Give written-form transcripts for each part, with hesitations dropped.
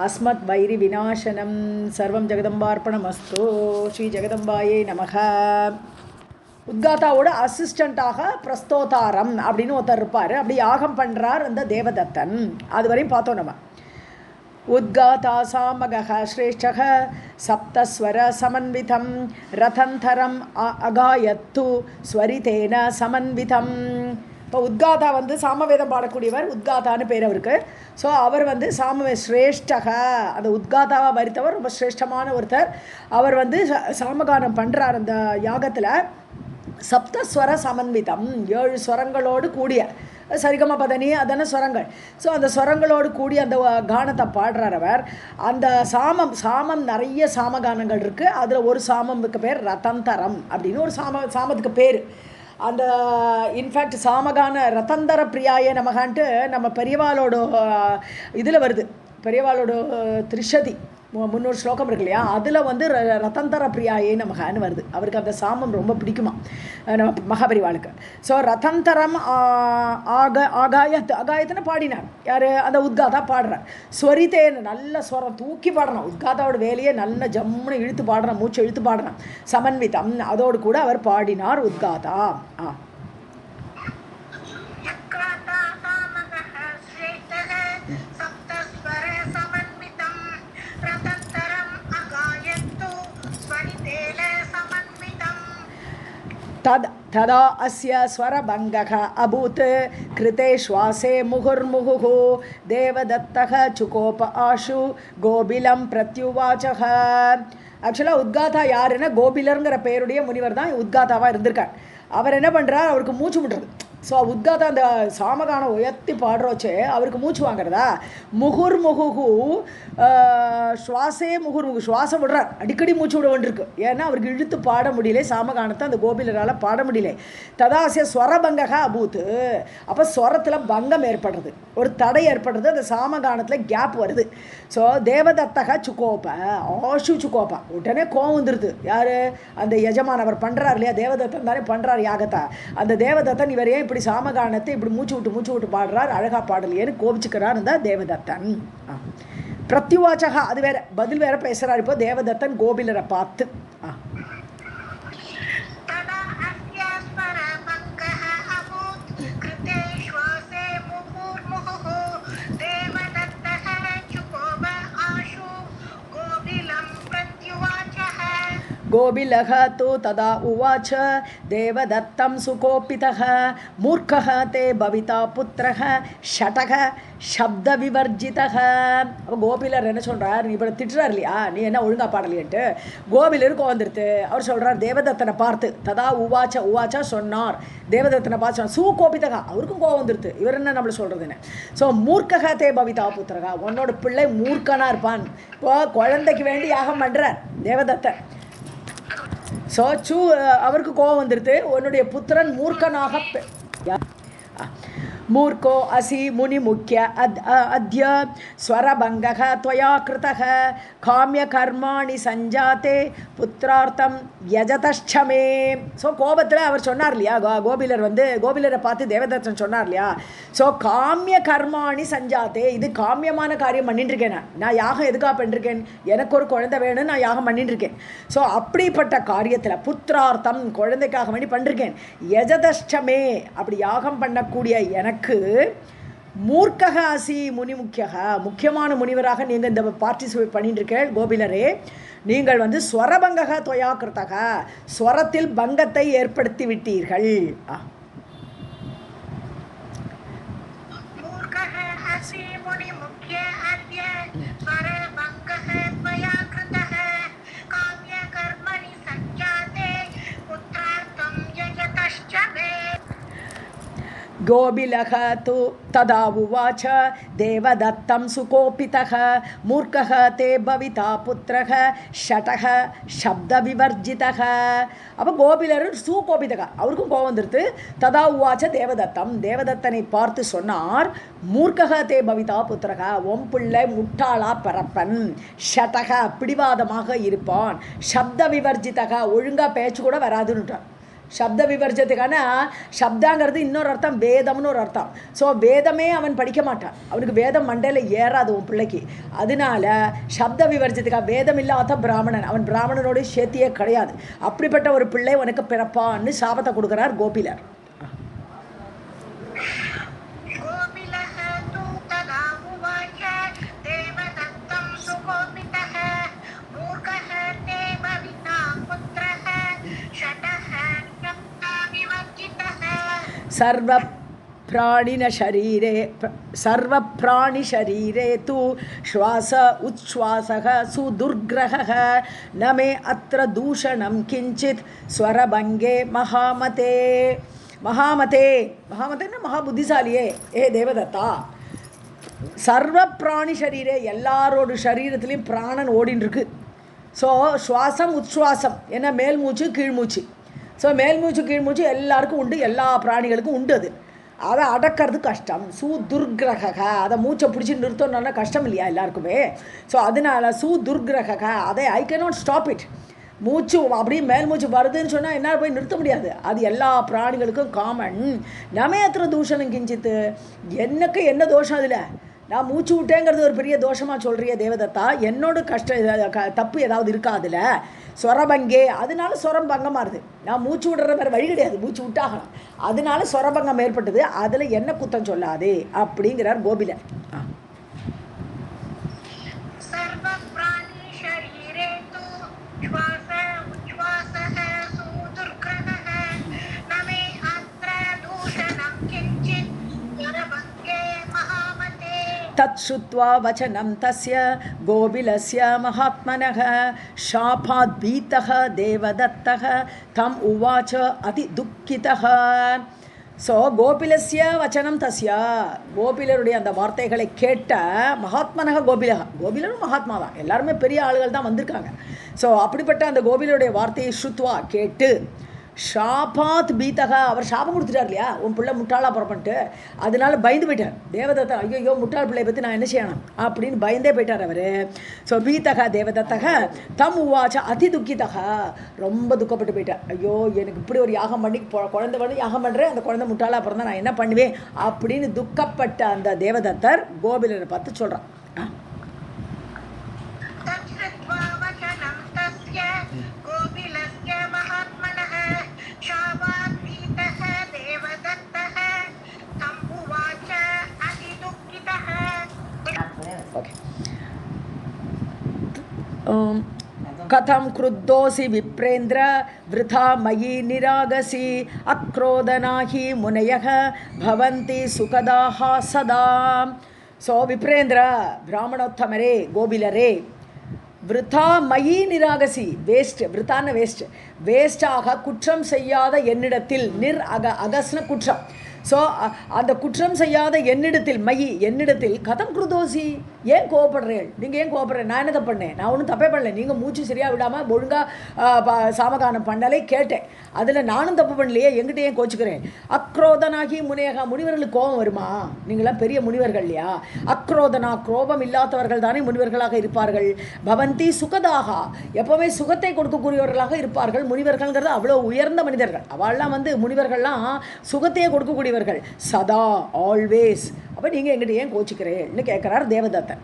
अस्मत् वैरि विनाशनं सर्वं जगदम्बार्पणमस्तु ஸ்ரீ ஜெகதம்பாயே நமக. உத்காதாவோட அசிஸ்டண்ட்டாக பிரஸ்தோதாரம் அப்படின்னு ஒருத்தர் இருப்பார். அப்படி யாகம் பண்ணுறார் அந்த தேவதத்தன். அது வரையும் பார்த்தோம் நம்ம. உத்காதா சாமகः ஸ்ரேஷ்டः சப்தஸ்வர சமன்விதம் ரதந்தரம் அகாயத்து ஸ்வரிதேன சமன்விதம். இப்போ உத்காதா சாமவேதம் பாடக்கூடியவர், உத்காதான்னு பேர் அவருக்கு. ஸோ அவர் ஸ்ரேஷ்டக, அந்த உத்காதாவை வரித்தவர் ரொம்ப சிரேஷ்டமான ஒருத்தர். அவர் சாமகானம் பண்ணுறார் அந்த யாகத்தில். சப்தஸ்வர சமன்விதம், 7 ஸ்வரங்களோடு கூடிய, சரிகம பதனி அதான ஸ்வரங்கள். ஸோ அந்த ஸ்வரங்களோடு கூடிய அந்த கானத்தை பாடுறார் அவர். அந்த சாமம் நிறைய சாமகானங்கள் இருக்குது. அதில் ஒரு சாமத்துக்கு பேர் ரதந்தரம் அப்படின்னு ஒரு சாமத்துக்கு பேர். அந்த இன்ஃபேக்ட் சாமகான ரதந்தர பிரியாயே நமகான்ட்டு நம்ம பெரியவாளோட இதில் வருது. பெரியவாளோட திரிஷதி 300 ஸ்லோகம் இருக்கு இல்லையா, அதில் ரதந்தர பிரியாயே நமகான்னு வருது. அவருக்கு அந்த சாமம் ரொம்ப பிடிக்குமா நம்ம மகாபரிவாளுக்கு. ஸோ ரதந்தரம் ஆகாயத்துன்னு பாடினார் யார்? அந்த உத்காதா பாடுறார். ஸ்வரித்தேன்னு நல்ல ஸ்வரம் தூக்கி பாடுறான். உத்காதாவோட வேலையே நல்ல ஜம்முன்னு இழுத்து பாடுறான், மூச்சு இழுத்து பாடுறான். சமன்விதம் அதோடு கூட அவர் பாடினார் உத்காதா. तदा अस्य स्वरभङ्गः अभूत् कृते श्वासे मुहुर्मुहुः देवदत्तः चुकोप आशु गोबिलं प्रत्युवाचः. ஆக்சுவலாக உத்காதா யாருன்னா கோபிலருங்கிற பேருடைய முனிவர் தான் உத்காதாவாக இருந்திருக்கார். அவர் என்ன பண்ணுறார், அவருக்கு மூச்சு விட்டுறது. ஸோ உத்காதா அந்த சாமகானம் உயர்த்தி பாடுறோச்சே அவருக்கு மூச்சு வாங்குறதா. முகுர்முகு சுவாசே முகுர்முகு, சுவாசம் விடுறார், அடிக்கடி மூச்சு விட வேண்டியிருக்கு. ஏன்னா அவருக்கு இழுத்து பாட முடியல, சாமகானத்தை அந்த கோபிலரால் பாட முடியல. ததாசிய ஸ்வரபங்கக அபூத்து, அப்போ ஸ்வரத்தில் பங்கம் ஏற்படுறது, ஒரு தடை ஏற்படுறது, அந்த சாமகானத்தில் கேப் வருது. ஸோ தேவதத்தக சுக்கோப்ப ஆஷு சுக்கோப்பா, உடனே கோவம் வந்துடுது. யார்? அந்த எஜமான், அவர் பண்ணுறார் இல்லையா, தேவதத்தன் தானே பண்ணுறார் யாகத்தை. அந்த தேவதத்தன் இவரையே இப்படி சாமகானத்தை இப்படி மூச்சு விட்டு பாடுறார், அழகா பாடலையேன்னு கோபிச்சுக்கிறார் இந்த தேவதத்தன். பிரத்யுவாச்சகா, அது வேற, பதில் வேற பேசுறார் இப்போ தேவதத்தன் கோபிலரை பார்த்து. गोबिलः तु तदा उवाच देवदत्तं सुकोपितः मूर्खः ते भविता पुत्रः षटः शब्दविवर्जितः. அப்போ கோபிலர் என்ன சொல்கிறார், நீ இப்போ திட்டுறார் இல்லையா, நீ என்ன ஒழுங்கா பாடலையன்ட்டு. கோபிலருக்கு வந்துடுத்து. அவர் சொல்கிறார் தேவதத்தனை பார்த்து, ததா உவாச்சா சொன்னார், தேவதத்தனை பார்த்து சுகோபிதகா, அவருக்கும் கோவம் வந்துடுது. இவர் என்ன நம்மளை சொல்கிறதுன்னு. ஸோ மூர்க்கக தே பவிதா புத்திரகா, உன்னோட பிள்ளை மூர்க்கனாக இருப்பான். இப்போ குழந்தைக்கு வேண்டி யாகம் பண்ணுறார் தேவதத்தன். ஸோ அவருக்கு கோவம் வந்துடுது, உன்னுடைய புத்திரன் மூர்க்கனாக. मूर्खो असि मुनिमुख्य अद्य स्वरभङ्गः त्वया कृतः काम्यकर्माणि सञ्जाते पुत्रार्थं यजतश्च मे. ஸோ கோபத்தில் அவர் சொன்னார் இல்லையா, கோபிலர் கோபிலரை பார்த்து தேவதத்தன் சொன்னார் இல்லையா. ஸோ காமிய கர்மாணி சஞ்சாத்தே, இது காமியமான காரியம் பண்ணிட்டுருக்கேன். நான் யாகம் எதுக்காக பண்ணிருக்கேன், எனக்கு ஒரு குழந்தை வேணும்னு நான் யாகம் பண்ணிட்டுருக்கேன். ஸோ அப்படிப்பட்ட காரியத்தில் புத்திரார்த்தம், குழந்தைக்காக வேண்டி பண்ணிருக்கேன். யஜதஷ்டமே, அப்படி யாகம் பண்ணக்கூடிய எனக்கு மூர்க்கக அசி முனிமுக்கியக, முக்கியமான முனிவராக நீங்கள் இந்த பார்ட்டிசிபேட் பண்ணிட்டு இருக்கேன் கோபிலரே. நீங்கள் ஸ்வரபங்கக தொயா கிருத்தக, ஸ்வரத்தில் பங்கத்தை ஏற்படுத்தி விட்டீர்கள். गोबिलः तु तदा उवाच देवदत्तं सुकोपितः मूर्खः ते भविता पुत्रः षटः शब्दविवर्जितः. அப்போ கோபிலர் சுகோபிதகா, அவருக்கும் கோவம் வந்துடுது. ததா உவாச்ச தேவதத்தம், தேவதத்தனை பார்த்து சொன்னார், மூர்க்கக தே பவிதா புத்திரகா, உன் பிள்ளை முட்டாளா பிறப்பன். ஷடக, பிடிவாதமாக இருப்பான். சப்த விவர்ஜிதகா, ஒழுங்கா பேச்சு கூட வராதுன்னுட்டான். சப்த விவர்ஜத்துக்கான சப்தாங்கிறது இன்னொரு அர்த்தம், வேதம்னு ஒரு அர்த்தம். ஸோ வேதமே அவன் படிக்க மாட்டான், அவனுக்கு வேதம் மண்டையில் ஏறாது உன் பிள்ளைக்கு. அதனால சப்த விவர்ஜத்துக்காக வேதம் இல்லாத பிராமணன், அவன் பிராமணனோடு சேர்த்தியே கிடையாது. அப்படிப்பட்ட ஒரு பிள்ளை உனக்கு பிறப்பான்னு சாபத்தை கொடுக்குறார் கோபிலர். सर्वप्राणि शरीरे तु श्वास उच्छ्वासः सुदुर्ग्रहः न मे अत्र दूषणं किंचित स्वरभंगे महामते. महामते महामते महाबुद्धिशालिये ए देवदत्ता. சர்வ பிராணி ஷரீரே, எல்லாரோட சரீரத்துலேயும் பிராணன் ஓடின்னு இருக்கு. ஸோ சுவாசம் உச்வாசம் என்ன, மேல் மூச்சு கீழ் மூச்சு. ஸோ மேல் மூச்சு கீழ் மூச்சு எல்லாருக்கும் உண்டு, எல்லா பிராணிகளுக்கும் உண்டு. அது அதை அடக்கிறது கஷ்டம். சுதுர்கிரக, அதை மூச்சை பிடிச்சி நிறுத்தணும்னா கஷ்டம் இல்லையா எல்லாருக்குமே. ஸோ அதனால சுதுர்கிரக, அதை ஐ கேனாட் ஸ்டாப் இட். மூச்சு அப்படியே மேல் மூச்சு வருதுன்னு சொன்னால் என்னால் போய் நிறுத்த முடியாது. அது எல்லா பிராணிகளுக்கும் காமன். நமேத்திர தூஷணம் கிஞ்சித்து, எனக்கு என்ன தோஷம் அதில்? நான் மூச்சு விட்டேங்கிறது ஒரு பெரிய தோஷமாக சொல்கிறிய தேவதத்தா, என்னோட தப்பு ஏதாவது இருக்கா அதில்? சொரபங்கே, அதனால சொரம் பங்கமாகுது. நான் மூச்சு விடுற மாதிரி வழி கிடையாது, மூச்சு விட்டாகலாம். அதனால சொரபங்கம் ஏற்பட்டது, அதில் என்ன குத்தம் சொல்லாது அப்படிங்கிறார் கோபிலர். तत्श्रुत्वा वचनं तस्य गोबिलस्य महात्मनः शापात् भीतः देवदत्तः तम् उवाच अतिदुःखितः. ஸோ கோபிலஸ்ய வச்சனம் தஸ்யா, கோபிலருடைய அந்த வார்த்தைகளை கேட்ட மகாத்மனக கோபிலக, கோபிலரும் மகாத்மா தான், எல்லாருமே பெரிய ஆளுகள் தான் வந்திருக்காங்க. ஸோ அப்படிப்பட்ட அந்த கோபிலருடைய வார்த்தையை ஸ்ருத்வா கேட்டு, ஷாபாத் பீத்தகா, அவர் சாபம் கொடுத்துட்டார் இல்லையா, உன் பிள்ளை முட்டாளாக புறப்பட்டு, அதனால பயந்து போயிட்டார் தேவதத்தா. ஐயோ முட்டாள் பிள்ளையை பற்றி நான் என்ன செய்யணும் அப்படின்னு பயந்தே போயிட்டார் அவர். ஸோ பீத்தகா தேவதத்தக தம் உவாச்ச அதி துக்கிதகா, ரொம்ப துக்கப்பட்டு போயிட்டார். ஐயோ எனக்கு இப்படி ஒரு யாகம் பண்ணி குழந்தை பண்ணி யாகம் பண்ணுறேன், அந்த குழந்தை முட்டாளாக பிறந்தா நான் என்ன பண்ணுவேன் அப்படின்னு துக்கப்பட்ட அந்த தேவதத்தர் கோபிலரை பார்த்து சொல்கிறான். कथं क्रुद्धोऽसि विप्रेन्द्र वृथा मयि निरागसि अक्रोधना हि मुनयः भवन्ति सुखदाः सदा. सो विप्रेन्द्र ब्राह्मणोत्तमरे गोबिलरे விருத்தா மயி நிராகசி, வேஸ்ட், விருத்தான வேஸ்ட், வேஸ்டாக குற்றம் செய்யாத என்னிடத்தில், நிர் அகஸ்ன குற்றம். ஸோ அந்த குற்றம் செய்யாத என்னிடத்தில், மயி என்னிடத்தில், கதம் குருதோசி, ஏன் கோவப்படுறேன்? நீங்கள் ஏன் கோவப்படுறேன்? நான் என்ன தப்பு பண்ணேன்? நான் ஒன்றும் தப்பே பண்ணல. நீங்கள் மூச்சு சரியாக விடாமல் ஒழுங்காக சாமகானம் பண்ணாலே கேட்டேன், அதில் நானும் தப்பு பண்ணலையே, எங்கிட்ட ஏன் கோச்சுக்கிறேன்? அக்ரோதனாகி முனையகா, முனிவர்களுக்கு கோபம் வருமா? நீங்களாம் பெரிய முனிவர்கள் இல்லையா? அக்ரோதனா, கோபம் இல்லாதவர்கள் தானே முனிவர்களாக இருப்பார்கள். பவந்தி சுகதாகா, எப்போவுமே சுகத்தை கொடுக்கக்கூடியவர்களாக இருப்பார்கள். முனிவர்கள்ங்கிறது அவ்வளோ உயர்ந்த மனிதர்கள், அவள்லாம் முனிவர்கள்லாம் சுகத்தையே கொடுக்கக்கூடிய சதா, ஆல்வேஸ். அப்ப நீங்க எங்கிட்ட ஏன் கோச்சுக்கிறேன்னு கேட்கிறார் தேவதத்தன்.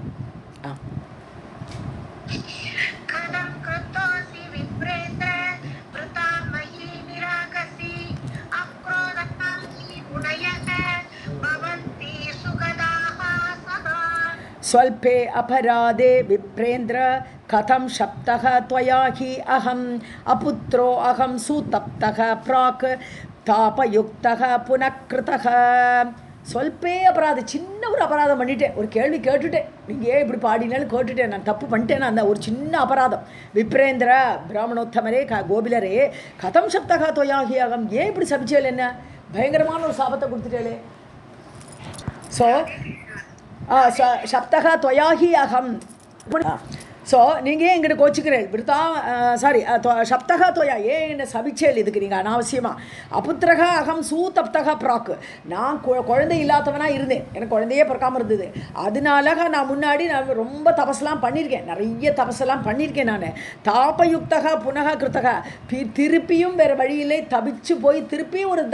स्वल्पे अपराधे विप्रेन्द्र कथं शप्तः त्वया हि अहम् अपुत्रो अहं सुतप्तः प्राक् தாபயுக்தக புனக்கிருத்தக. சொல்பே அபராதம், சின்ன ஒரு அபராதம் பண்ணிட்டேன், ஒரு கேள்வி கேட்டுட்டேன், நீங்கள் ஏன் இப்படி பாடினாலும் கேட்டுட்டேன், நான் தப்பு பண்ணிட்டேன்னா அந்த ஒரு சின்ன அபராதம். விப்ரேந்திர பிராமணோத்தமரே கோபிலரே, கதம் சப்தகா தொயாகி அகம், ஏன் இப்படி சபிச்சேல், என்ன பயங்கரமான ஒரு சாபத்தை கொடுத்துட்டேலே. ஸோ சப்தகா தொயாகி அகம். ஸோ நீங்கள் ஏன் எங்கிட்ட கோச்சிக்கிறேன் விருத்தா சாரி சப்தகா தோயா ஏன் என்னை சபிச்சேல் இதுக்கு நீங்கள் அனாவசியமாக அபுத்திரகா அகம் சூதப்தகா ப்ராக்கு நான் குழந்தை இல்லாதவனாக இருந்தேன் எனக்கு குழந்தையே பிறக்காமல் இருந்தது அதனால நான் முன்னாடி நான் ரொம்ப தபஸ்லாம் பண்ணியிருக்கேன் நிறைய தபஸெல்லாம் பண்ணியிருக்கேன் நான் தாபயுக்தகா புனகா கிருத்தகா திருப்பியும் வேறு வழியிலே தபிச்சு போய் திருப்பியும் ஒரு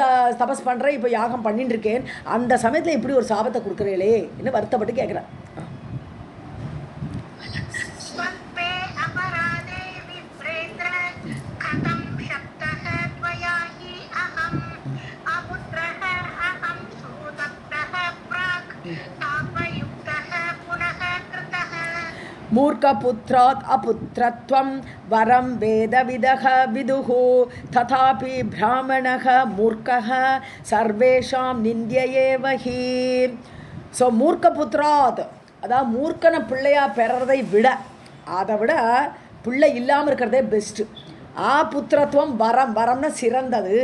தபஸ் பண்ணுறேன் இப்போ யாகம் பண்ணிட்டு இருக்கேன் அந்த சமயத்தில் இப்படி ஒரு சாபத்தை கொடுக்குறீங்களே இன்னும் வருத்தப்பட்டு கேட்குறேன் मूर्खपुत्रात् अपुत्रत्वं वरं वेदविदः विदुः तथापि ब्राह्मणः मूर्खः सर्वेषां निन्द्य एव हि ஸோ மூர்க்கபுத்திராத் அதாவது மூர்க்கனை பிள்ளையாக பெறறதை விட அதை விட பிள்ளை இல்லாமல் இருக்கிறதே பெஸ்ட்டு புத்திரத்துவம் வரம்னா சிறந்தது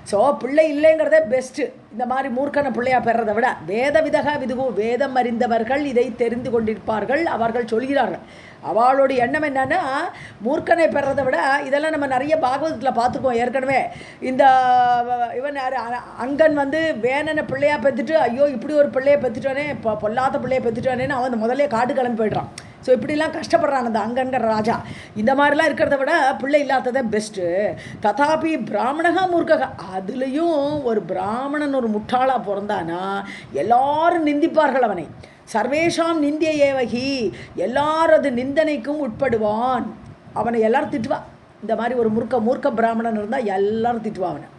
ஸோ பிள்ளை இல்லைங்கிறதே பெஸ்ட்டு இந்த மாதிரி மூர்க்கனை பிள்ளையாக பெறதை விட வேத விதக விதுகு வேதம் அறிந்தவர்கள் இதை தெரிந்து கொண்டிருப்பார்கள் அவர்கள் சொல்கிறார்கள் அவளுடைய எண்ணம் என்னன்னா மூர்க்கனை பெறதை விட இதெல்லாம் நம்ம நிறைய பாகவதத்தில் பார்த்துருக்கோம் ஏற்கனவே இந்த இவன் அங்கன் வேணனை பிள்ளையாக பெற்றுட்டு ஐயோ இப்படி ஒரு பிள்ளையை பெற்றுட்டானே இப்போ பொல்லாத பிள்ளையை பெற்றுட்டானேன்னு அவன் முதல்ல காடு கிளம்பி போய்ட்றான் ஸோ இப்படிலாம் கஷ்டப்படுறான் அந்த அங்கன்கிற ராஜா இந்த மாதிரிலாம் இருக்கிறத விட பிள்ளை இல்லாததே பெஸ்ட்டு ததாபி பிராமணகா மூர்க்ககா அதுலேயும் ஒரு பிராமணன் ஒரு முட்டாளாக பிறந்தானா எல்லாரும் நிந்திப்பார்கள் அவனை சர்வேஷாம் நிந்திய ஏவகி எல்லாரது நிந்தனைக்கும் உட்படுவான் அவனை எல்லாரும் திட்டுவா இந்த மாதிரி ஒரு மூர்க்க பிராமணன் இருந்தால் எல்லாரும் திட்டுவா அவனை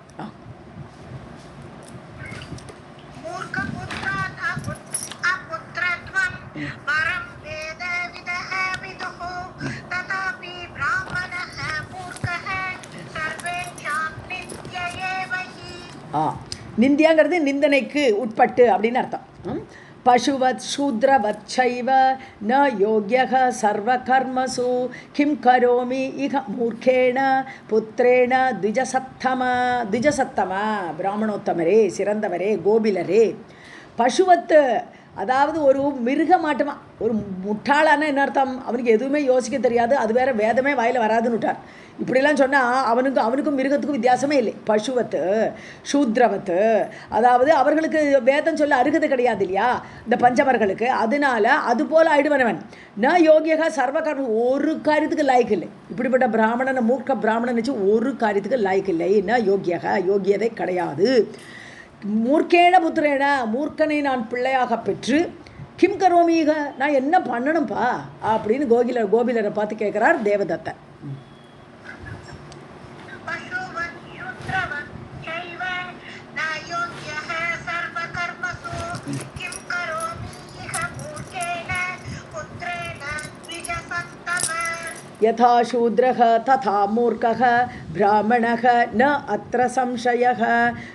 நிந்தியாங்கிறது நிந்தனைக்கு உட்பட்டு அப்படின்னு அர்த்தம் பசுவத் சூத்ரவத் சைவ ந யோக்யக சர்வ கர்மசு கிம் கரோமி இக மூர்க்கேண புத்திரேண திஜசத்தம பிராமணோத்தமரே சிறந்தவரே கோபிலரே பசுவத்து அதாவது ஒரு மிருகமாட்டமா ஒரு முட்டாளான என்ன அர்த்தம் அவனுக்கு எதுவுமே யோசிக்க தெரியாது அது வேற வேதமே வாயில் வராதுன்னு விட்டார் இப்படிலாம் சொன்னால் அவனுக்கும் மிருகத்துக்கும் வித்தியாசமே இல்லை பசுவத்து சூத்ரவத்து அதாவது அவர்களுக்கு வேதம் சொல்ல அருகதை கிடையாது இல்லையா இந்த பஞ்சமர்களுக்கு அதனால அது போல் ஆயிடுவனவன் ந யோகியகா சர்வகர்ம ஒரு காரியத்துக்கு லாய்க்கு இல்லை இப்படிப்பட்ட பிராமணனை மூர்க்க பிராமணன் வச்சு ஒரு காரியத்துக்கு லாய்க்கு இல்லை ந யோகியகா யோகியதை கிடையாது மூர்க்கேன புத்திரேன மூர்க்கனை நான் பிள்ளையாக பெற்று கிம் கரோமீக நான் என்ன பண்ணணும்ப்பா அப்படின்னு கோபிலரை பார்த்து கேட்குறார் தேவதத்தன் यथा शूद्रः तथा मूर्खः ब्राह्मणः न अत्र संशयः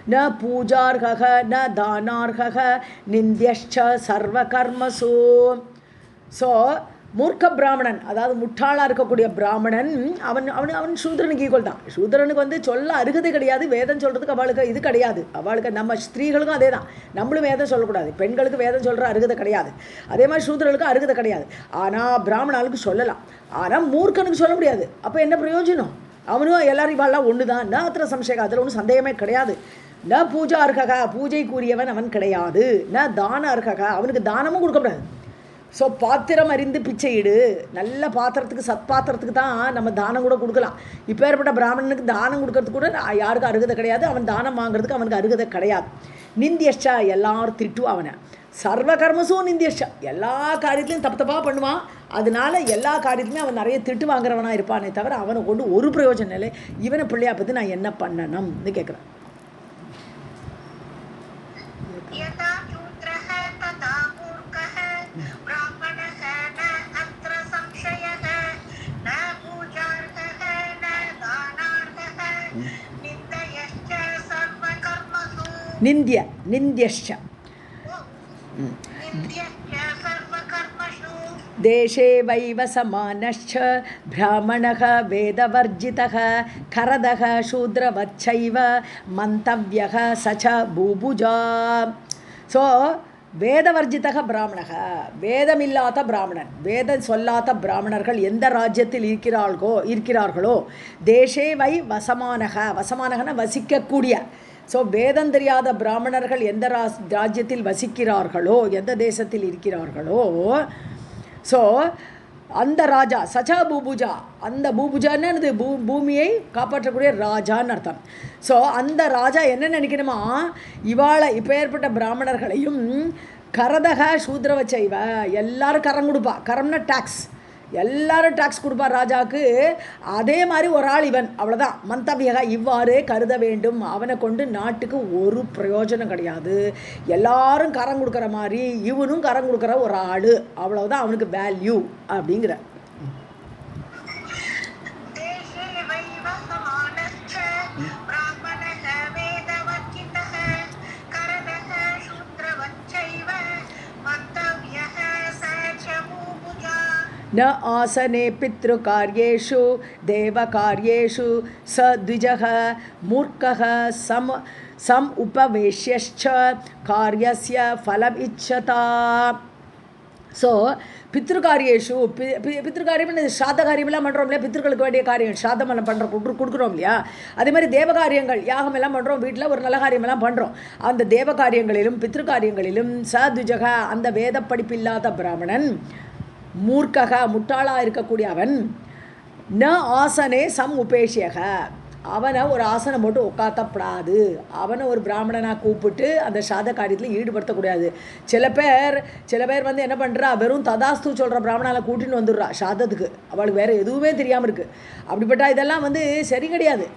न पूजार्हः न दानार्हः निन्द्यश्च सर्वकर्मसु ஸோ மூர்க்க பிராமணன் அதாவது முட்டாளாக இருக்கக்கூடிய பிராமணன் அவன் சூத்ரனுக்கு ஈக்குவல் தான் சூத்ரனுக்கு சொல்ல அருகதை கிடையாது வேதம் சொல்கிறதுக்கு அவளுக்கு இது கிடையாது அவளுக்கு நம்ம ஸ்திரீகளுக்கும் அதே தான் நம்மளும் வேதம் சொல்லக்கூடாது பெண்களுக்கு வேதம் சொல்கிற அருகதை கிடையாது அதே மாதிரி சூத்ரனுக்கு அருகதை கிடையாது ஆனால் பிராமணாளுக்கு சொல்லலாம் ஆனால் மூர்க்கனுக்கு சொல்ல முடியாது அப்போ என்ன பிரயோஜனம் அவனும் எல்லாரும் இவாள்லாம் ஒன்று தான் ந அத்திர சம்சயம் அதில் ஒன்றும் சந்தேகமே கிடையாது ந பூஜா அர்ஹகா பூஜைக்குரியவன் அவன் கிடையாது ந தான அர்ஹகா அவனுக்கு தானமும் கொடுக்கப்படாது ஸோ பாத்திரம் அறிந்து பிச்சையிடு நல்ல பாத்திரத்துக்கு சத்பாத்திரத்துக்கு தான் நம்ம தானம் கூட கொடுக்கலாம் இப்போ ஏற்பட்ட பிராமணனுக்கு தானம் கொடுக்கறதுக்கு கூட யாருக்கும் அருகதை கிடையாது அவன் தானம் வாங்குறதுக்கு அவனுக்கு அருகதை கிடையாது நிந்தியஷ்டா எல்லாரும் திட்டுவா அவனை சர்வ கர்மசும் நிந்தியஷ்டா எல்லா காரியத்துலையும் தப்பாக பண்ணுவான் அதனால எல்லா காரியத்துலையும் அவன் நிறைய திட்டு வாங்குறவனாக இருப்பானே தவிர அவனை கொண்டு ஒரு பிரயோஜனம் இல்லை இவனை பிள்ளையா பற்றி நான் என்ன பண்ணணும்னு கேட்குறேன் நிந்தியஷ்ச தேசே வைவ சமானश्च பிராமணः வேதவர்ஜிதः கரதः சூத்ரவச்சைவ மந்தவ்யः சச்ச பூபுஜா ஸோ வேதவர்ஜிதக பிராமணக, வேதமில்லாத பிராமணன், வேதம் சொல்லாத பிராமணர்கள் எந்த ராஜ்யத்தில் இருக்கிறார்களோ தேசே வை வசமானக, வசமானகன வசிக்கக்கூடிய. ஸோ வேதம் தெரியாத பிராமணர்கள் எந்த ராஜ்யத்தில் வசிக்கிறார்களோ, எந்த தேசத்தில் இருக்கிறார்களோ, ஸோ அந்த ராஜா சச்சா பூபுஜா, அந்த பூபுஜான்னு பூமியை காப்பாற்றக்கூடிய ராஜான்னு அர்த்தம். ஸோ அந்த ராஜா என்ன நினைக்கணுமா, இவாளை இப்போ ஏற்பட்ட பிராமணர்களையும் கரதக சூத்ரவ செய்வ, எல்லாரும் கரம் கொடுப்பா. கரம்னா டாக்ஸ், எல்லாரும் டாக்ஸ் கொடுப்பார் ராஜாவுக்கு. அதே மாதிரி ஒரு ஆள் இவன், அவ்வளோதான். மந்தவியக இவ்வாறே கருத வேண்டும். அவனை கொண்டு நாட்டுக்கு ஒரு பிரயோஜனம் கிடையாது. எல்லாரும் கரம் கொடுக்குற மாதிரி இவனும் கரம் கொடுக்குற ஒரு ஆள், அவ்வளவுதான் அவனுக்கு வேல்யூ அப்படிங்கிற. न आसने पितृकार्येषु देवकार्येषु स द्विजः मूर्खः सम उपवेश्यश्च कार्यस्य फलम् इच्छता. ஸோ பித்ருகாரியேஷு, பித்ருகாரியம் ஸ்ராத்த காரியமெல்லாம் பண்ணுறோம் இல்லையா, பித்ருக்களுக்கு வேண்டிய காரியம் ஸ்ராத்தம் எல்லாம் பண்ணுறோம், கொடுக்குறோம் இல்லையா. அதே மாதிரி தேவகாரியங்கள் யாகம் எல்லாம் பண்ணுறோம், வீட்டில் ஒரு நல்ல காரியமெல்லாம் பண்ணுறோம். அந்த தேவகாரியங்களிலும் பித்ருகாரியங்களிலும் சத்விஜக, அந்த வேத படிப்பில்லாத பிராமணன், மூர்க்கக முட்டாளாக இருக்கக்கூடிய அவன், ந ஆசனே சம் உபேஷியக, அவனை ஒரு ஆசனம் போட்டு உட்காத்தப்படாது. அவனை ஒரு பிராமணனாக கூப்பிட்டு அந்த சாத காரியத்தில் ஈடுபடுத்தக்கூடாது. சில பேர் வந்து என்ன பண்ணுறா, வெறும் ததாஸ்து சொல்கிற பிராமணால் கூட்டின்னு வந்துடுறா சாதத்துக்கு. அவளுக்கு வேறு எதுவுமே தெரியாமல் இருக்குது. அப்படிப்பட்ட இதெல்லாம் வந்து சரி கிடையாது.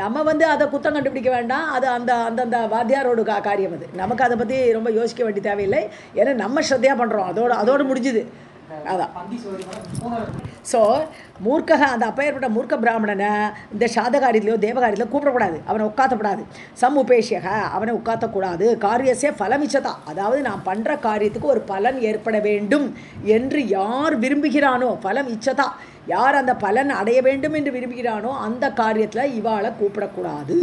நம்ம வந்து அதை குத்தம் கண்டுபிடிக்க வேண்டாம். அது அந்தந்த வாத்தியாரோட காரியம். அது நமக்கு அதை பற்றி ரொம்ப யோசிக்க வேண்டிய தேவையில்லை. ஏன்னா நம்ம ஸ்ரத்தையாக பண்ணுறோம். அதோடு முடிஞ்சுது. அதான். ஸோ மூர்க்கக, அந்த அப்பேற்பட்ட மூர்க்க பிராமணனை இந்த சாதகாரியத்திலையோ தேவகாரியத்திலோ கூப்பிடக்கூடாது. அவனை உட்காத்தப்படாது. சம் உபேஷியக, அவனை உட்காத்தக்கூடாது. காரியசே பலமிச்சதா, அதாவது நான் பண்ணுற காரியத்துக்கு ஒரு பலன் ஏற்பட வேண்டும் என்று யார் விரும்புகிறானோ, பலம் இச்சதா, யார் அந்த பலன் அடைய வேண்டும் என்று விரும்புகிறானோ அந்த காரியத்தில் இவாளை கூப்பிடக்கூடாது.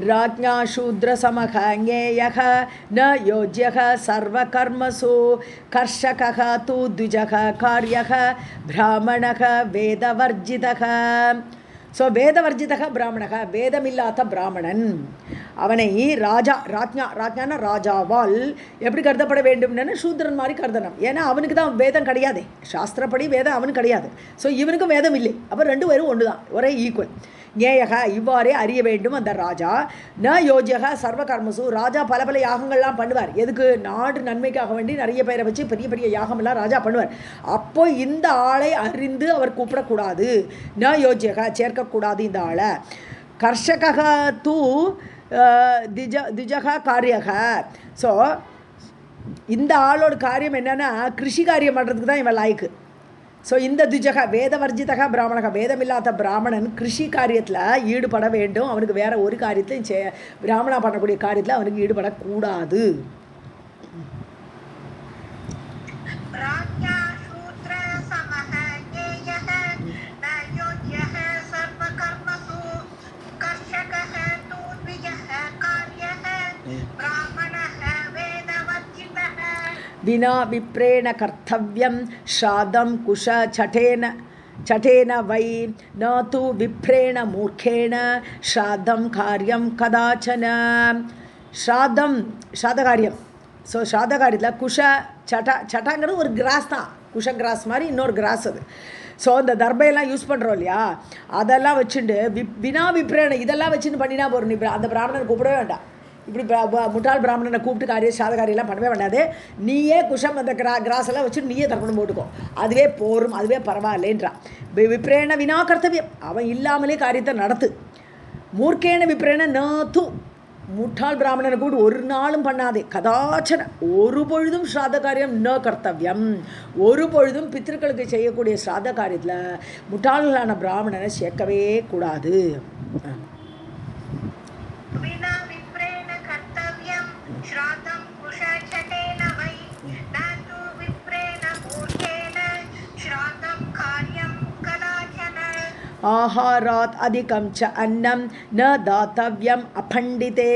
राज्ञा शूद्रसमः ज्ञेयः न योज्यः सर्वकर्मसु कर्षकः तु द्विजः कार्यः ब्राह्मणः वेदवर्जितः. ஸோ வேதவர்ஜிதக பிராமணக, வேதமில்லாத பிராமணன், அவனை ராஜான ராஜாவால் எப்படி கருதப்பட வேண்டும்னு சூத்ரன் மாதிரி கருதணும். ஏன்னா அவனுக்கு தான் வேதம் கிடையாது, சாஸ்திரப்படி வேதம் அவனுக்கு கிடையாது. ஸோ இவனுக்கும் வேதம் இல்லை. அப்போ ரெண்டு பேரும் ஒன்று தான், ஒரே ஈக்குவல். ஞேயக, இவ்வாறே அறிய வேண்டும் அந்த ராஜா. ந யோஜக சர்வ கர்மசு, ராஜா பல பல யாகங்கள்லாம் பண்ணுவார். எதுக்கு? நாடு நன்மைக்காக வேண்டி நிறைய பேரை வச்சு பெரிய பெரிய யாகமெல்லாம் ராஜா பண்ணுவார். அப்போ இந்த ஆளை அறிந்து அவர் கூப்பிடக்கூடாது. ந யோஜக, சேர்க்கக்கூடாது இந்த ஆளை. கர்ஷக தூ திஜக காரியக. ஸோ இந்த ஆளோட காரியம் என்னென்னா கிருஷி காரியம் பண்ணுறதுக்கு தான் இவன் லாய்க்கு. ஸோ இந்த துஜக வேதவர்ஜிதக பிராமணக, வேதமில்லாத பிராமணன் கிருஷி காரியத்தில் ஈடுபட வேண்டும். அவனுக்கு வேறு ஒரு காரியத்திலையும் பிராமணா பண்ணக்கூடிய காரியத்தில் அவனுக்கு ஈடுபடக்கூடாது. विना विप्रेण कर्तव्यं श्राद्धं कुश चटेन वै न तु विप्रेण मूर्खेण श्राद्धं कार्यं कदाचन. श्राद्धकार्யம். ஸோ ஸ்ராத்தகாரியத்தில் குஷ சட்டாங்கிறது ஒரு கிராஸ் தான், குஷ கிராஸ் மாதிரி இன்னொரு கிராஸ் அது. ஸோ இந்த தர்பையெல்லாம் யூஸ் பண்ணுறோம் இல்லையா, அதெல்லாம் வச்சுட்டு வினா விப்ரேண இதெல்லாம் வச்சுன்னு பண்ணினா போகிறோம். அந்த பிராமணனை கூப்பிடவே வேண்டாம். இப்படி முட்டாள் பிராமணனை கூப்பிட்டு சாதகாரியெல்லாம் பண்ணவே வேண்டாது. நீயே குஷம் அந்த கிராஸெல்லாம் வச்சுட்டு நீயே தர்ப்பணம் போட்டுக்கோ, அதுவே போரும், அதுவே பரவாயில்லைன்றான். விப்ரேண வினா கர்த்தவியம், அவன் இல்லாமலே காரியத்தை நடத்து. மூர்க்கேன விப்ரேண நாத்து, முட்டாள் பிராமணனை கூப்பிட்டு ஒரு நாளும் பண்ணாதே. கதாச்சன, ஒரு பொழுதும் ஸ்ராத்த காரியம் ந கர்த்தவியம், ஒரு பொழுதும் பித்திருக்களுக்கு செய்யக்கூடிய ஸ்ராத்த காரியத்தில் முட்டாள்களான பிராமணனை சேர்க்கவே கூடாது. ஆஹாராத் அதிகம் ச அன்னம் ந தாத்தவ்யம் அபண்டிதே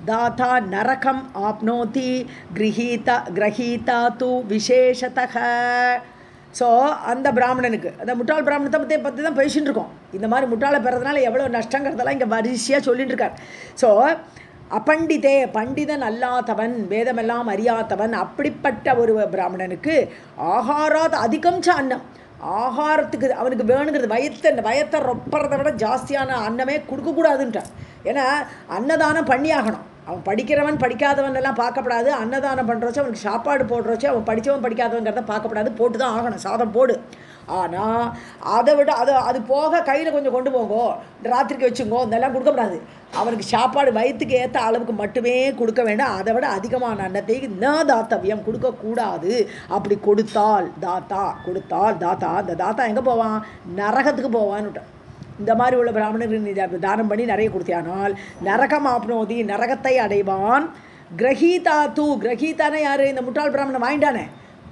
தாத்தா நரகம் ஆப்னோதி கிரஹீதா து விசேஷதக. ஸோ அந்த பிராமணனுக்கு அந்த முட்டாள் பிராமணத்தை பற்றி தான் பேசிகிட்டு இருக்கோம். இந்த மாதிரி முட்டாளை பெறதுனால எவ்வளோ நஷ்டங்கிறதெல்லாம் இங்கே வரிசையாக சொல்லிட்டு இருக்கார். ஸோ அபண்டிதே பண்டிதன் அல்லாதவன், வேதமெல்லாம் அறியாதவன், அப்படிப்பட்ட ஒரு பிராமணனுக்கு ஆகாராத் அதிகம் ச அன்னம், ஆகாரத்துக்கு அவனுக்கு வேணுங்கிறது வயத்தை ரொப்பறதை விட ஜாஸ்தியான அன்னமே கொடுக்கக்கூடாதுன்றான். ஏன்னா அன்னதானம் பண்ணி ஆகணும். அவன் படிக்கிறவன் படிக்காதவன் எல்லாம் பார்க்கப்படாது. அன்னதானம் பண்ணுறோச்சு, அவனுக்கு சாப்பாடு போடுறோச்சு, அவன் படித்தவன் படிக்காதவங்கிறத பார்க்கப்படாது. போட்டு தான் ஆகணும், சாதம் போடு. ஆனால் அதை விட அது போக கையில் கொஞ்சம் கொண்டு போங்கோ, ராத்திரிக்கு வச்சுங்கோ, இதெல்லாம் கொடுக்கப்படாது. அவனுக்கு சாப்பாடு வயிற்றுக்கு ஏற்ற அளவுக்கு மட்டுமே கொடுக்க வேண்டாம். அதை விட அதிகமான அன்னத்தை ந தாத்தவியம் கொடுக்கக்கூடாது. அப்படி கொடுத்தால் தாத்தா அந்த தாத்தா எங்கே போவான்? நரகத்துக்கு போவான்னு. இந்த மாதிரி உள்ள பிராமணர்கள் நீ தானம் பண்ணி நிறைய கொடுத்தியானால் நரகம் ஆப்னோதி நரகத்தை அடைவான். கிரகீதான யார்? இந்த முட்டாள் பிராமணன் வாங்கிட்டானே,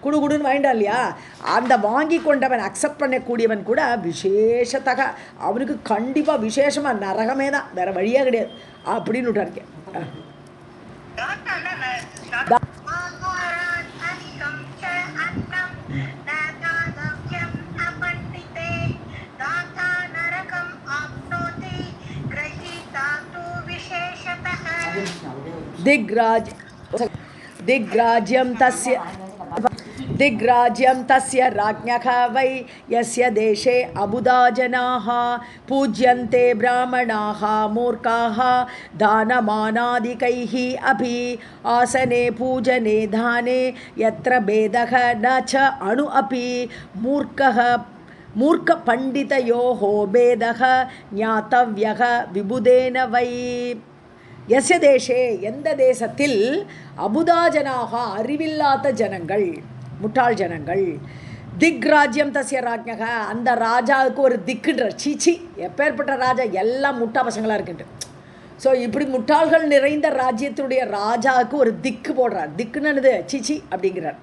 குடுன்னு வாங்கிட்டான் இல்லையா, அந்த வாங்கி கொண்டவன் அக்செப்ட் பண்ணக்கூடியவன் கூட விசேஷத்தக அவனுக்கு கண்டிப்பாக விசேஷமாக நரகமே தான், வேற வழியே கிடையாது அப்படின்னு விட்டாருக்கேன். दिग्राज्यं तस्य राज्ञः वै यस्य देशे अबुधा जनाः पूज्यन्ते ब्राह्मणाः मूर्खाः दानमानादिकैः अपि आसने पूजने दाने यत्र भेदः न च अणु अपि मूर्खपण्डितयोः भेदः ज्ञातव्यः विबुधेन वै. यस्य देशे எந்த தேசத்தில் அபுதாஜனாக அறிவில்லாத ஜனங்கள், முட்டாள் ஜனங்கள், திக்ராஜ்யம் தஸ்ய ராஜ்ஞக அந்த ராஜாவுக்கு ஒரு திக்குன்ற சீச்சி எப்பேற்பட்ட ராஜா, எல்லாம் முட்டா பசங்களாக இருக்குன்ட்டு. ஸோ இப்படி முட்டாள்கள் நிறைந்த ராஜ்யத்துடைய ராஜாவுக்கு ஒரு திக்கு போடுறார். திக்குன்னு சீச்சி அப்படிங்கிறார்.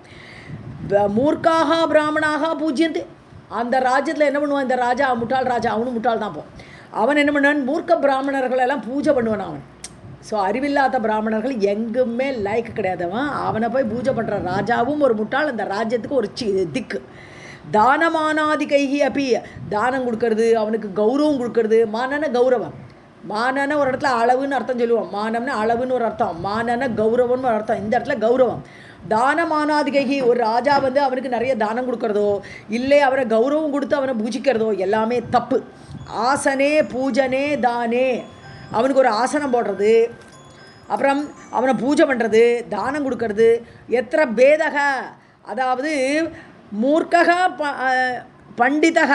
மூர்க்காக பிராமணாக பூஜ்யந்து அந்த ராஜ்யத்தில் என்ன பண்ணுவான் இந்த ராஜா, முட்டாள் ராஜா, அவனும் முட்டாள் தான். அவன் என்ன பண்ணுவான்? மூர்க்க பிராமணர்கள் எல்லாம் பூஜை பண்ணுவான் அவன். ஸோ அறிவில்லாத பிராமணர்கள் எங்குமே லைக் கிடையாதவன், அவனை போய் பூஜை பண்ணுற ராஜாவும் ஒரு முட்டாள், அந்த ராஜ்யத்துக்கு ஒரு திக்கு. தானமானாதி கைகி அப்பி தானம் கொடுக்கறது, அவனுக்கு கௌரவம் கொடுக்கறது. மானன கௌரவம், மானன ஒரு இடத்துல அளவுன்னு அர்த்தம் சொல்லுவோம், மானம்னா அளவுன்னு ஒரு அர்த்தம், மானன கௌரவம்னு ஒரு அர்த்தம். இந்த இடத்துல கௌரவம். தானமானாதிகைகி ஒரு ராஜா அவனுக்கு நிறைய தானம் கொடுக்கறதோ இல்லை அவரை கௌரவம் கொடுத்து அவனை பூஜிக்கிறதோ எல்லாமே தப்பு. ஆசனே பூஜனே தானே, அவனுக்கு ஒரு ஆசனம் போடுறது, அப்புறம் அவனை பூஜை பண்ணுறது, தானம் கொடுக்கறது. எத்திர பேதக அதாவது மூர்க்கக பண்டிதக.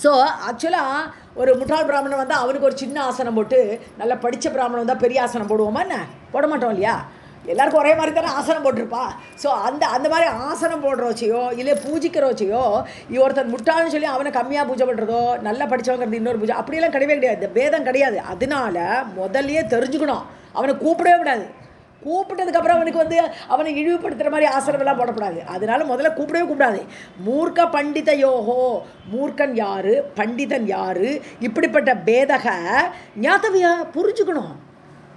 ஸோ ஆக்சுவலாக ஒரு முட்டாள் பிராமணன் வந்தால் அவனுக்கு ஒரு சின்ன ஆசனம் போட்டு, நல்லா படித்த பிராமணன் வந்தால் பெரிய ஆசனம் போடுவோமா என்ன? போட மாட்டோம் இல்லையா? எல்லாருக்கும் ஒரே மாதிரி தானே ஆசனம் போட்டிருப்பா. ஸோ அந்த மாதிரி ஆசனம் போடுறோச்சையோ இல்லை பூஜிக்கிறோச்சையோ ஒருத்தன் முட்டாள்னு சொல்லி அவனை கம்மியாக பூஜை பண்ணுறதோ, நல்லா படித்தவங்கிறது இன்னொரு பூஜை, அப்படியெல்லாம் கிடையவே கிடையாது. இந்த பேதம் கிடையாது. அதனால முதல்லையே தெரிஞ்சுக்கணும், அவனை கூப்பிடவே கூடாது. கூப்பிட்டதுக்கப்புறம் அவனுக்கு அவனை இழிவுபடுத்துகிற மாதிரி ஆசனமெல்லாம் போடக்கூடாது. அதனால முதல்ல கூப்பிடவே கூப்பிடாது. மூர்க்க பண்டித யோகோ, மூர்க்கன் யார், பண்டிதன் யார், இப்படிப்பட்ட பேதக ஞாத்தவியா புரிஞ்சுக்கணும்,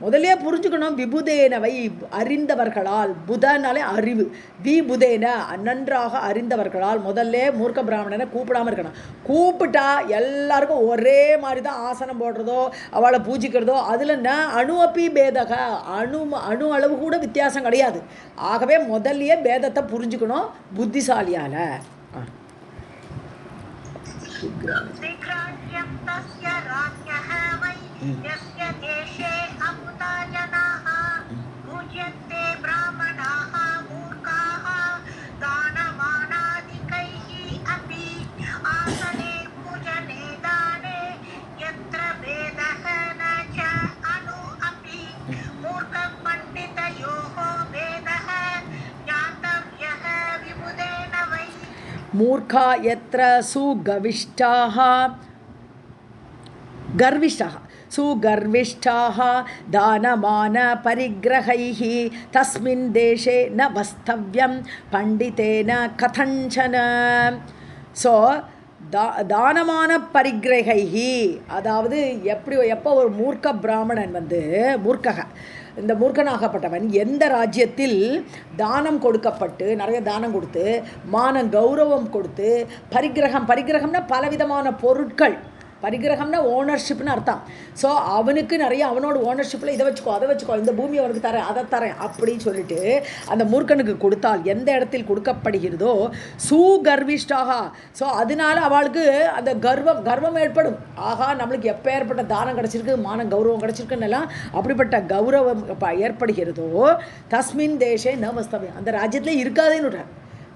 முதலே புரிஞ்சுக்கணும். விபுதேனவை அறிந்தவர்களால், புதனாலே அறிவு, விபுதேன நன்றாக அறிந்தவர்களால் முதல்ல மூர்க்க பிராமணனை கூப்பிடாமல் இருக்கணும். கூப்பிட்டா எல்லாருக்கும் ஒரே மாதிரி தான் ஆசனம் போடுறதோ அவளை பூஜிக்கிறதோ, அதில் அணு அப்பி பேதக அணு அளவு கூட வித்தியாசம் கிடையாது. ஆகவே முதல்லையே பேதத்தை புரிஞ்சுக்கணும் புத்திசாலியால். मूर्खा यत्र सुगविष्ठाः गर्विष्ठाः सुगर्विष्ठाः दानमान परिग्रहैः तस्मिन् देशे न वस्तव्यं पंडितेन कथञ्चन. ஸோ தானமான பரிகிரகைஹி, அதாவது எப்போ ஒரு மூர்க்க பிராமணன் மூர்க்கக இந்த மூர்க்கனாகப்பட்டவன் எந்த ராஜ்யத்தில் தானம் கொடுக்கப்பட்டு நிறைய தானம் கொடுத்து மான கௌரவம் கொடுத்து பரிகிரகம்னா பலவிதமான பொருட்கள், பரிகிரகம்னா ஓனர்ஷிப்னு அர்த்தம். ஸோ அவனுக்கு நிறைய அவனோட ஓனர்ஷிப்பில் இதை வச்சுக்கோ அதை வச்சுக்கோ, இந்த பூமி அவனுக்கு தரேன் அதை தரேன் அப்படின்னு சொல்லிட்டு அந்த மூர்க்கனுக்கு கொடுத்தால் எந்த இடத்தில் கொடுக்கப்படுகிறதோ சுகர்விஷ்டாக, ஸோ அதனால அவளுக்கு அந்த கர்வம் ஏற்படும். ஆகா நம்மளுக்கு எப்போ ஏற்பட்ட தானம் கிடச்சிருக்கு, மான கௌரவம் கிடச்சிருக்குன்னெல்லாம் அப்படிப்பட்ட கௌரவம் ஏற்படுகிறதோ தஸ்மின் தேசே ந வஸ்தவே, அந்த ராஜ்யத்தில் இருக்காதேன்னு.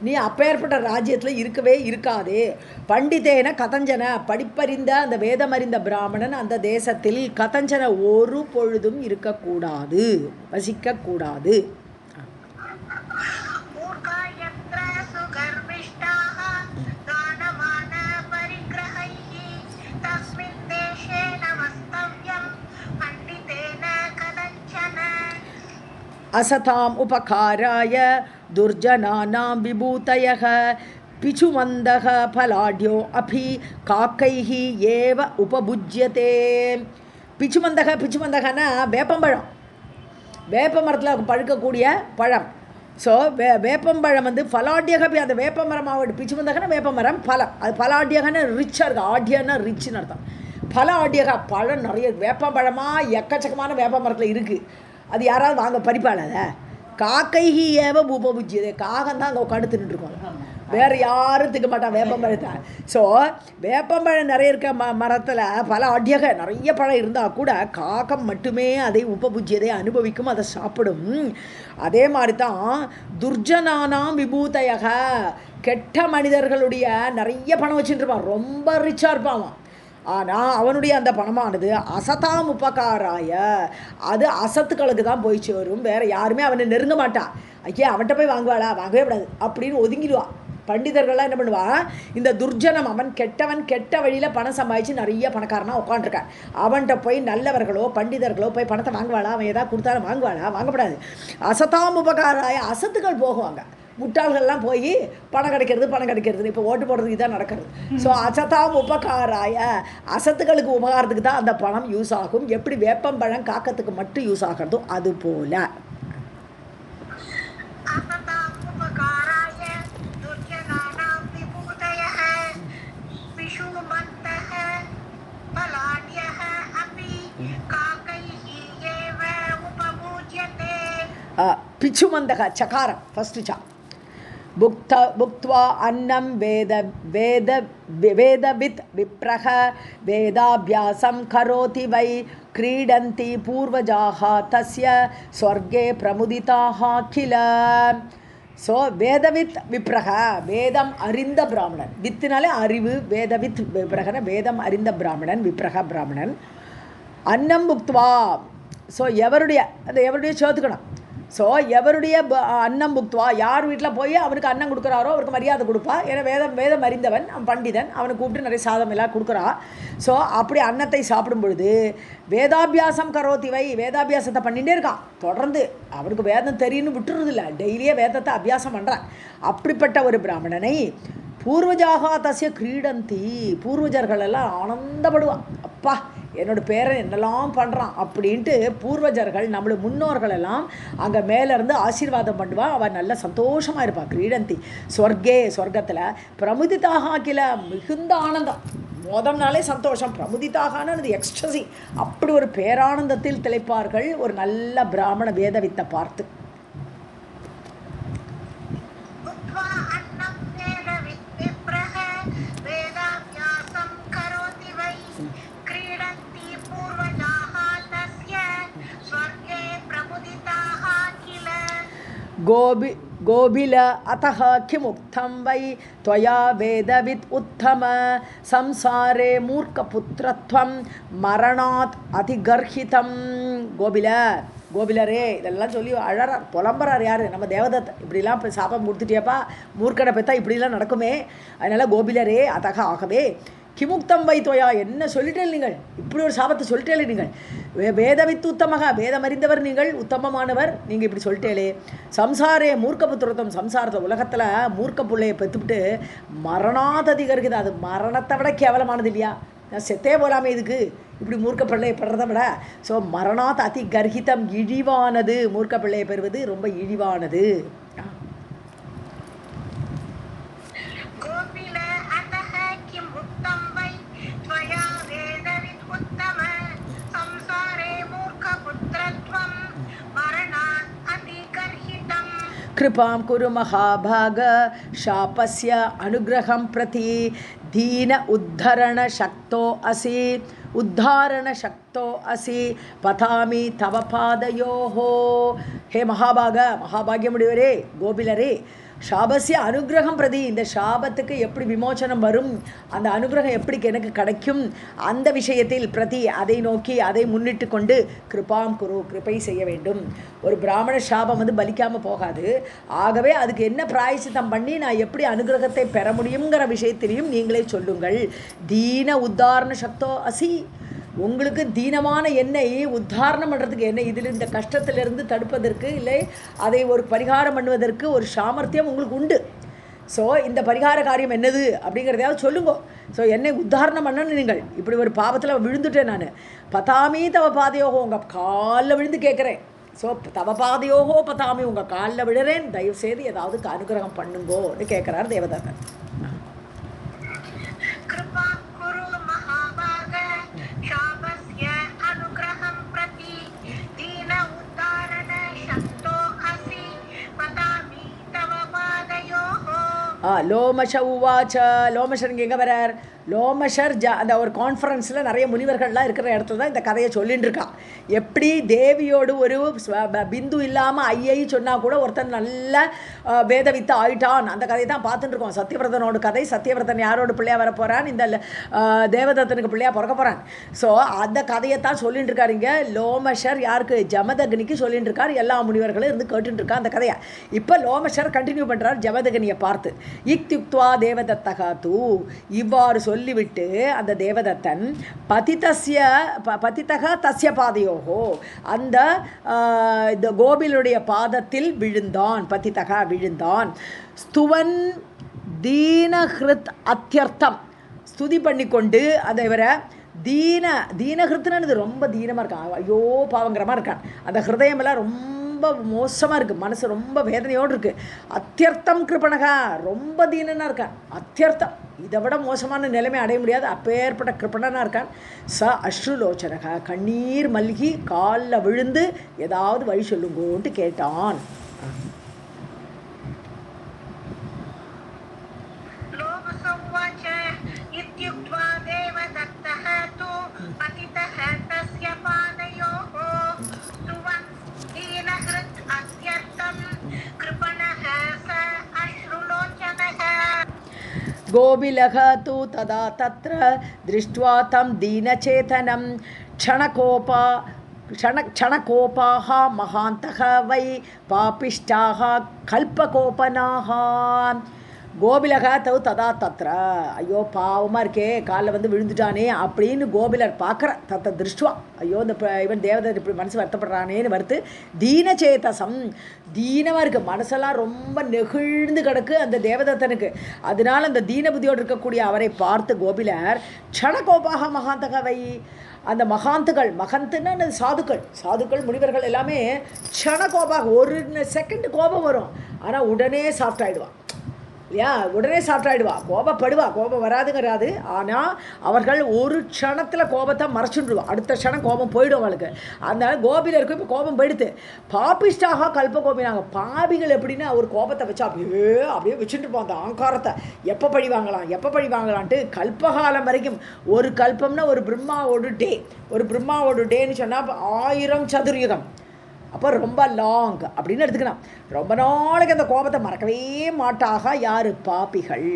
நீ அப்பேற்பட்ட ராஜ்யத்தில் இருக்கவே இருக்காதே. பண்டிதேன கதஞ்சன, படிப்பறிந்த அந்த வேதமறிந்த பிராமணன் அந்த தேசத்தில் கதஞ்சன ஒரு பொழுதும் இருக்கக்கூடாது, வசிக்கக்கூடாது. असताम् उपकाराय दुर्जनानां विभूतयः पिचुमन्दः फलाढ्यो अपि काकैः एव उपभुज्यते. பிச்சுமந்தகன்னா வேப்பம்பழம், வேப்ப மரத்தில் பழுக்கக்கூடிய பழம். ஸோ வேப்பம்பழம் ஃபலாட்யகபி, அந்த வேப்பமரம் பிச்சுமந்தகன்னா வேப்பமரம், பலம் அது ஃபலாட்யகன்னு ரிச்சாக இருக்குது, ஆட்யன்னா ரிச்சுன்னு அர்த்தம். ஃபலாட்யக பழம் நிறைய வேப்பம்பழமாக எக்கச்சக்கமான வேப்ப மரத்தில் இருக்குது. அது யாராவது வாங்க பறிப்பாள? காக்கைஹி ஏவ உபபுஜ்யதே, காகம் தான் அங்கே உட்காந்து தின்னுட்டுருக்கோம், வேறு யாரும் திக்க மாட்டான் வேப்பம்பழத்தை. ஸோ வேப்பம்பழம் நிறைய இருக்க மரத்தில் பல அடியாக நிறைய பழம் இருந்தால் கூட காகம் மட்டுமே அதை உபபுஜ்யதை அனுபவிக்கும், அதை சாப்பிடும். அதே மாதிரி தான் துர்ஜனானாம் விபூதயக, கெட்ட மனிதர்களுடைய நிறைய பணம் வச்சுட்டு இருப்பான், ரொம்ப ரிச்சாக இருப்பான். ஆனால் அவனுடைய அந்த பணமானது அசதாம் உபகாராய, அது அசத்துக்களுக்கு தான் போய் சேரும், வேறு யாருமே அவனை நெருங்க மாட்டான். ஐயா அவன்கிட்ட போய் வாங்குவாளா, வாங்கவே கூடாது அப்படின்னு ஒதுங்கிடுவான். பண்டிதர்கள்லாம் என்ன பண்ணுவான், இந்த துர்ஜனம் அவன் கெட்டவன், கெட்ட வழியில் பணம் சம்பாதிச்சு நிறைய பணக்காரனாக உட்காந்துருக்கான், அவன்கிட்ட போய் நல்லவர்களோ பண்டிதர்களோ போய் பணத்தை வாங்குவாளா, அவன் ஏதாவது கொடுத்தாலும் வாங்குவாளா, வாங்கப்படாது. அசதாம் உபகாராய, அசத்துக்கள் போகுவாங்க, முட்டாள்கள்லாம் போய் பணம் கிடைக்கிறது இப்போ ஓட்டு போடுறதுக்கு தான் நடக்கிறது. ஸோ அசதாம் உபகாராய, அசத்துக்களுக்கு உபகாரத்துக்கு தான் அந்த பணம் யூஸ் ஆகும். எப்படி வேப்பம்பழம் காக்கத்துக்கு மட்டும் யூஸ் ஆகிறதோ அது போல. பிச்சுமந்தக சகாரம் ஃபஸ்ட்டு சா. புக்த்வா அன்னம் வேதவித் விப்ரஹ வேதாபியாசம் கரோதி வை கிரீடந்தி பூர்வஜாஹ தஸ்ய ஸ்வர்கே பிரமுதிதாஹ கில. ஸோ வேதவித் விப்ரஹ, வேதம் அறிந்த பிராமணன், வித்தினாலே அறிவு, வேதவித் விப்ரஹன வேதம் அறிந்த பிராமணன், விப்ரஹ பிராமணன். அன்னம் புக்த்வா, ஸோ எவருடைய சேர்த்துக்கணும். ஸோ எவருடைய அன்னம் புக்துவா, யார் வீட்டில் போய் அவனுக்கு அன்னம் கொடுக்குறாரோ அவருக்கு மரியாதை கொடுப்பா. ஏன்னா வேதம் அறிந்தவன், அவன் பண்டிதன், அவனுக்கு கூப்பிட்டு நிறைய சாதம் எல்லாம் கொடுக்குறா. ஸோ அப்படி அன்னத்தை சாப்பிடும் பொழுது வேதாபியாசம் கரோதி வை, வேதாபியாசத்தை பண்ணிகிட்டே இருக்கான் தொடர்ந்து, அவனுக்கு வேதம் தெரியும்னு விட்டுறதில்ல, டெய்லியே வேதத்தை அபியாசம் பண்ணுறான். அப்படிப்பட்ட ஒரு பிராமணனை பூர்வஜாகா தஸ்ய கிரீடந்தி, பூர்வஜர்கள் எல்லாம் ஆனந்தப்படுவான். அப்பா என்னோடய பேரன் என்னெல்லாம் பண்ணுறான் அப்படின்ட்டு பூர்வஜர்கள், நம்மளோட முன்னோர்கள் எல்லாம் அங்கே மேலேருந்து ஆசீர்வாதம் பண்ணுவான். அவன் நல்ல சந்தோஷமாக இருப்பான். கிரீடந்தி சொர்க்கத்தில் பிரமுதிதாக கில, மிகுந்த ஆனந்தம், மோதம் நாளே சந்தோஷம், பிரமுதிதாகனது எக்ஸ்ட்ரசி, அப்படி ஒரு பேரானந்தத்தில் திளைப்பார்கள் ஒரு நல்ல பிராமண வேதவித்தை பார்த்து. கோபில அத்தஹ கிமுக்தம் வை त्वया வேதவித் உத்தம சம்சாரே மூர்க்கபுத்திரத்வம் மரணாத் அதிகர்ஹிதம். கோபிலரே இதெல்லாம் சொல்லி அழறார், புலம்புறார். யார்? நம்ம தேவதத்தை. இப்படிலாம் சாபம் கொடுத்துட்டியப்பா, மூர்க்கனை பெற்றா இப்படிலாம் நடக்குமே, அதனால் கோபிலரே அத்தக, ஆகவே கிமுக்தம் வைத்தோயா, என்ன சொல்லிட்டேன் நீங்கள், இப்படி ஒரு சாபத்தை சொல்லிட்டேலே நீங்கள், வேதவித்து உத்தமக, வேதம் அறிந்தவர் நீங்கள், உத்தமமானவர், நீங்கள் இப்படி சொல்லிட்டேலே. சம்சாரே மூர்க்க புத்திரத்தம், சம்சாரத்தை உலகத்தில் மூர்க்க பிள்ளையை பெற்றுவிட்டு மரணாததிகம் இருக்குது. அது மரணத்தை விட கேவலமானது இல்லையா? நான் செத்தே போகலாமே இதுக்கு, இப்படி மூர்க்க பிள்ளையை பெறதை விட. ஸோ மரணாத் அதி கர்ஹிதம், இழிவானது, மூர்க்க பிள்ளையை பெறுவது ரொம்ப இழிவானது. कृपां कुरु महाभाग शापस्य अनुग्रहं प्रति दीन उद्धरणशक्तो असि, उद्धारणशक्तो असि, पठामि तव पादयोः. हे महाभाग, महाभाग्यमुடையவரே, கோபிலரே, ஷாபஸ்ய அனுகிரகம் பிரதி, இந்த ஷாபத்துக்கு எப்படி விமோச்சனம் வரும், அந்த அனுகிரகம் எப்படி எனக்கு கிடைக்கும், அந்த விஷயத்தில் பிரதி, அதை நோக்கி, அதை முன்னிட்டு கொண்டு கிருபாம் குரு, கிருபை செய்ய வேண்டும். ஒரு பிராமண ஷாபம் வந்து பலிக்காமல் போகாது. ஆகவே அதுக்கு என்ன பிராயசித்தம் பண்ணி நான் எப்படி அனுகிரகத்தை பெற முடியுங்கிற விஷயத்திலையும் நீங்களே சொல்லுங்கள். தீன உத்தாரண சக்தோ அசி, உங்களுக்கு தீனமான எண்ணெய் உத்தாரணம் பண்ணுறதுக்கு என்ன, இதில் இந்த கஷ்டத்திலிருந்து தடுப்பதற்கு, இல்லை அதை ஒரு பரிகாரம் பண்ணுவதற்கு ஒரு சாமர்த்தியம் உங்களுக்கு உண்டு. ஸோ இந்த பரிகார காரியம் என்னது அப்படிங்கிறதையாவது சொல்லுங்க. ஸோ என்னை உத்தாரணம் பண்ணணும். நீங்கள் இப்படி ஒரு பாவத்தில் விழுந்துட்டேன் நான், பதாமி தவ பாதையோகோ, உங்கள் காலில் விழுந்து கேட்குறேன். ஸோ தவ பாதையோகோ பதாமி, உங்கள் காலில் விழுறேன், தயவுசெய்து ஏதாவது அனுகிரகம் பண்ணுங்கோன்னு கேட்குறார் தேவதத்தன். லோமஷ உவாச்ச, லோமஷர் இங்கே எங்கே வரார்? லோமஷர் அந்த ஒரு கான்ஃபரன்ஸில் நிறைய முனிவர்கள்லாம் இருக்கிற இடத்துல தான் இந்த கதையை சொல்லிட்டு இருக்கான். எப்படி தேவியோடு ஒரு பிந்து இல்லாமல் ஐயை சொன்னால் கூட ஒருத்தன் நல்ல வேதவித்து ஆயிட்டான், அந்த கதையை தான் பார்த்துட்டு இருக்கோம். சத்யவிரதனோட கதை. சத்யவிரதன் யாரோட பிள்ளையா வர போகிறான்? இந்த தேவதத்தனுக்கு பிள்ளையா பிறக்க போகிறான். ஸோ அந்த கதையை தான் சொல்லிட்டு இருக்காரு இங்கே. லோமஷர் யாருக்கு? ஜமதக்னிக்கு சொல்லிட்டு இருக்கார். எல்லா முனிவர்களும் இருந்து கேட்டுட்டு இருக்கா அந்த கதையை. இப்போ லோமஷர் கண்டினியூ பண்ணுறார் ஜமதக்னியை பார்த்து. இக்துக்த்வா தேவதத்தகா தூ, இவ்வாறு சொல்லிவிட்டு அந்த தேவதத்தன் பதிதக தஸ்ய பாதையோகோ, அந்த கோபிலுடைய பாதத்தில் விழுந்தான். பதிதகா விழுந்தான். ஸ்துவன் தீனஹிருத் அத்தியர்த்தம், ஸ்துதி பண்ணிக்கொண்டு அதை இவரை தீனஹிருத்துன்னு ரொம்ப தீனமாக இருக்கான், ஐயோ பாவங்கிற மாதிரி இருக்கான். அந்த ஹிருதயமெல்லாம் ரொம்ப மோசமாக இருக்குது, மனசு ரொம்ப வேதனையோடு இருக்குது. அத்தியர்த்தம் கிருபணகா, ரொம்ப தீனனாக இருக்கான். அத்தியர்த்தம், இதை விட மோசமான நிலைமை அடைய முடியாது, அப்பேற்பட்ட கிருபணனாக இருக்கான். ச அஸ்ருலோச்சனகா, கண்ணீர் மல்கி காலில் விழுந்து ஏதாவது வழி சொல்லுங்கோன்ட்டு கேட்டான். गोबिलः तु तदा तत्र दृष्ट्वा तं दीनचेतनं क्षणकोपाः महान्तः वै पापिष्टाः कल्पकोपनाः. கோபிலக தவு ததா தத்ர, ஐயோ பாவமாக இருக்கே, காலில் வந்து விழுந்துட்டானே அப்படின்னு கோபிலர் பார்க்குற. தத்த திருஷ்டுவா, ஐயோ இந்த இவன் தேவதர் இப்படி மனசு வருத்தப்படுறானேன்னு வருத்து. தீனச்சேதசம், தீனமாக இருக்குது, மனசெல்லாம் ரொம்ப நெகிழ்ந்து கிடக்கு அந்த தேவதத்தனுக்கு. அதனால் அந்த தீன புத்தியோடு இருக்கக்கூடிய அவரை பார்த்து கோபிலர் க்ஷணகோபாக மகாந்தகவை, அந்த மகாந்துகள், மகந்துன்னு சாதுக்கள் முனிவர்கள் எல்லாமே க்ஷணகோபாக, ஒரு செகண்ட் கோபம் வரும், ஆனால் உடனே சாஃப்ட் ஆகிடுவான் இல்லையா, உடனே சாப்பிட்டாயிடுவா, கோபப்படுவா, கோபம் வராதுங்கிறாது. ஆனால் அவர்கள் ஒரு க்ஷணத்தில் கோபத்தை மறைச்சுடுவா, அடுத்த க்ஷணம் கோபம் போயிடும் அவளுக்கு. அதனால கோபிலருக்கும் இப்போ கோபம் போயிடுது. பாபிஷ்டாக கல்ப கோபினாங்க, பாபிகள் எப்படின்னா ஒரு கோபத்தை வச்சா அப்படியே வச்சுட்டு இருப்போம் அந்த ஆங்காரத்தை, எப்போ பழி வாங்கலான்ட்டு கல்பகாலம் வரைக்கும். ஒரு கல்பம்னா ஒரு பிரம்மாவோட டேன்னு சொன்னால் 1000 சதுர்யுகம், அப்போ ரொம்ப லாங் அப்படின்னு எடுத்துக்கலாம். ரொம்ப நாளைக்கு அந்த கோபத்தை மறக்கவே மாட்டாக யாரு? பாபிகள்.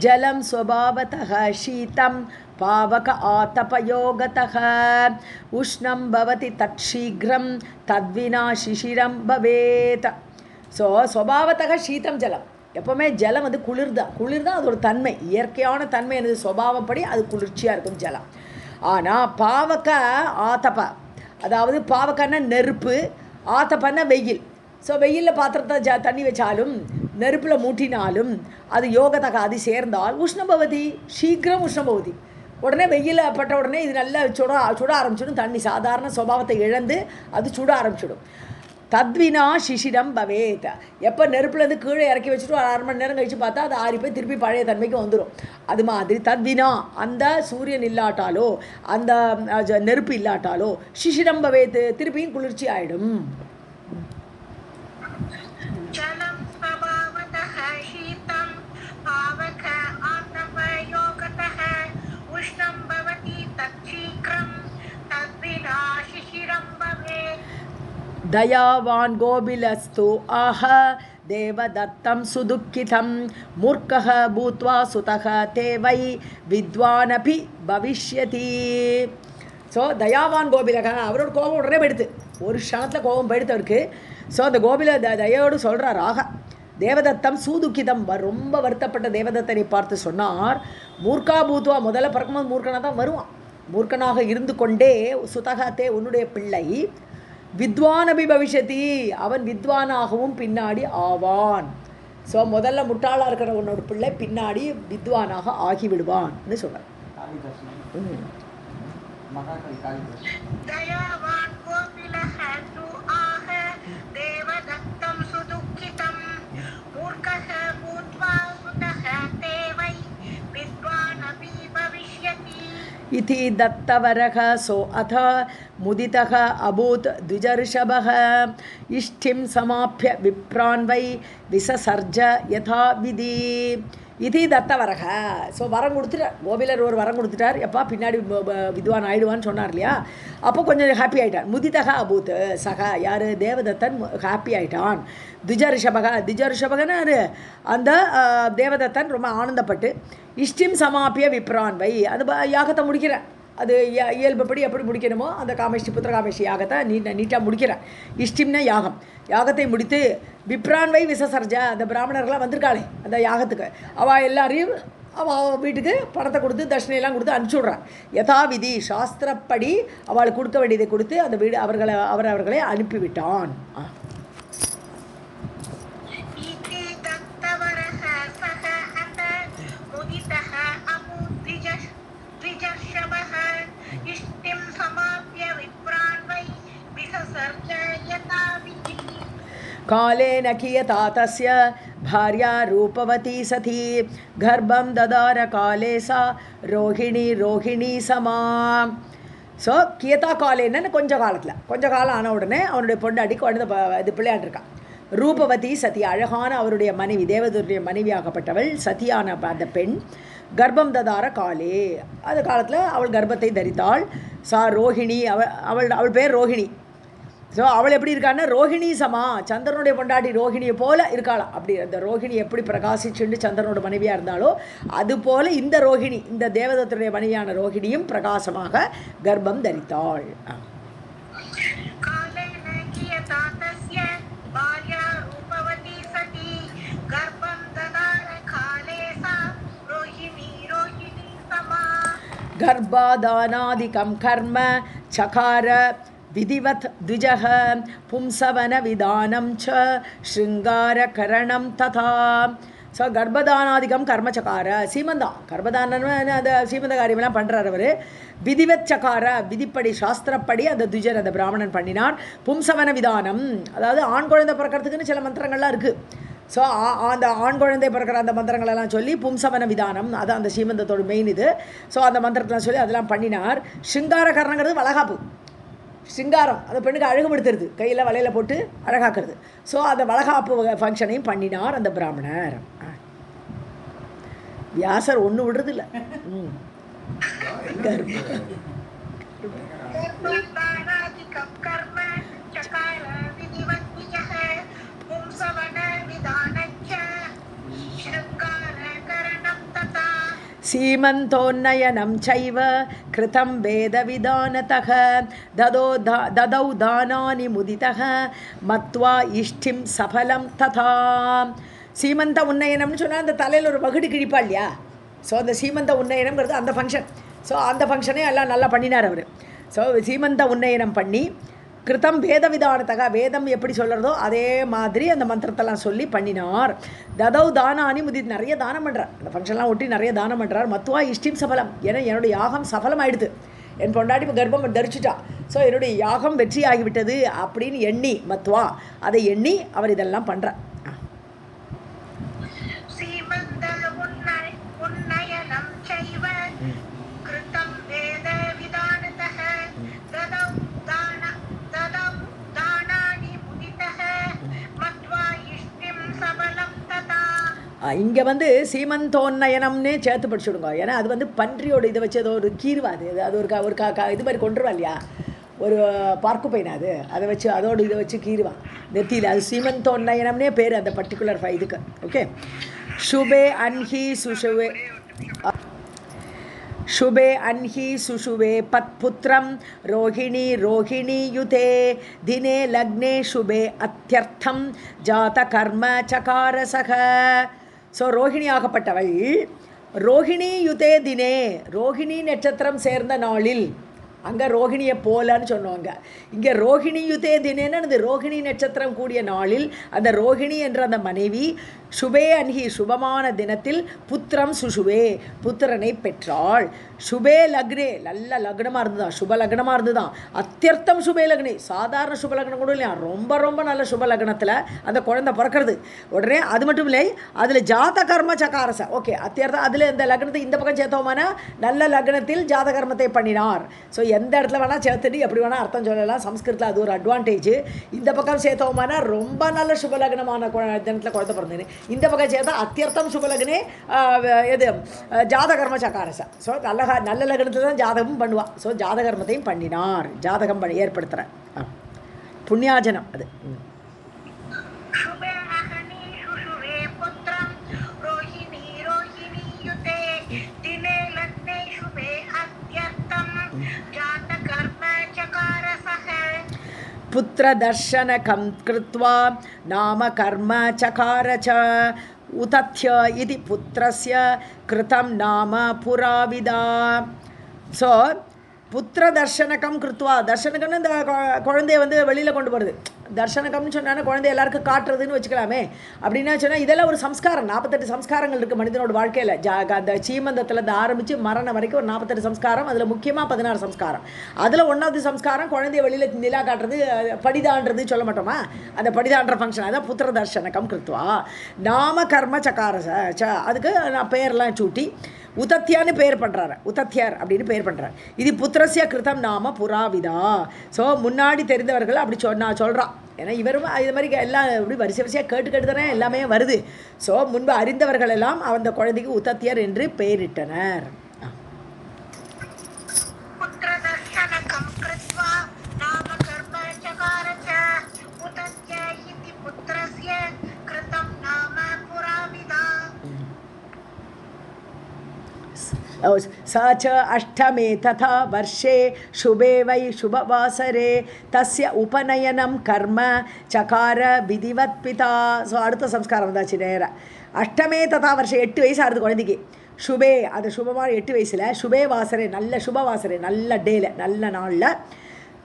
जलं स्वभावतः शीतं पावक आतपयोगतः उष्णं भवति तत् शीघ्रं तद्विना शिशिरं भवेत्. ஸோ ஸ்வபாவத்தக சீத்தம் ஜலம், எப்போவுமே ஜலம் வந்து குளிர் தான் அதோட தன்மை, இயற்கையான தன்மை எனது சுபாவப்படி அது குளிர்ச்சியாக இருக்கும் ஜலம். ஆனால் பாவக்க ஆத்தப்ப, அதாவது பாவக்கன்னா நெருப்பு, ஆத்தப்பன்னா வெயில். ஸோ வெயிலில் பாத்திரத்தை தண்ணி வச்சாலும் நெருப்பில் மூட்டினாலும் அது யோகத்தக அது சேர்ந்தால் உஷ்ணபவதி, சீக்கிரம் உஷ்ணபவதி. உடனே வெயில் பட்ட உடனே இது நல்லா சுட ஆரம்பிச்சிடும். தண்ணி சாதாரண சுபாவத்தை இழந்து அது சுட ஆரம்பிச்சிடும். தத்வினா சிசிரம் பவேத், எப்போ நெருப்புலேருந்து கீழே இறக்கி வச்சுட்டு ஒரு 1/2 மணி நேரம் கழித்து பார்த்தா அது ஆறி போய் திருப்பி பழைய தன்மைக்கு வந்துடும். அது மாதிரி தத்வினா, அந்த சூரியன் இல்லாட்டாலோ அந்த நெருப்பு இல்லாட்டாலோ சிசிரம் பவேத், திருப்பியும் குளிர்ச்சி ஆகிடும். दयावान् गोबिलस्तु आह देवदत्तं सुदुःखितं मूर्खः भूत्वा सुतः ते वै विद्वानपि भविष्यति. ஸோ தயாவான் கோபிலக, அவரோட கோபம் உடனே போயிடுது, ஒரு க்ஷணத்தில் கோபம் போயிடுத்து அவருக்கு. ஸோ அந்த கோபில தயோடு சொல்கிறார், ஆக தேவதத்தம் சூதுக்கிதம், ரொம்ப வருத்தப்பட்ட தேவதத்தனை பார்த்து சொன்னார், மூர்க்கா பூத்வா, முதல்ல பிறக்கும்போது மூர்க்கனாக தான் வருவான், மூர்க்கனாக இருந்து கொண்டே சுதகத்தே உன்னுடைய பிள்ளை வித்வானபி பவிஷதி, அவன் வித்வானாகவும் பின்னாடி ஆவான். ஸோ முதல்ல முட்டாளாக இருக்கிற உன்னோட பிள்ளை பின்னாடி வித்வானாக ஆகிவிடுவான்னு சொல்கிறார். इति दत्तवरः सो अथ मुदितः अभूत् द्विजऋषभः इष्टिं समाप्य विप्रान् वै विससर्ज यथा विधि. இது தத்தவரக. ஸோ வரம் கொடுத்துட்டார், கோபிலர் ஒரு வரம் கொடுத்துட்டார், எப்பா பின்னாடி வித்வான் ஆயிடுவான்னு சொன்னார் இல்லையா, அப்போ கொஞ்சம் ஹாப்பி ஆகிட்டான். முதிதக அபூத் சக, யார் தேவதத்தன் ஹாப்பி ஆகிட்டான். திஜரிஷபகன்னு அந்த தேவதத்தன் ரொம்ப ஆனந்தப்பட்டு இஷ்டிம் சமாப்பிய விப்ரான் வை, அது யாகத்தை முடிக்கிறேன், அது இயல்புப்படி எப்படி முடிக்கணுமோ அந்த காமேஷ்டி புத்திர காமேஷ்டி யாகத்தை நீட்டாக முடிக்கிறேன். இஷ்டிம்னா யாகம், யாகத்தை முடித்து விப்ரான் வை விசசர்ஜ, அந்த பிராமணர்கள்லாம் வந்திருக்காளே அந்த யாகத்துக்கு, அவள் எல்லாரையும் அவள் வீட்டுக்கு பணத்தை கொடுத்து தட்சிணையெல்லாம் கொடுத்து அனுப்பிச்சி விட்றான். யதாவிதி சாஸ்திரப்படி அவளுக்கு கொடுக்க வேண்டியதை கொடுத்து அந்த வீடு அவர்களை அனுப்பிவிட்டான். कालेन कियता तस्य भार्या रूपवती सती गर्भं ददार काले सा रोहिणी समा. ஸோ கியதா காலேன்னு கொஞ்ச காலம் ஆன உடனே அவனுடைய பொண்டாடி குழந்தை இது பிள்ளையாண்டிருக்கான். ரூபவதி சதி, அழகான அவருடைய மனைவி, தேவதூருடைய மனைவியாகப்பட்டவள் சதியான அந்த பெண் கர்ப்பம் ததார காலே, அந்த காலத்தில் அவள் கர்ப்பத்தை தரித்தாள். சா ரோஹிணி, அவள் பேர் ரோஹிணி. ஸோ அவள் எப்படி இருக்கான்னா ரோஹிணி சமா, சந்திரனுடைய பொண்டாட்டி ரோஹிணியை போல இருக்காளாம். அப்படி அந்த ரோஹிணி எப்படி பிரகாசிச்சுண்டு சந்திரனோட மனைவியாக இருந்தாலோ அதுபோல் இந்த ரோஹிணி, இந்த தேவதத்தனுடைய மனைவியான ரோஹிணியும் பிரகாசமாக கர்ப்பம் தரித்தாள். கர்ப்பாதானாதிகம் கர்ம சகார விதிவத் த்விஜஹ பும்சவன விதானம் ச ஸ்ருங்காரகரணம் ததா. ஸோ கர்ப்பதானாதிகம் கர்மச்சகார, சீமந்தம் கர்ப்பதானன்னு அந்த சீமந்த காரியமெல்லாம் பண்ணுறார் அவர். விதிவத் சகார, விதிப்படி சாஸ்திரப்படி அந்த துஜர் அந்த பிராமணன் பண்ணினான். பும்சவன விதானம், அதாவது ஆண் குழந்தை பிறக்கிறதுக்குன்னு சில மந்திரங்கள்லாம் இருக்குது. ஸோ அந்த ஆண் குழந்தை பிறக்கிற அந்த மந்திரங்களெல்லாம் சொல்லி பும்சவன விதானம், அது அந்த சீமந்தத்தோட மெயின் இது. ஸோ அந்த மந்திரத்தெல்லாம் சொல்லி அதெல்லாம் பண்ணினார். ஸ்ருங்காரகரணங்கிறது வளகாப்பு, சிங்காரம், அந்த பெண்ணுக்கு அழகுபடுத்துறது, கையில் வலையில் போட்டு அழகாக்குறது. ஸோ அந்த வளகாப்பு ஃபங்க்ஷனையும் பண்ணினார் அந்த பிராமணர். வியாசர் ஒன்று விடுறது இல்லை. சீமந்தோன்னயனம் சைவ கிருதம் வேதவிதானதः ததௌ தானானி முதிதः மத்வா இஷ்டிம் சபலம் ததா. சீமந்த உன்னயனம்னு சொன்னால் அந்த தலையில் ஒரு வகுடு கிழிப்பா இல்லையா? ஸோ அந்த சீமந்த உன்னயனம்ங்கிறது அந்த ஃபங்க்ஷன். ஸோ அந்த ஃபங்க்ஷனே எல்லாம் நல்லா பண்ணினார் அவர். ஸோ சீமந்த உன்னயனம் பண்ணி கிருத்தம் வேத விதானத்தக, வேதம் எப்படி சொல்கிறதோ அதே மாதிரி அந்த மந்திரத்தெல்லாம் சொல்லி பண்ணினார். ததௌ தானானி முதி, நிறைய தானம் பண்ணுறார். அந்த ஃபங்க்ஷன்லாம் ஒட்டி நிறைய தானம் பண்ணுறார். மத்வா இஷ்டிம் சபலம், ஏன்னா என்னுடைய யாகம் சஃபலம் ஆகிடுது, என் பொண்டாட்டி கர்ப்பம் தரிச்சிட்டா, ஸோ என்னுடைய யாகம் வெற்றி ஆகிவிட்டது அப்படின்னு எண்ணி, மத்வா அதை எண்ணி அவர் இதெல்லாம் பண்ணுறார். இங்கே வந்து சீமந்தோன்னயனம்னே சேர்த்து படிச்சுடுங்க. ஏன்னா அது வந்து பன்றியோட இதை வச்சு ஏதோ ஒரு கீறுவாது, அது ஒரு இது மாதிரி கொண்டுருவா இல்லையா, ஒரு பார்க்கு பையனா அது, அதை வச்சு அதோடு இதை வச்சு கீறுவான் நெத்தியில். அது சீமந்தோன்னயனம்னே பேர் அந்த பர்டிகுலர் இதுக்கு. ஓகே. शुभे अन्हि सुशुवे शुभे अन्हि सुशुवे पत्पुत्रं रोहिणी रोहिणी युते दिने लग्ने शुभे अत्यर्थं जातकर्म चकारसः. ஸோ ரோஹிணி ஆகப்பட்டவள் ரோஹிணி யுதே தினே, ரோஹிணி நட்சத்திரம் சேர்ந்த நாளில், அங்கே ரோஹிணியை போலன்னு சொன்னவங்க, இங்கே ரோஹிணி யுதே தினேன்னு ரோஹிணி நட்சத்திரம் கூடிய நாளில் அந்த ரோஹிணி என்ற அந்த மனைவி சுபே அன்ஹி சுபமான தினத்தில் புத்திரம் சுசுவே புத்திரனை பெற்றாள். சுபே லக்னே நல்ல லக்னமாக இருந்துதான், சுப லக்னமாக இருந்துதான். அத்தியர்த்தம் சுபே லக்னே, சாதாரண சுப லக்னம் கூட இல்லையா, ரொம்ப ரொம்ப நல்ல சுப லக்னத்தில் அந்த குழந்தை பிறக்கிறது. உடனே அது மட்டும் இல்லை, அதில் ஜாத கர்ம சகாரச. ஓகே, அத்தியர்த்தம் அதில் இந்த லக்னத்தை இந்த பக்கம் சேர்த்தோம்னா நல்ல லக்னத்தில் ஜாத கர்மத்தை பண்ணினார். ஸோ எந்த இடத்துல வேணால் சேர்த்துட்டு எப்படி வேணால் அர்த்தம் சொல்லலாம். சம்ஸ்கிருத்தில் அது ஒரு அட்வான்டேஜ். இந்த பக்கம் சேர்த்தோம்னா ரொம்ப நல்ல சுப லக்னமான தினத்தில் குழந்தை பிறந்தது, இந்த பக்கம் சேர்த்தா அத்தியர்த்தம் சுபலக்னே எது ஜாதகர்ம சகாரச. ஸோ நல்ல லக்னத்தில் தான் ஜாதகமும் பண்ணுவாள். ஸோ ஜாதகர்மத்தையும் பண்ணினார், ஜாதகம் ஏற்படுத்துகிற புண்ணியாஜனம் அது. पुत्रदर्शनकं कृत्वा नाम कर्म चकार च उतथ्य इति पुत्रस्य कृतं नाम पुराविदा. ஸோ புத்திர தர்ஷனகம் கிருத்வா, தர்ஷனகம்னு இந்த குழந்தைய வந்து வெளியில் கொண்டு போகிறது. தர்ஷனகம்னு சொன்னால் குழந்தை எல்லாருக்கும் காட்டுறதுன்னு வச்சுக்கலாமே. அப்படின்னா சொன்னால் இதெல்லாம் ஒரு சம்ஸ்காரம். 48 சம்ஸ்காரங்கள் இருக்குது மனிதனோட வாழ்க்கையில். அந்த சீமந்தத்தில் ஆரம்பித்து மரணம் வரைக்கும் ஒரு 48 சம்ஸ்காரம். அதில் முக்கியமாக 16 சம்ஸ்காரம். அதில் 1வது சம்ஸ்காரம் குழந்தைய வெளியில் நிலா காட்டுறது, படிதான்றது சொல்ல மாட்டோமா, அந்த படிதான்ற ஃபங்க்ஷன். அதான் புத்திர தர்ஷனகம் கிருத்வா நாம கர்ம சகாரச. அதுக்கு நான் பெயர்லாம் சூட்டி உதத்தியான்னு பேர் பண்ணுறாரு, உதத்தியார் அப்படின்னு பேர் பண்ணுறார். இது புத்திரஸ்ய கிருதம் நாம புராவிதா. ஸோ முன்னாடி தெரிந்தவர்கள் அப்படி நான் சொல்கிறான். ஏன்னா இவரும் இது மாதிரி எல்லாம் இப்படி வரிசையாக கேட்டு தானே எல்லாமே வருது. ஸோ முன்பு அறிந்தவர்கள் எல்லாம் அந்த குழந்தைக்கு உதத்தியார் என்று பெயரிட்டனர். सा च अष्टमे तथा वर्षे शुभे वै शुभवासरे तस्य उपनयनं कर्म चकार विधिवत् पिता. ஸோ அடுத்த சம்ஸ்காரம் வந்தாச்சு நேராக. அஷ்டமே ததா வருஷம் 8 வயசு ஆகுது குழந்தைக்கு. சுபே அது சுபமான 8 வயசில் சுபே வாசரே நல்ல சுபவாசரே நல்ல டேல நல்ல நாளில்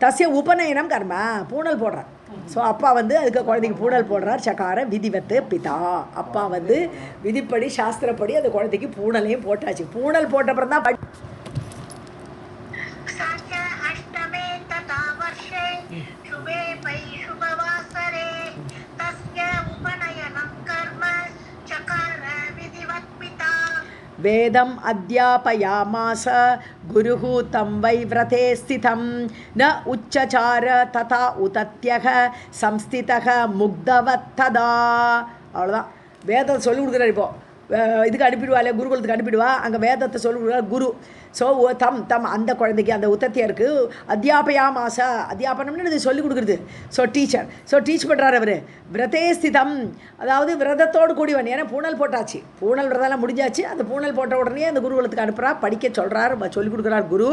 தஸ்ய உபநயனம் கர்ம பூணல் போடுறார். ஸோ அப்பா வந்து அதுக்கு குழந்தைக்கு பூணல் போடுறார். சகார விதிவத்து பிதா, அப்பா வந்து விதிப்படி சாஸ்திரப்படி அந்த குழந்தைக்கு பூணலையும் போட்டாச்சு. பூணல் போட்டப்புறம் தான் वेदम अध्यापयामास गुरुः तं वै व्रते स्थितं न उच्चचार तथा उतत्यः संस्थितः मुग्धवत् तदा. அவ்வளோதான் வேதம் சொல்லி கொடுக்குறாரு. இப்போது இதுக்கு அனுப்பிடுவா இல்லையா, குருகுலத்துக்கு அனுப்பிடுவா. அங்கே வேதத்தை சொல்லுவா குரு. ஸோ தம் அந்த குழந்தைக்கு அந்த உத்தத்தியருக்கு அத்தியாபயா மாசா, அத்தியாபனம்னு இது சொல்லிக் கொடுக்குறது. ஸோ டீச்சர், ஸோ டீச் பண்ணுறாரு அவர். விரதே ஸ்திதம், அதாவது விரதத்தோடு கூடியவன். ஏன்னா பூனல் போட்டாச்சு, பூனல் விரதெல்லாம் முடிஞ்சாச்சு. அந்த பூனல் போட்ட உடனே அந்த குருகுலத்துக்கு அனுப்புகிறா, படிக்க சொல்கிறார், சொல்லிக் கொடுக்குறார் குரு.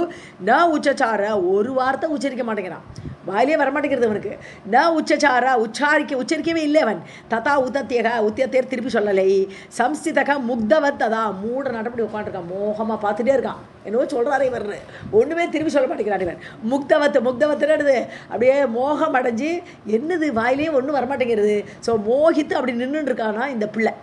ந உச்சச்சார, ஒரு வார்த்தை உச்சரிக்க மாட்டேங்கிறான், வாயிலே வரமாட்டேங்கிறது அவனுக்கு. ந உச்சச்சாரா, உச்சரிக்கவே இல்லை அவன். ததா உத்தத்தியக, உத்தியத்தேர் திருப்பி சொல்லலை. சம்ஸ்திதக முக்தவத், ததா மூட நடப்படி உட்காந்துருக்கான், மோகமாக பார்த்துட்டே இருக்கான். என்னவோ சொல்கிறாரே இவர், ஒன்றுமே திரும்பி சொல்ல மாட்டேங்கிறான் இவன். முக்தவத்துன்னு அப்படியே மோகம் அடைஞ்சு, என்னது வாயிலே ஒன்றும் வரமாட்டேங்கிறது. ஸோ மோகித்து அப்படி நின்றுட்டு இருக்கானா இந்த பிள்ளை.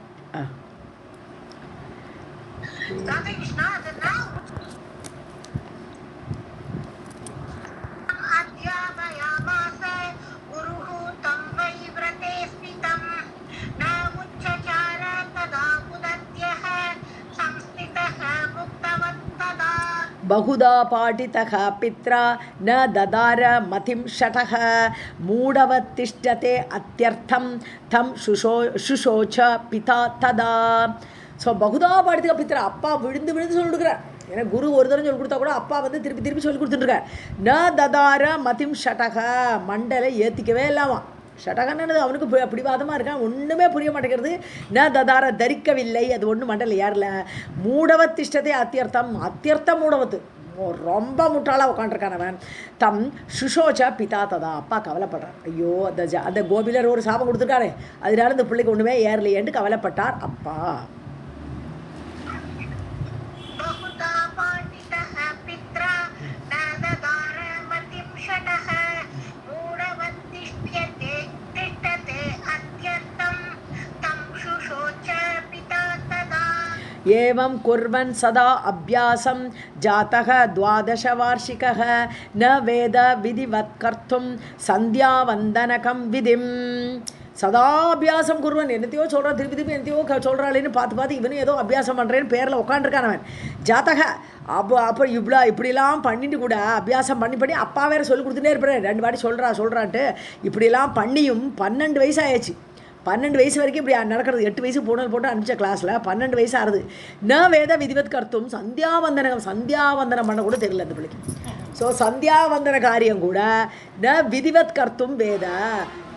बहुधा पाठितः पित्रा न ददार मतिं षटः मूढवत्तिष्ठते अत्यर्थं तं शुशोच पिता तदा. ஸோ பகுதா பாடித்துக்க பித்திரா, அப்பா விழுந்து சொல்லிக் கொடுக்குறார். ஏன்னா குரு ஒரு தரம் சொல்லிக் கொடுத்தா கூட அப்பா திருப்பி சொல்லி கொடுத்துட்டுருக்கார். ந ததார மதிம் ஷடக, மண்டலை ஏற்றிக்கவே இல்லாமா. ஷடகன்னு அவனுக்கு பிடிவாதமாக இருக்கான், ஒன்றுமே புரிய மாட்டேங்கிறது. ந ததார, தரிக்கவில்லை, அது ஒன்றும் மண்டல யாரில். மூடவத்திஷ்டத்தை அத்தியர்த்தம் மூடவத்து, ரொம்ப முட்டாளாக உட்காண்டிருக்கானவன். தம் சுஷோச்ச பிதா ததா, அப்பா கவலைப்படுறார். ஐயோ அந்த கோபிலர் ஒரு சாபம் கொடுத்துருக்காரு, அதனால இந்த பிள்ளைக்கு ஒன்றுமே ஏறலையேன்னு கவலைப்பட்டார் அப்பா. एवं कुर्वन् सदा अभ्यासं जातः 12 वार्षिकः न वेद विधिवत् कर्तुं संध्यावन्दनकं विधिं. சதா அபியாசம் குருவன், என்னத்தையோ சொல்கிறான், திருப்பி என்னத்தையோ சொல்கிறாளேன்னு பார்த்து இவனும் ஏதோ அபியாசம் பண்ணுறேன்னு பேரில் உட்காந்துருக்கானவன். ஜாத்தக அப்புறம் இப்படிலாம் பண்ணிட்டு கூட அபியாசம் பண்ணி அப்பா வேறு சொல்லி கொடுத்துட்டே இருப்பேன். 2 வாட்டி சொல்கிறான்ட்டு இப்படிலாம் பண்ணியும் 12 வயசு ஆயாச்சு. 12 வயசு வரைக்கும் இப்படி நடக்கிறது. 8 வயசு பூனல் போட்டு அனுப்பிச்ச கிளாஸில் 12 வயசு ஆகுது. ந வேத விதிவத் கர்த்தும், சந்தியாவந்தனம் பண்ண கூட தெரியல அந்த பிள்ளைக்கு. ஸோ சந்தியாவந்தன காரியம் கூட ந விதிவத் கர்த்தும் வேத,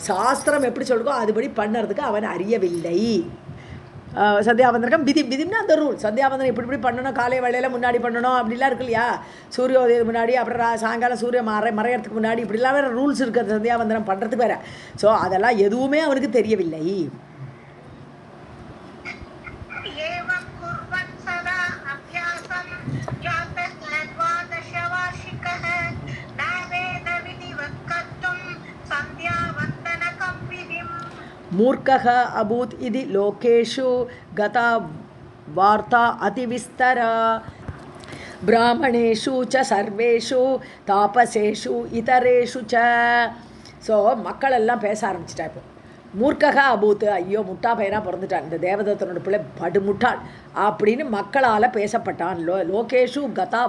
சாஸ்திரம் எப்படி சொல்லுக்கோ அதுபடி பண்ணுறதுக்கு அவன் அறியவில்லை. சந்தியாவந்தனம் விதிம்னா அந்த ரூல். சந்தியாவந்தனம் இப்படி பண்ணணும், காலை வேளையில் முன்னாடி பண்ணணும் அப்படிலாம் இருக்கு இல்லையா, சூரியோதயத்துக்கு முன்னாடி, அப்புறம் சாயங்காலம் சூரிய மறையறதுக்கு முன்னாடி, இப்படிலாம் வேறு ரூல்ஸ் இருக்குது சந்தியாவந்தனம் பண்ணுறதுக்கு வேறு. ஸோ அதெல்லாம் எதுவுமே அவனுக்கு தெரியவில்லை. मूर्खः अभूत् इति लोकेषु गता वार्ता अतिविस्तरा. ब्राह्मणेषु च सर्वेषु तापसेषु इतरेषु च. ஸோ மக்கள் எல்லாம் பேச ஆரம்பிச்சிட்டா. இப்போ மூர்க்ககா அபூத், ஐயோ முட்டா பையனாக பிறந்துட்டான் இந்த தேவதத்தனோட பிள்ளை, படுமுட்டாள் அப்படின்னு மக்களால் பேசப்பட்டான். லோகேஷு கதா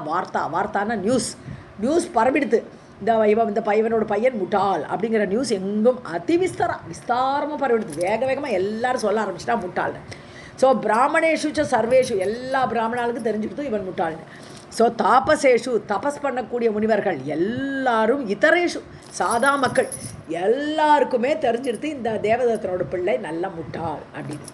வார்த்தான்னா நியூஸ் பரம்பிடுத்து. இந்த பையனோட பையன் முட்டாள் அப்படிங்கிற நியூஸ் எங்கும் விஸ்தாரமாக பரவிடுது. வேகமாக எல்லாரும் சொல்ல ஆரம்பிச்சிட்டா முட்டாள். ஸோ பிராமணேஷு சர்வேஷு, எல்லா பிராமணாளுக்கும் தெரிஞ்சுக்கிட்டு இவன் முட்டாள்னு. ஸோ தாபசேஷு, தபஸ் பண்ணக்கூடிய முனிவர்கள் எல்லாரும், இதரேஷு சாதா மக்கள் எல்லாருக்குமே தெரிஞ்சிருத்து இந்த தேவதத்தனோட பிள்ளை நல்ல முட்டாள் அப்படின்னு.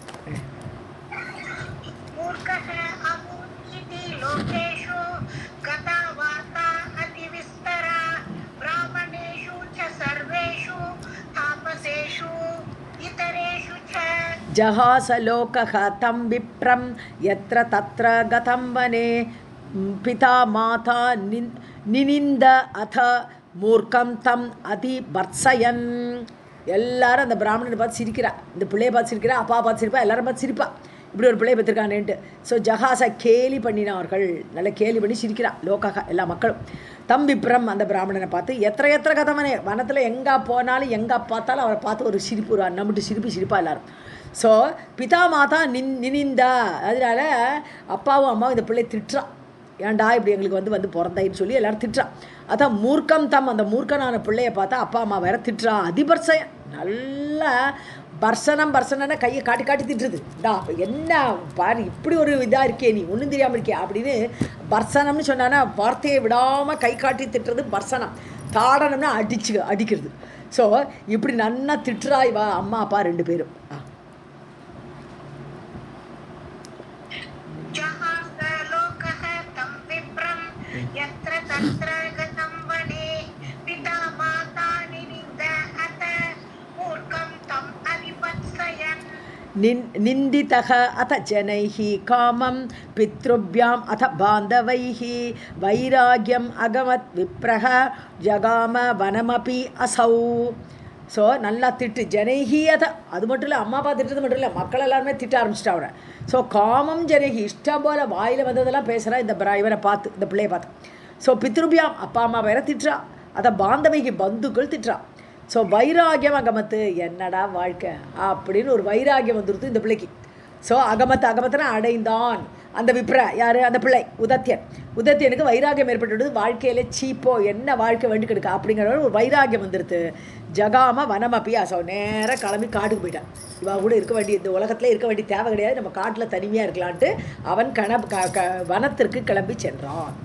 जहासलोकः तं विप्रं यत्र तत्र गतं वने पिता माता निनिन्द अथ मूर्खं तम् அதிபர்சயன். எல்லாரும் அந்த பிராமணனை பார்த்து சிரிக்கிறா, இந்த பிள்ளையை பார்த்து சிரிக்கிறா, அப்பா பார்த்து சிரிப்பா, எல்லாரும் பார்த்து சிரிப்பா, இப்படி ஒரு பிள்ளையை பார்த்துருக்கானேன்ட்டு. ஸோ ஜஹாச கேலி பண்ணினார்கள், நல்லா கேலி பண்ணி சிரிக்கிறா லோக்காக எல்லா மக்களும். தம் விப்ரம் அந்த பிராமணனை பார்த்து எத்திர கதவனே, வனத்தில் எங்கே போனாலும் எங்கே பார்த்தாலும் அவரை பார்த்து ஒரு சிரிப்பு, ஒரு நம்மட்டு சிரிப்பா எல்லாரும். ஸோ பிதா மாதா நினிந்தா, அதனால அப்பாவும் அம்மாவும் இந்த பிள்ளை திட்டுறான், ஏன்டா இப்படி எங்களுக்கு வந்து பிறந்தாயின்னு சொல்லி எல்லாரும் திட்டுறான். அதான் மூர்க்கம் தம், அந்த மூர்க்கனான பிள்ளையை பார்த்தா அப்பா அம்மா வேற திட்டுறான். அதிபர்சயம், நல்ல பர்சனம் பர்சனன்னா கையை காட்டி காட்டி திட்டுறது. என்ன பாரு இப்படி ஒரு இதாக இருக்கே, நீ ஒன்றும் தெரியாமல் இருக்கே அப்படின்னு பர்சனம்னு சொன்னான்னா வார்த்தையை விடாமல் கை காட்டி திட்டுறது பர்சனம். தாடனம்னா அடிக்கிறது. ஸோ இப்படி நன்னா திட்டுறாய் வா அம்மா அப்பா 2 பேரும். निन्दितः अथ जनैः कामं पितृभ्याम् अथ बान्धवैः वैराग्यम् अगमत् विप्रः जगाम वनमपि असौ. ஸோ நல்லா திட்டு ஜனைஹி அது மட்டும் இல்லை, அம்மா அப்பா திட்டுறது மட்டும் இல்லை, மக்கள் எல்லாருமே திட்ட ஆரம்பிச்சிட்டா அவனை. ஸோ காமம் ஜனகி இஷ்டம் போல் வாயில் வந்ததெல்லாம் பேசுகிறா இந்த இவரை பார்த்து, இந்த பிள்ளையை பார்த்து. ஸோ பித்ருபியாம் அப்பா அம்மா வேற திட்டுறா, அதை பாந்தவைக்கு பந்துக்கள் திட்டுறா. ஸோ வைராகியம் அகமத்து, என்னடா வாழ்க்கை அப்படின்னு ஒரு வைராகியம் வந்துடுது இந்த பிள்ளைக்கு. ஸோ அகமத்துனா அடைந்தான் அந்த விப்ர யார், அந்த பிள்ளை உதத்தியனுக்கு வைராகியம் ஏற்பட்டுடுது. வாழ்க்கையில சீப்போ என்ன வாழ்க்கை வேண்டி கெடுக்க அப்படிங்கிற ஒரு வைராகியம் வந்துடுது. ஜகாம வனமப்பி அசோ நேராக கிளம்பி காட்டுக்கு போயிட்டான். இவா கூட இருக்க வேண்டிய இந்த உலகத்தில் இருக்க வேண்டிய தேவை கிடையாது, நம்ம காட்டில் தனிமையாக இருக்கலான்ட்டு அவன் வனத்திற்கு கிளம்பி சென்றான்.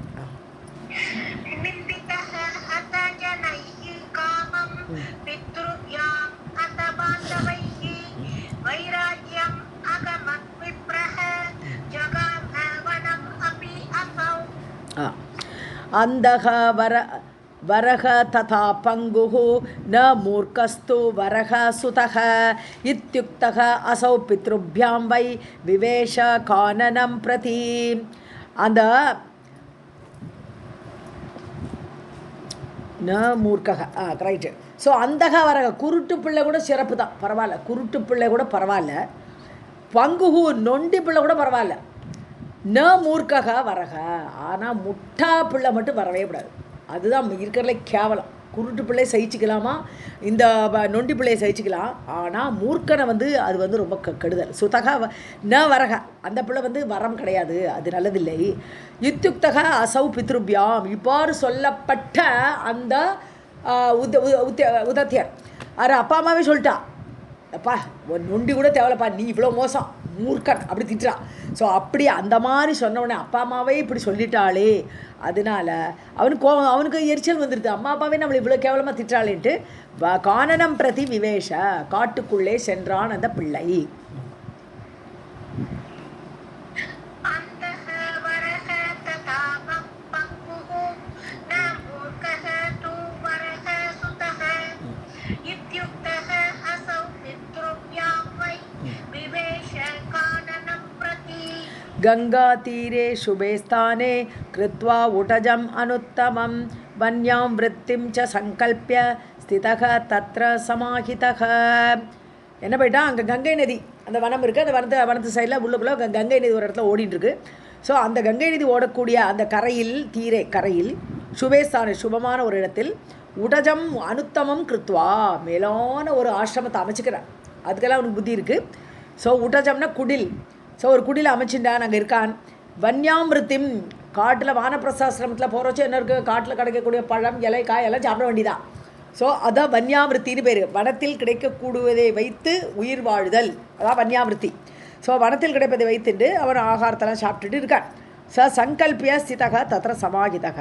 அந்தக வரக ததா பங்குஹ ந மூர்க்கஸ்து வரக சுதக இத்யுக்தக அசௌ பித்ருப்யாம் வை விவேஷ கானனம் பிரதி. அந்த ந மூர்க்கக ரைட்டு. ஸோ அந்தக வரக குருட்டு பிள்ளை கூட சிறப்பு தான், பரவாயில்ல, குருட்டு பிள்ளை கூட பரவாயில்ல, பங்குஹு நொண்டி பிள்ளை கூட பரவாயில்ல, ந மூர்க்கக வரக. ஆனால் முட்டா பிள்ளை மட்டும் வரவே கூடாது, அதுதான் இருக்கிறதுல கேவலம். குருட்டு பிள்ளை சகிச்சிக்கலாமா, இந்த நொண்டி பிள்ளையை சகிச்சிக்கலாம், ஆனால் மூர்க்கனை அது ரொம்ப கெடுதல். சுதக ந வரக, அந்த பிள்ளை வரம் கிடையாது, அது நல்லதில்லை. இத்யுக்தக அசௌ பித்ருபியாம், இவ்வாறு சொல்லப்பட்ட அந்த உதத்தியர் அப்பா அம்மாவே சொல்லிட்டா, அப்பா நொண்டி கூட தேவையில்லப்பா, நீ இவ்வளோ மோசம் மூர்க்கன் அப்படி திட்டுறா. ஸோ அப்படி அந்த மாதிரி சொன்ன உடனே அப்பா அம்மாவே இப்படி சொல்லிட்டாளே, அதனால அவனுக்கு எரிச்சல் வந்துடுது, அம்மா அப்பாவே நம்மளை இவ்வளோ கேவலமாக திட்டாளேன்ட்டு கானனம் பிரதி விவேஷ, காட்டுக்குள்ளே சென்றான் அந்த பிள்ளை. गंगा तीरे शुभे स्थाने कृत्वा उटजम् अनुत्तमं वन्यां वृत्तिं च संकल्प्य स्थितः तत्र समाहितः. என்ன போயிட்டா, அங்கே கங்கை நதி அந்த வனம் இருக்குது, அந்த வனத்து சைடில் உள்ளுக்குள்ளே கங்கை நதி ஒரு இடத்துல ஓடிட்டுருக்கு. ஸோ அந்த கங்கை நதி ஓடக்கூடிய அந்த கரையில் சுபேஸ்தான சுபமான ஒரு இடத்தில் உடஜம் அனுத்தமம் கிருத்வா, மேலான ஒரு ஆசிரமத்தை அமைச்சுக்கிறான். அதுக்கெல்லாம் அவனுக்கு புத்தி இருக்குது. ஸோ உடஜம்னா குடில். ஸோ ஒரு குடியில் அமைச்சுட்டான், அங்கே இருக்கான். வன்யாமிருத்திம், காட்டில் வானப்பிரசாசிரமத்தில் போகிறோச்சு என்ன இருக்குது, காட்டில் கிடைக்கக்கூடிய பழம் இலை காய் எல்லாம் சாப்பிட வேண்டியதான். ஸோ அதான் வன்யாமிருத்தின்னு பேர். வனத்தில் கிடைக்கக்கூடியதை வைத்து உயிர் வாழுதல், அதான் வன்யாமிருத்தி. ஸோ வனத்தில் கிடைப்பதை வைத்துட்டு அவன் ஆகாரத்தெல்லாம் சாப்பிட்டுட்டு இருக்கான். சங்கல்பிய ஸ்திதக தத்திர சமாகிதக,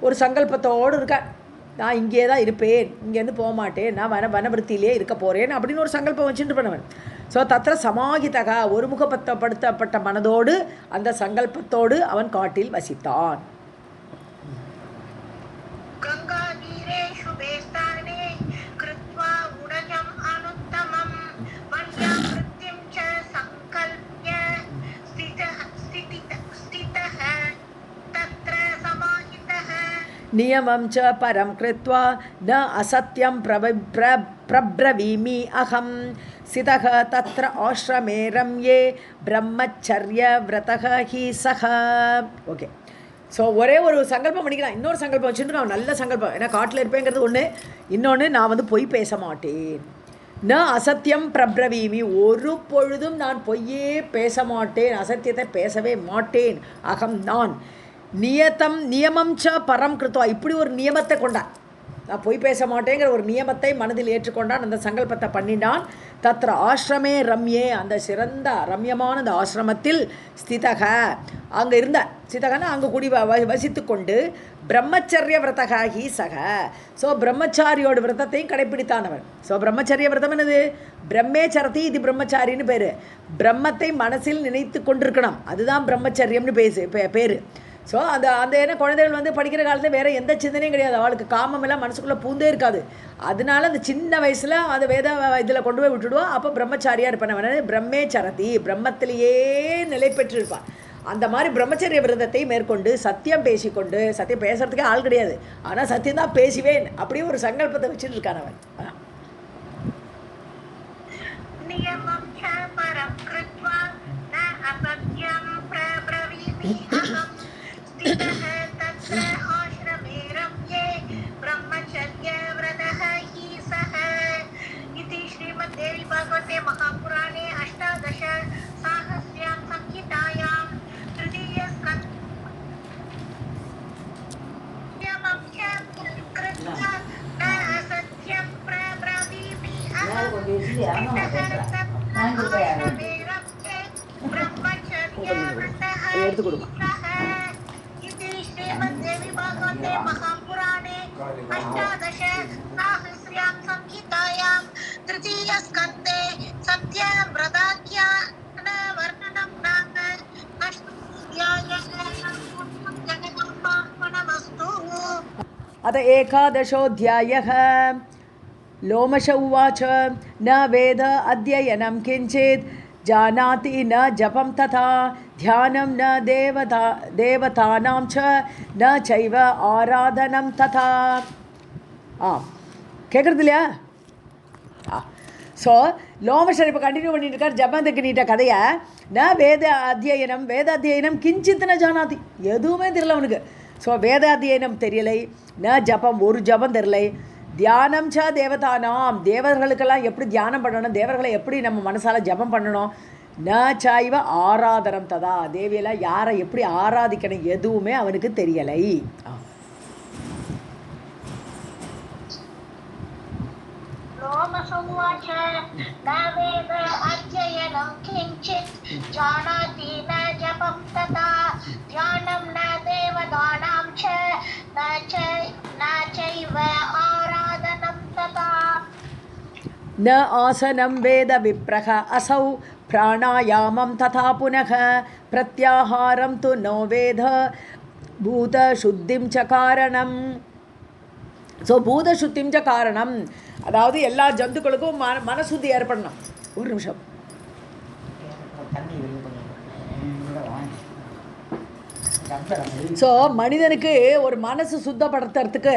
ஒரு சங்கல்பத்தோடு இருக்கான், நான் இங்கே தான் இருப்பேன், இங்கேருந்து போக மாட்டேன், நான் வனவிருத்தியிலே இருக்க போகிறேன் அப்படின்னு ஒரு சங்கல்பம் வச்சுட்டு பண்ணவன். ஸோ தத்திர சமாகிதக, ஒருமுகப்படுத்தப்பட்ட மனதோடு அந்த சங்கல்பத்தோடு அவன் காட்டில் வசித்தான். நியமம் ச பரம் கிருத்வா ந அசத்யம் பிரப்ரவீமி அகம் சிதக தத்ர ஆஷ்ரமே ரம்யே பிரம்மச்சர்ய விரதக ஹி சக. ஓகே, ஸோ ஒரே ஒரு சங்கல்பம் பண்ணிக்கலாம், இன்னொரு சங்கல்பம் வச்சுருக்கான், நல்ல சங்கல்பம். ஏன்னா காட்டில் இருப்பேங்கிறது ஒன்று, இன்னொன்று நான் பொய் பேச மாட்டேன். ந அசத்தியம் பிரப்ரவீமி, ஒரு பொழுதும் நான் பொய்யே பேச மாட்டேன், அசத்தியத்தை பேசவே மாட்டேன். அகம் நான் நியமம் ச பரம் கிருத்வா, இப்படி ஒரு நியமத்தை கொண்டான். நான் பொய் பேச மாட்டேங்கிற ஒரு நியமத்தை மனதில் ஏற்றுக்கொண்டான், அந்த சங்கல்பத்தை பண்ணினான். தத்ர ஆசிரமே ரம்யே, அந்த சிறந்த ரம்யமான அந்த ஆசிரமத்தில் ஸ்திதக, அங்கே இருந்த ஸ்திதகன்னா அங்கே கூடி வசித்து கொண்டு பிரம்மச்சரிய விரதகாகி சக. ஸோ பிரம்மச்சாரியோட விரதத்தையும் கடைப்பிடித்தானவன். ஸோ பிரம்மச்சரிய விரதம் என்னது? பிரம்மேச்சரதி இது பிரம்மச்சாரின்னு பேர். பிரம்மத்தை மனசில் நினைத்து கொண்டிருக்கணும், அதுதான் பிரம்மச்சரியம்னு பேர். ஸோ அந்த அந்த ஏன்னா குழந்தைகள் வந்து படிக்கிற காலத்தில் வேறு எந்த சிந்தனையும் கிடையாது, அவளுக்கு காமம் எல்லாம் மனசுக்குள்ளே பூந்தே இருக்காது. அதனால அந்த சின்ன வயசில் அதை வேத இதில் கொண்டு போய் விட்டுடுவோம். அப்போ பிரம்மச்சாரியாக இருப்பான், பிரம்மேச்சரதி, பிரம்மத்திலேயே நிலை பெற்றிருப்பான். அந்த மாதிரி பிரம்மச்சரிய விரதத்தை மேற்கொண்டு சத்தியம் பேசிக்கொண்டு, சத்தியம் பேசுறதுக்கே ஆள் கிடையாது, ஆனால் சத்தியம் தான் பேசுவேன் அப்படியே ஒரு சங்கல்பத்தை வச்சுட்டு இருக்கான் அவன். श्रीमद्देवी भागवते महापुराणे अष्टादश साहस्र्यां संहितायां तृतीय श्रीमद्देवी भागवते महापुराणे अष्टादश साहस्र्यां संहितायां तृतीय स्कन्धे सत्यव्रताख्यान वर्णनं नाम अथ एकादशोऽध्यायः। लोमश उवाच न वेद अध्ययनं किञ्चित् जानाति न जपं तथा ध्यानं न देवतानां च न चैव आराधनं तथा। கேட்குறது இல்லையா? ஸோ லோமஷர் இப்போ கண்டினியூ பண்ணிட்டு இருக்கார் ஜபத்துக்கு நீட்ட கதையை. ந வேத அத்தியனம் கிஞ்சித் ந ஜானாதி, எதுவுமே தெரியல அவனுக்கு. ஸோ வேத அத்தியனம் தெரியலை, ந ஜபம் ஒரு ஜபம் தெரியலை, தியானம் ச தேவதானாம் தேவர்களுக்கெல்லாம் எப்படி தியானம் பண்ணணும், தேவர்களை எப்படி நம்ம மனசால் ஜபம் பண்ணணும், ந சாய்வ ஆராதனம் ததா தேவியெல்லாம் யாரை எப்படி ஆராதிக்கணும் எதுவுமே அவனுக்கு தெரியலை. लोमसुवाच न वेद अध्ययनं किञ्चित् जानाति न जपं तथा ध्यानं न देवतानां च न चैव आराधनं तथा। न आसनं वेद विप्रः असौ प्राणायामं तथा पुनः प्रत्याहारं तु नो वेद भूतशुद्धिं च कारणम्। ஸோ பூதசுத்திம் ச காரணம், அதாவது எல்லா ஜந்துக்களுக்கும் மனசுத்தி ஏற்படணும். ஒரு நிமிஷம். ஸோ மனிதனுக்கு ஒரு மனசு சுத்தப்படுத்துறதுக்கு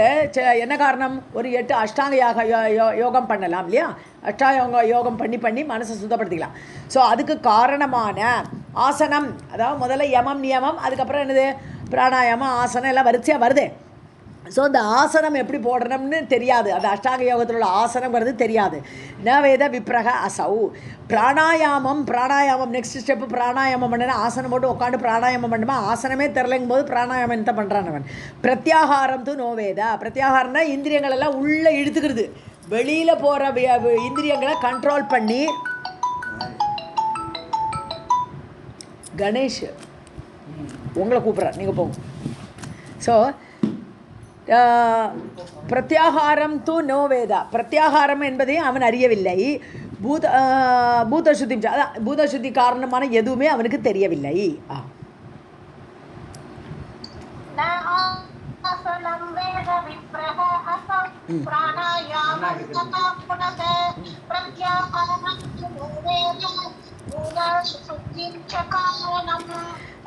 என்ன காரணம்? ஒரு 8 அஷ்டாங்க யோகம் பண்ணலாம் இல்லையா? அஷ்டாங்க யோகம் பண்ணி மனசை சுத்தப்படுத்திக்கலாம். ஸோ அதுக்கு காரணமான ஆசனம், அதாவது முதல்ல யமம் நியமம், அதுக்கப்புறம் என்னது பிராணாயாமம் ஆசனம் எல்லாம் வரிசையாக வருது. ஸோ இந்த ஆசனம் எப்படி போடணும்னு தெரியாது, அது அஷ்டாங்க யோகத்தில் உள்ள ஆசனங்கிறது தெரியாது. ந வேத விப்ரக அசௌ பிராணாயாமம் நெக்ஸ்ட் ஸ்டெப்பு பிராணாயாமம் பண்ணனா ஆசனம் போட்டு உட்காந்து பிராணாயாமம் பண்ணுமா, ஆசனமே தெரிலங்கும் போது பிராணாயாமம் என்ன பண்ணுறான் அவன். பிரத்யாகாரம் து நோ வேத, பிரத்யாகாரம்னா இந்திரியங்கள் எல்லாம் உள்ளே இழுத்துக்கிறது, வெளியில் போகிற இந்திரியங்களை கண்ட்ரோல் பண்ணி. கணேஷ் உங்களை கூப்பிட்றேன், நீங்கள் போங்க. ஸோ பிரத்யாகாரம் து நோ வேதா, பிரத்யாகாரம் என்பதை அவன் அறியவில்லை. பூதசுத்தி, அதான் பூதசுத்தி காரணமான எதுவுமே அவனுக்கு தெரியவில்லை.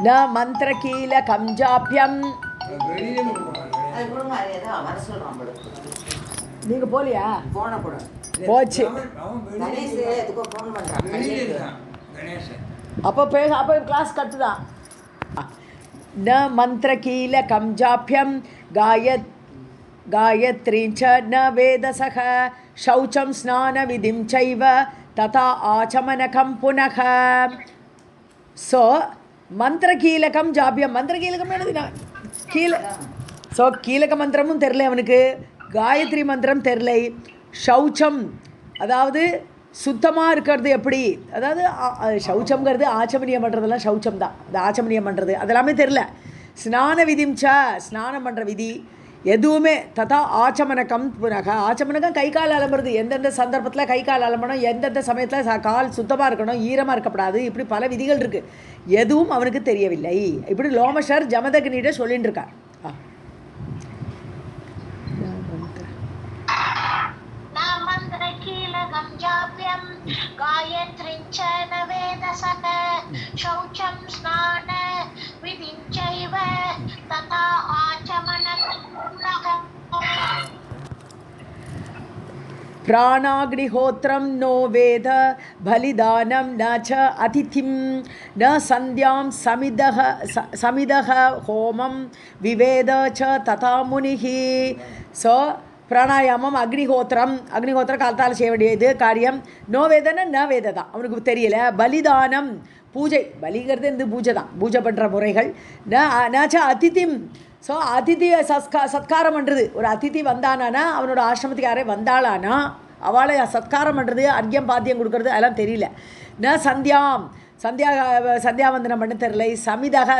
ந மந்திரகீலகம் ஜாப்யம். நீங்க போலியா? போச்சு. அப்போ கிளாஸ் கட்டுதான். ந மந்திரகீலகம் ஜாப்யம் காயத்ரீம் ச ந வேதசக சௌச்சம் ஸ்நான விதிம் சைவ ததா ஆச்சமனகம் புனக. ஸோ மந்திரகீலகம் ஜாப்யம், மந்திரகீலகம் என்னதுன்னா கீழ. ஸோ கீழக மந்திரமும் தெரில அவனுக்கு, காயத்ரி மந்திரம் தெரியலை, சௌச்சம் அதாவது சுத்தமாக இருக்கிறது எப்படி, அதாவது சௌச்சம்ங்கிறது ஆச்சமனியம் பண்ணுறதெல்லாம் சௌச்சம் தான், அது ஆச்சமனியம் பண்ணுறது அதெல்லாமே தெரில. ஸ்நான விதிம் ச ஸ்நானம் பண்ணுற விதி எதுவுமே ததா ஆச்சமனகம் புனக. ஆச்சமனகம் கை கால் அலம்புறது, எந்தெந்த சந்தர்ப்பத்தில் கை கால் அலம்பணும், எந்தெந்த சமயத்தில் கால் சுத்தமாக இருக்கணும், ஈரமாக இருக்கக்கூடாது, இப்படி பல விதிகள் இருக்குது. எதுவும் அவனுக்கு தெரியவில்லை. இப்படி லோமஷர் ஜமதக்னிகிட்ட சொல்லிட்டு இருக்கார். गायत्रीञ्च न वेदसः शौचं स्नान विधिञ्चैव तथा आचमनः प्राणाग्निहोत्रं नो वेद बलिदानं न च अतिथिं न सन्ध्यां समिदः होमं विवेद च तथा मुनिः. सो பிராணாயாமம், அக்னிஹோத்திரம் காலத்தால் செய்ய வேண்டியது காரியம். நோ வேதனை ந வேத தான், அவனுக்கு தெரியல. பலிதானம் பூஜை, பலிங்கிறது இந்த பூஜை தான், பூஜை பண்ணுற முறைகள். நாச்சா அதிதிம், ஸோ அதிதியை சத்காரம் பண்ணுறது. ஒரு அதிதி வந்தானா, அவனோட ஆசிரமத்துக்கு யாரே வந்தாளானா அவளை சத்காரம் பண்ணுறது, அர்க்கியம் பாத்தியம் கொடுக்கறது அதெல்லாம் தெரியல. ந சந்தியாவந்தனம் பண்ண தெரில.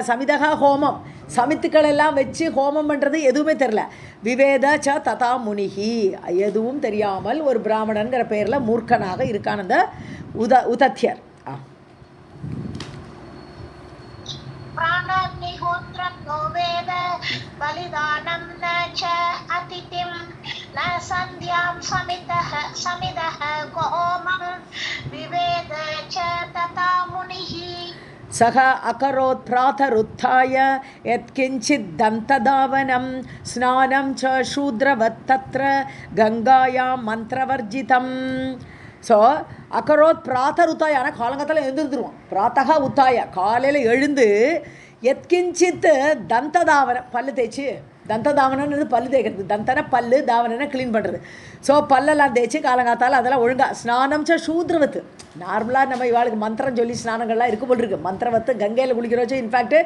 சமிதக ஹோமம், சமித்துக்கள் எல்லாம் வச்சு ஹோமம் பண்ணுறது எதுவுமே தெரில. விவேத ச ததா முனிஹி, எதுவும் தெரியாமல் ஒரு பிராமணன்கிற பெயரில் மூர்க்கனாக இருக்கான் அந்த உதத்தியர். प्राणाग्निहोत्रं नो वेद बलिदानं न च अतिथिं न सन्ध्यां समिदः होमं विवेद च तथा मुनिः. सः अकरोत् प्रातरुत्थाय यत्किञ्चित् दन्तधावनं स्नानं च शूद्रवत् तत्र गङ्गायां मन्त्रवर्जितम्. ஸோ அக்கரோத் பிராத்தர் உத்தாய, ஆனால் காலங்கத்தில் எழுந்துருவான். பிராத்தகா உத்தாய, காலையில் எழுந்து எத்கிஞ்சித்து தந்ததாவனம், பல்லு தேய்ச்சி, தந்ததாவனன்னு பல்லு தேய்க்கிறது, தந்தன பல்லு, தாவனனை க்ளீன் பண்ணுறது. ஸோ பல்லெல்லாம் தேய்ச்சி காலங்காத்தால் அதெல்லாம் ஒழுங்காக. ஸ்நானம் ச சூத்ரவத்து, நார்மலாக நம்ம இவாளுக்கு மந்திரம் சொல்லி ஸ்நானங்கள்லாம் இருக்க போல் இருக்குது. மந்திரவத்து கங்கையில் குளிக்கிறோச்சு, இன்ஃபேக்ட்டு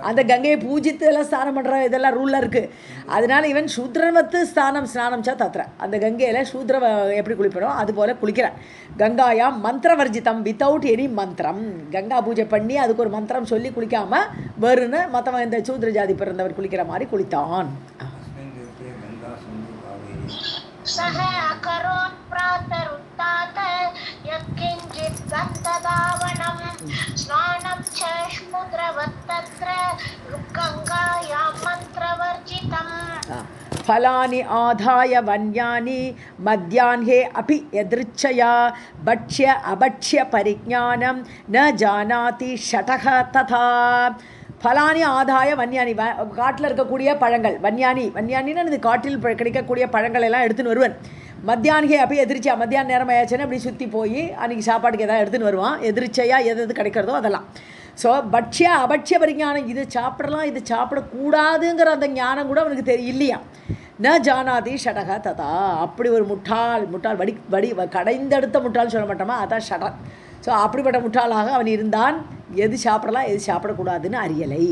அந்த கங்கையை பூஜித்து எல்லாம் ஸ்நானம் பண்ணுற இதெல்லாம் ரூலாக இருக்குது. அதனால் இவன் சூத்ரவத்து ஸ்நானம் ச தத்திர, அந்த கங்கையில் சூத்ர எப்படி குளிப்பணும் அதுபோல் குளிக்கிறான். கங்காயாம் மந்திரவர்ஜிதம், வித்தவுட் எனி மந்திரம். கங்கா பூஜை பண்ணி அதுக்கு ஒரு மந்திரம் சொல்லி குளிக்காமல் வேறுன்னு மற்றவன் இந்த சூத்ர ஜாதி பிறந்தவர் குளிக்கிற மாதிரி குளித்தான். सः अकरोत् प्रातरुत्थाय यत्किञ्चित् दन्तधावनं स्नानं च शूद्रवत् तत्र गङ्गायां मन्त्रवर्जितम्. फलानि आधाय वन्यानि मध्याह्ने अपि यदृच्छया भक्ष्य अभक्ष्य परिज्ञानं न जानाति षटः तथा. ஃபலானி ஆதாய வன்யானி, காட்டில் இருக்கக்கூடிய பழங்கள், வன்யானின்னு இது காட்டில் கிடைக்கக்கூடிய பழங்கள் எல்லாம் எடுத்துன்னு வருவன். மத்தியானிகை அப்போ எதிர்ச்சியா, மத்தியான நேரம் ஆயாச்சுன்னா அப்படி சுற்றி போய் அன்றைக்கி சாப்பாட்டுக்கு எதாவது எடுத்துன்னு வருவான். எதிர்ச்சையாக எது கிடைக்கிறதோ அதெல்லாம். ஸோ பட்சிய அபட்சிய பரிஞானம், இது சாப்பிடலாம் இது சாப்பிடக்கூடாதுங்கிற அந்த ஞானம் கூட அவனுக்கு இல்லையா. ந ஜானாதி ஷடக ததா, அப்படி ஒரு முட்டாள் வடி கடைந்தெடுத்த முட்டாள் சொல்ல மாட்டோமா, அதான் ஷடன். ஸோ அப்படிப்பட்ட முட்டாளாக அவன் இருந்தான். எது சாப்பிடலாம் எது சாப்பிடக்கூடாதுன்னு அறியலை.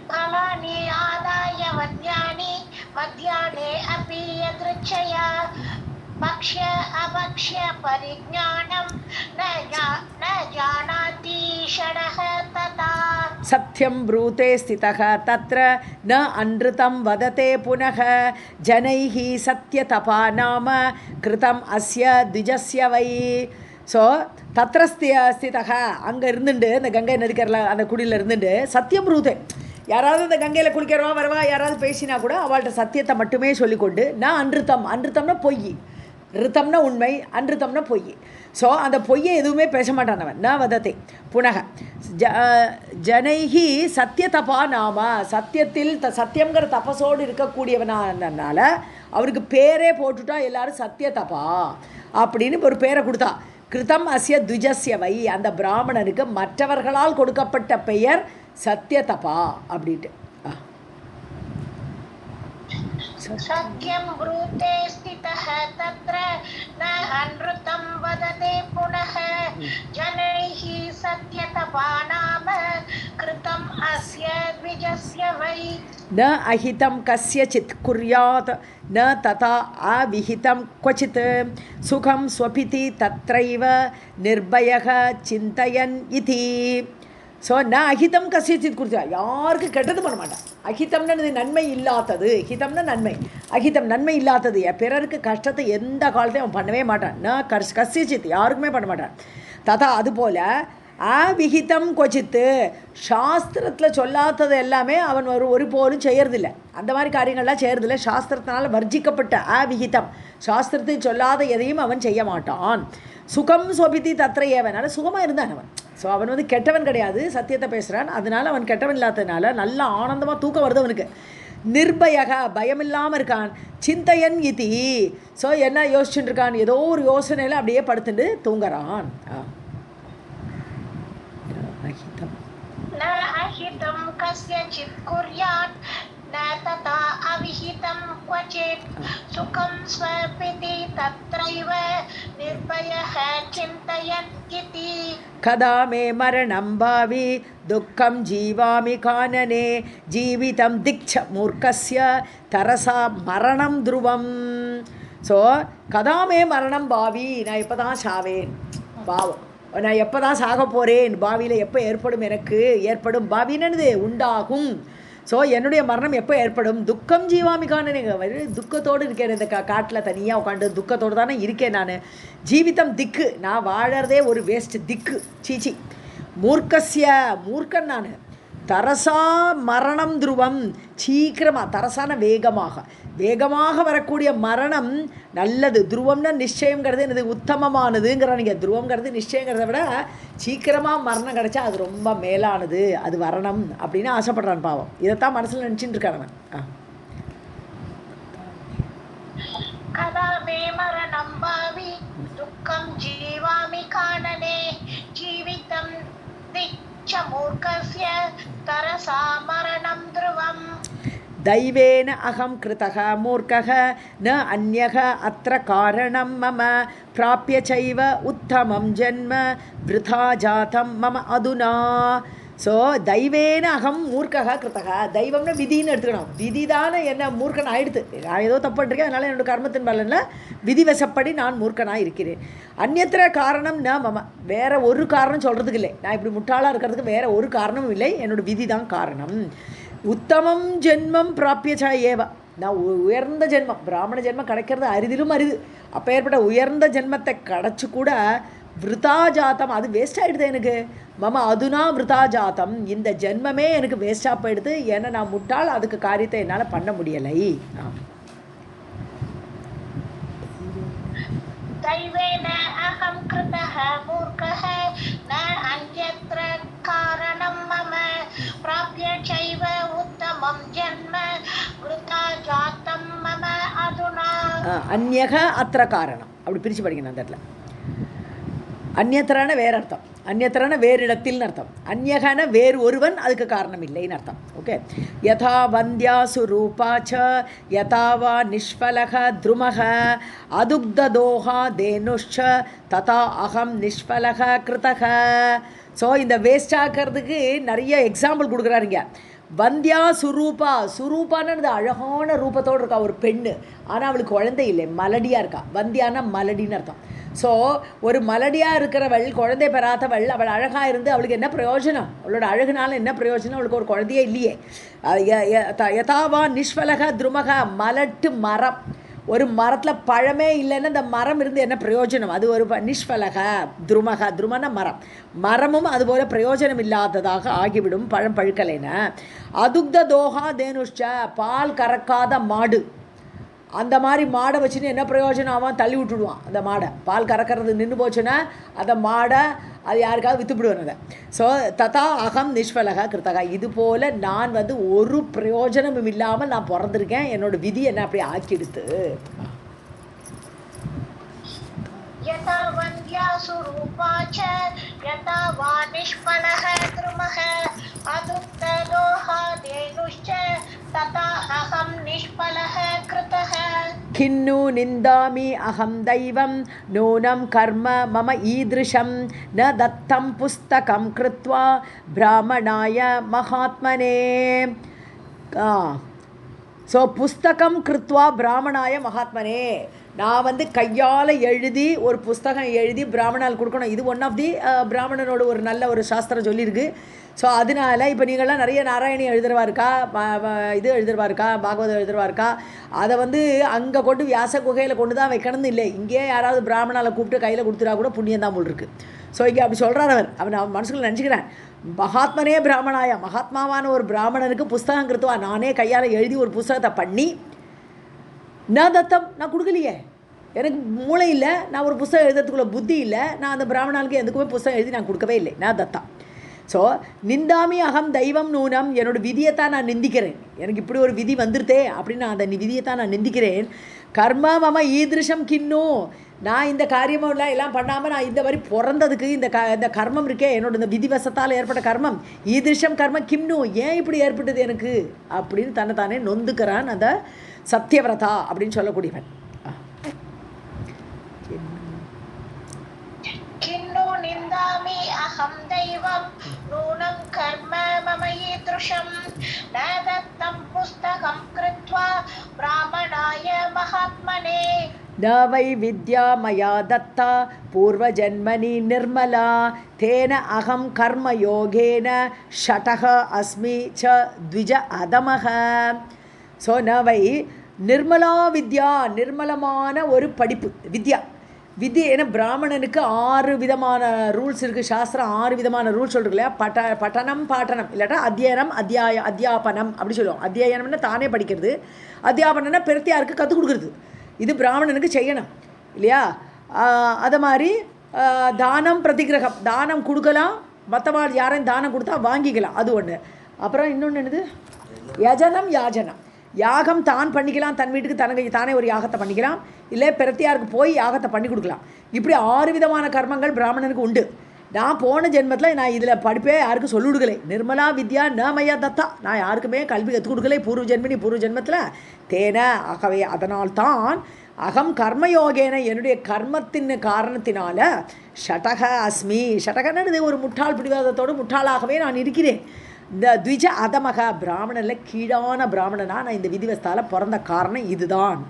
फलानि आदाय वन्यानि मध्याह्ने अपि यदृच्छया भक्ष्य अभक्ष्य परिज्ञानं न जानाति षडः तथा. सत्यं ब्रूते स्थितः तत्र न अनृतं वदते पुनः जनैः सत्यतपा नाम कृतम् अस्य द्विजस्य वै. ஸோ தத்திர ஸ்திதக, அங்கே இருந்துட்டு அந்த கங்கை நதிக்கரில் அந்த குடியில் இருந்துட்டு சத்தியம் ரூதே, யாராவது அந்த கங்கையில் குளிக்கிறவா வரவா யாராவது பேசினா கூட அவள்கிட்ட சத்தியத்தை மட்டுமே சொல்லிக்கொண்டு, நான் அன்றுத்தம்னா பொய், ரித்தம்னா உண்மை, அன்றுத்தம்னா பொய். ஸோ அந்த பொய்யை எதுவுமே பேச மாட்டானவன். ந வதத்தை புனக ஜனைஹி சத்தியதபா நாம, சத்தியத்தில் சத்தியங்கிற தபசோடு இருக்கக்கூடியவனானால அவருக்கு பேரே போட்டுட்டா எல்லாரும் சத்தியதபா அப்படின்னு ஒரு பேரை கொடுத்தா. கிருதம் அஸ்ய துஜஸ்ய வை, அந்த பிராமணனுக்கு மற்றவர்களால் கொடுக்கப்பட்ட பெயர் சத்தியதபா அப்படின்ட்டு. सत्यं ब्रूते स्थितः तत्र न अनृतं वदते पुनः जनैः सत्यतपा नाम कृतम् अस्य द्विज यस्य वै न अहितं कस्यचित् कुर्यात् न तथा अविहितं क्वचित् सुखं स्वपिति तत्रैव निर्भयः चिन्तयन् इति ஸோ நான் அஹிதம் கசியச்சித் குறிச்சா யாருக்கு கெட்டது பண்ண மாட்டான். அஹிதம்னு நன்மை இல்லாதது, ஹிதம்னா நன்மை, அஹிதம் நன்மை இல்லாதது, பிறருக்கு கஷ்டத்தை எந்த காலத்தையும் அவன் பண்ணவே மாட்டான். நான் கசியச்சித் யாருக்குமே பண்ண மாட்டான். ததா அதுபோல் அவிஹிதம் கொச்சித்து சாஸ்திரத்தில் சொல்லாதது எல்லாமே அவன் ஒரு போலும் செய்யறதில்லை. அந்த மாதிரி காரியங்கள்லாம் செய்யறதில்லை. சாஸ்திரத்தினால் வர்ஜிக்கப்பட்ட அவிஹிதம் சாஸ்திரத்தை சொல்லாத எதையும் அவன் செய்ய மாட்டான். சுகம் சொபித்தி தத்திர ஏவனால சுகமாக இருந்தான் அவன். ஸோ அவன் கெட்டவன் கிடையாது, சத்தியத்தை பேசுகிறான். அதனால் அவன் கெட்டவன் இல்லாததுனால நல்ல ஆனந்தமாக தூக்கம் வருது அவனுக்கு. நிர்பயக பயமில்லாமல் இருக்கான். சிந்தையன் இதி ஸோ என்ன யோசிச்சுட்டு இருக்கான், ஏதோ ஒரு யோசனையில் அப்படியே படுத்துட்டு தூங்குறான். न अहितं कस्यचित् कुर्यात् न तथा अविहितं क्वचित् सुखं स्वपिति तत्रैव निर्भयः चिन्तयन् इति कदा मे मरणं भावि दुःखं जीवामि कानने जीवितं दिक्छ मूर्खस्य तरसा मरणं ध्रुवम्. ஸோ கதா மே மரணம் பாவி, நான் எப்போ தான் சாவேன், பாவம் நான் எப்போ தான் சாக போகிறேன், பாவியில் எப்போ ஏற்படும், எனக்கு ஏற்படும், பாவின்னு உண்டாகும். ஸோ என்னுடைய மரணம் எப்போ ஏற்படும், துக்கம் ஜீவாமிக்கான துக்கத்தோடு இருக்கேன். இந்த காட்டில் தனியாக உட்காந்து துக்கத்தோடு தானே இருக்கேன் நான். ஜீவிதம் திக்கு, நான் வாழறதே ஒரு வேஸ்ட் திக்கு, சீச்சி. மூர்க்கசிய மூர்க்கன் நான். தரசா மரணம் துருவம், சீக்கிரமாக தரசான வேகமாக வரக்கூடிய மரணம் நல்லது. துருவம்னா நிச்சயங்கிறது எனது உத்தமமானதுங்கிறான். நீங்கள் துருவங்கிறது நிச்சயங்கிறத விட சீக்கிரமாக மரணம் கிடச்சா அது ரொம்ப மேலானது, அது வரணும் அப்படின்னு ஆசைப்படுறான் பாவம். இதைத்தான் மனசில் நினச்சிட்டு இருக்கான் அவன். कदा मे मरणं भावि दुःखं जीवामि कानने जीवितं दिक्छ मूर्खस्य तरसा मरणं ध्रुवम्. दैवेन अहं कृतः मूर्खः न अन्यः अत्र कारणं मम प्राप्य चैव उत्तमं जन्म वृथा जातं मम अधुना. ஸோ தெய்வேன அகம் மூர்க்கா கிருத்தகா, தெய்வம்னா விதின்னு எடுத்துக்கணும். விதி தானே என்ன மூர்க்கன் ஆகிடுது. நான் ஏதோ தப்பு பண்ணிருக்கேன், அதனால் என்னோடய கர்மத்தின் பலனில் விதிவசப்படி நான் மூர்க்கனாக இருக்கிறேன். அந்நியத்திர காரணம் நான் மம, வேறு ஒரு காரணம் சொல்கிறதுக்கு இல்லை. நான் இப்படி முட்டாளாக இருக்கிறதுக்கு வேறு ஒரு காரணமும் இல்லை, என்னோடய விதி தான் காரணம். உத்தமம் ஜென்மம் பிராப்பியச்சா ஏவா, நான் உயர்ந்த ஜென்மம், பிராமண ஜென்மம் கிடைக்கிறது அரிதிலும் அரிது. அப்போ ஏற்பட்ட உயர்ந்த ஜென்மத்தை கிடச்சி கூட விருதா ஜாத்தம், அது வேஸ்ட் ஆகிடுது எனக்கு. மம அதுனா விருதா ஜாத்தம், இந்த ஜென்மமே எனக்கு வேஸ்டாக போயிடுது. ஏன்னா நான் முட்டாள், அதுக்கு காரியத்தை என்னால் பண்ண முடியலை. दैवेन अहं कृतः मूर्खः न अन्यत्र कारणं मम प्राप्य चैव उत्तमं जन्म वृथा जातं मम अधुना. अन्यः अत्र कारणம் அப்படி பிரித்து படிக்கணும் அந்த இடத்துல. அந்நியத்திரான வேறு அர்த்தம், அந்நியத்திரான வேறு இடத்தில்னு அர்த்தம். அந்யகன வேறு ஒருவன், அதுக்கு காரணம் இல்லைன்னு அர்த்தம். ஓகே. யதா வந்தியாசு ரூபாச்ச யதாவா நிஷ்பலக த்ருமக அதுக்ததோஹா தேனுஷ்ச ததா அகம் நிஷ்பலக கிருதக. ஸோ இந்த வேஸ்ட் ஆக்கிறதுக்கு நிறைய எக்ஸாம்பிள் கொடுக்குறாருங்க. வந்தியா சுரூபா, சுரூபான்னு அழகான ரூபத்தோடு இருக்கா ஒரு பெண்ணு, ஆனால் அவளுக்கு குழந்தை இல்லை, மலடியாக இருக்கா. வந்தியானா மலடின்னு அர்த்தம். ஸோ ஒரு மலடியாக இருக்கிறவள், குழந்தை பெறாதவள், அவள் அழகாக இருந்து அவளுக்கு என்ன பிரயோஜனம், அவளோட அழகுனால என்ன பிரயோஜனம், அவளுக்கு ஒரு குழந்தையே இல்லையே. யதாவா நிஷ்பலக துருமக, மலட்டு மரம், ஒரு மரத்தில் பழமே இல்லைன்னா அந்த மரம் இருந்து என்ன பிரயோஜனம், அது ஒரு நிஷ்பலக துருமக, துருமன மரம், மரமும் அதுபோல் பிரயோஜனம் இல்லாததாக ஆகிவிடும் பழம் பழுக்கலைன்னா. அதுக்த தோஹா தேனுஷ்ச, பால் கறக்காத மாடு, அந்த மாதிரி மாடை வச்சுன்னு என்ன பிரயோஜனம், அவன் தள்ளி விட்டுடுவான் அந்த மாடை. பால் கறக்கிறது நின்று போச்சுன்னா அந்த மாடை அது யாருக்காவது விற்றுப்பிடுவான் அதை. ஸோ ததா அகம் நிஷ்பலக கிருத்தகா, இது போல் நான் ஒரு பிரயோஜனமும் இல்லாமல் நான் பிறந்திருக்கேன், என்னோட விதி என்ன அப்படி ஆக்கிடுத்து. यथा वन्द्यासु रूपा च यथा वा निष्फलः द्रुमः अदुक्तदोहा धेनुश्च तथा अहं निष्फलः कृतः. கின்னு நிந்தாமி அகம் தெய்வம் நூனம் கர்ம மம ஈதிருஷம் ந தத்தம் புஸ்தகம் கிருத்வா பிராமணாய மகாத்மனே. ஸோ புஸ்தகம் கிருத்வா பிராமணாய மகாத்மனே, நான் வந்து கையால் எழுதி ஒரு புஸ்தகம் எழுதி பிராமணால் கொடுக்கணும். இது ஒன் ஆஃப் தி பிராமணனோட ஒரு நல்ல ஒரு சாஸ்திரம் சொல்லியிருக்கு. ஸோ அதனால இப்போ நீங்கள்லாம் நிறைய நாராயணி எழுதுறவா இருக்கா, இது எழுதுறவா இருக்கா, பாகவதம் எழுதுறவா இருக்கா, அதை வந்து அங்கே கொண்டு வியாச குகையில் கொண்டு தான் வைக்கணும்னு இல்லை. இங்கேயே யாராவது பிராமணால் கூப்பிட்டு கையில் கொடுத்துட்டா கூட புண்ணியம் தான் போல் இருக்குது. ஸோ இங்கே அப்படி சொல்கிறார் அவர். அவன் மனசுக்குள்ள நினச்சிக்கிறேன், மகாத்மனே பிராமணாய, மகாத்மாவான ஒரு பிராமணனுக்கு புஸ்தகம் கிருத்துவா, நானே கையால் எழுதி ஒரு புஸ்தகத்தை பண்ணி நான் தத்தம் நான் கொடுக்கலையே, எனக்கு மூளை இல்லை, நான் ஒரு புஸ்தகம் எழுதுறதுக்குள்ள புத்தி இல்லை, நான் அந்த பிராமணனுக்கு எதுக்குமே புஸ்தகம் எழுதி நான் கொடுக்கவே இல்லை, நான் தத்தம். ஸோ நிந்தாமி அகம் தெய்வம் நூனம், என்னோடய விதியைத்தான் நான் நிந்திக்கிறேன். எனக்கு இப்படி ஒரு விதி வந்துருத்தே அப்படின்னு நான் அந்த விதியைத்தான் நான் நிந்திக்கிறேன். கர்மா மம ஈதிருஷம் கின்னு, நான் இந்த காரியமெல்லாம் எல்லாம் பண்ணாமல் நான் இந்த மாதிரி பிறந்ததுக்கு இந்த கர்மம் இருக்கே, என்னோட இந்த விதிவசத்தால் ஏற்பட்ட கர்மம், ஈதிருஷம் கர்ம கிம்னு, ஏன் இப்படி ஏற்பட்டது எனக்கு அப்படின்னு தன்னைத்தானே நொந்துக்கிறான் அந்த சத்யவிரதா அப்படின்னு சொல்லக்கூடியவன். किन्नु निन्दामि अहं दैवं नूनं कर्म मम ईदृशं न दत्तं पुस्तकं कृत्वा ब्राह्मणाय महात्मने. न वै विद्या मया दत्ता पूर्वजन्मनि निर्मला तेन अहं कर्मयोगेन षटः अस्मि च द्विज अधमः. ஸோ न वै நிர்மலா வித்யா, நிர்மலமான ஒரு படிப்பு வித்யா. விதி ஏன்னா பிராமணனுக்கு 6 விதமான ரூல்ஸ் இருக்குது. சாஸ்திரம் 6 விதமான ரூல்ஸ் சொல்லிருக்கு இல்லையா. பட்டனம் பாட்டனம் இல்லாட்டா அத்தியனம் அத்தியாபனம் அப்படி சொல்லுவோம். அத்தியாயனம்னா தானே படிக்கிறது, அத்தியாபனம்னா பிரத்தியாருக்கு கற்றுக் கொடுக்குறது. இது பிராமணனுக்கு செய்யணும் இல்லையா. அதை மாதிரி தானம் பிரதிகிரகம், தானம் கொடுக்கலாம், மற்றவாள் யாரையும் தானம் கொடுத்தா வாங்கிக்கலாம், அது ஒன்று. அப்புறம் இன்னொன்று என்னது, யஜனம் யாஜனம், யாகம் தான் பண்ணிக்கலாம், தன் வீட்டுக்கு தானே ஒரு யாகத்தை பண்ணிக்கலாம், இல்லை பிரத்தியாருக்கு போய் யாகத்தை பண்ணி கொடுக்கலாம். இப்படி 6 விதமான கர்மங்கள் பிராமணனுக்கு உண்டு. நான் போன ஜென்மத்தில் நான் இதில் படிப்பே யாருக்கும் சொல்லி கொடுக்கலை. நிர்மலா வித்யா ந மயா தத்தா, நான் யாருக்குமே கல்வி கற்றுக் கொடுக்கலை பூர்வ ஜென்மத்தில். தேன ஆகவே அதனால்தான் அகம் கர்மயோகேன, என்னுடைய கர்மத்தின் காரணத்தினால ஷடக அஸ்மி, ஷடகன்னு ஒரு முட்டாள் பிடிவாதத்தோடு முட்டாளாகவே நான் இருக்கிறேன். இந்த த்விஜ அதமக, பிராமணனில் கீழான பிராமணனா நான் இந்த விதிவஸ்தால பிறந்த காரணம் இதுதான்.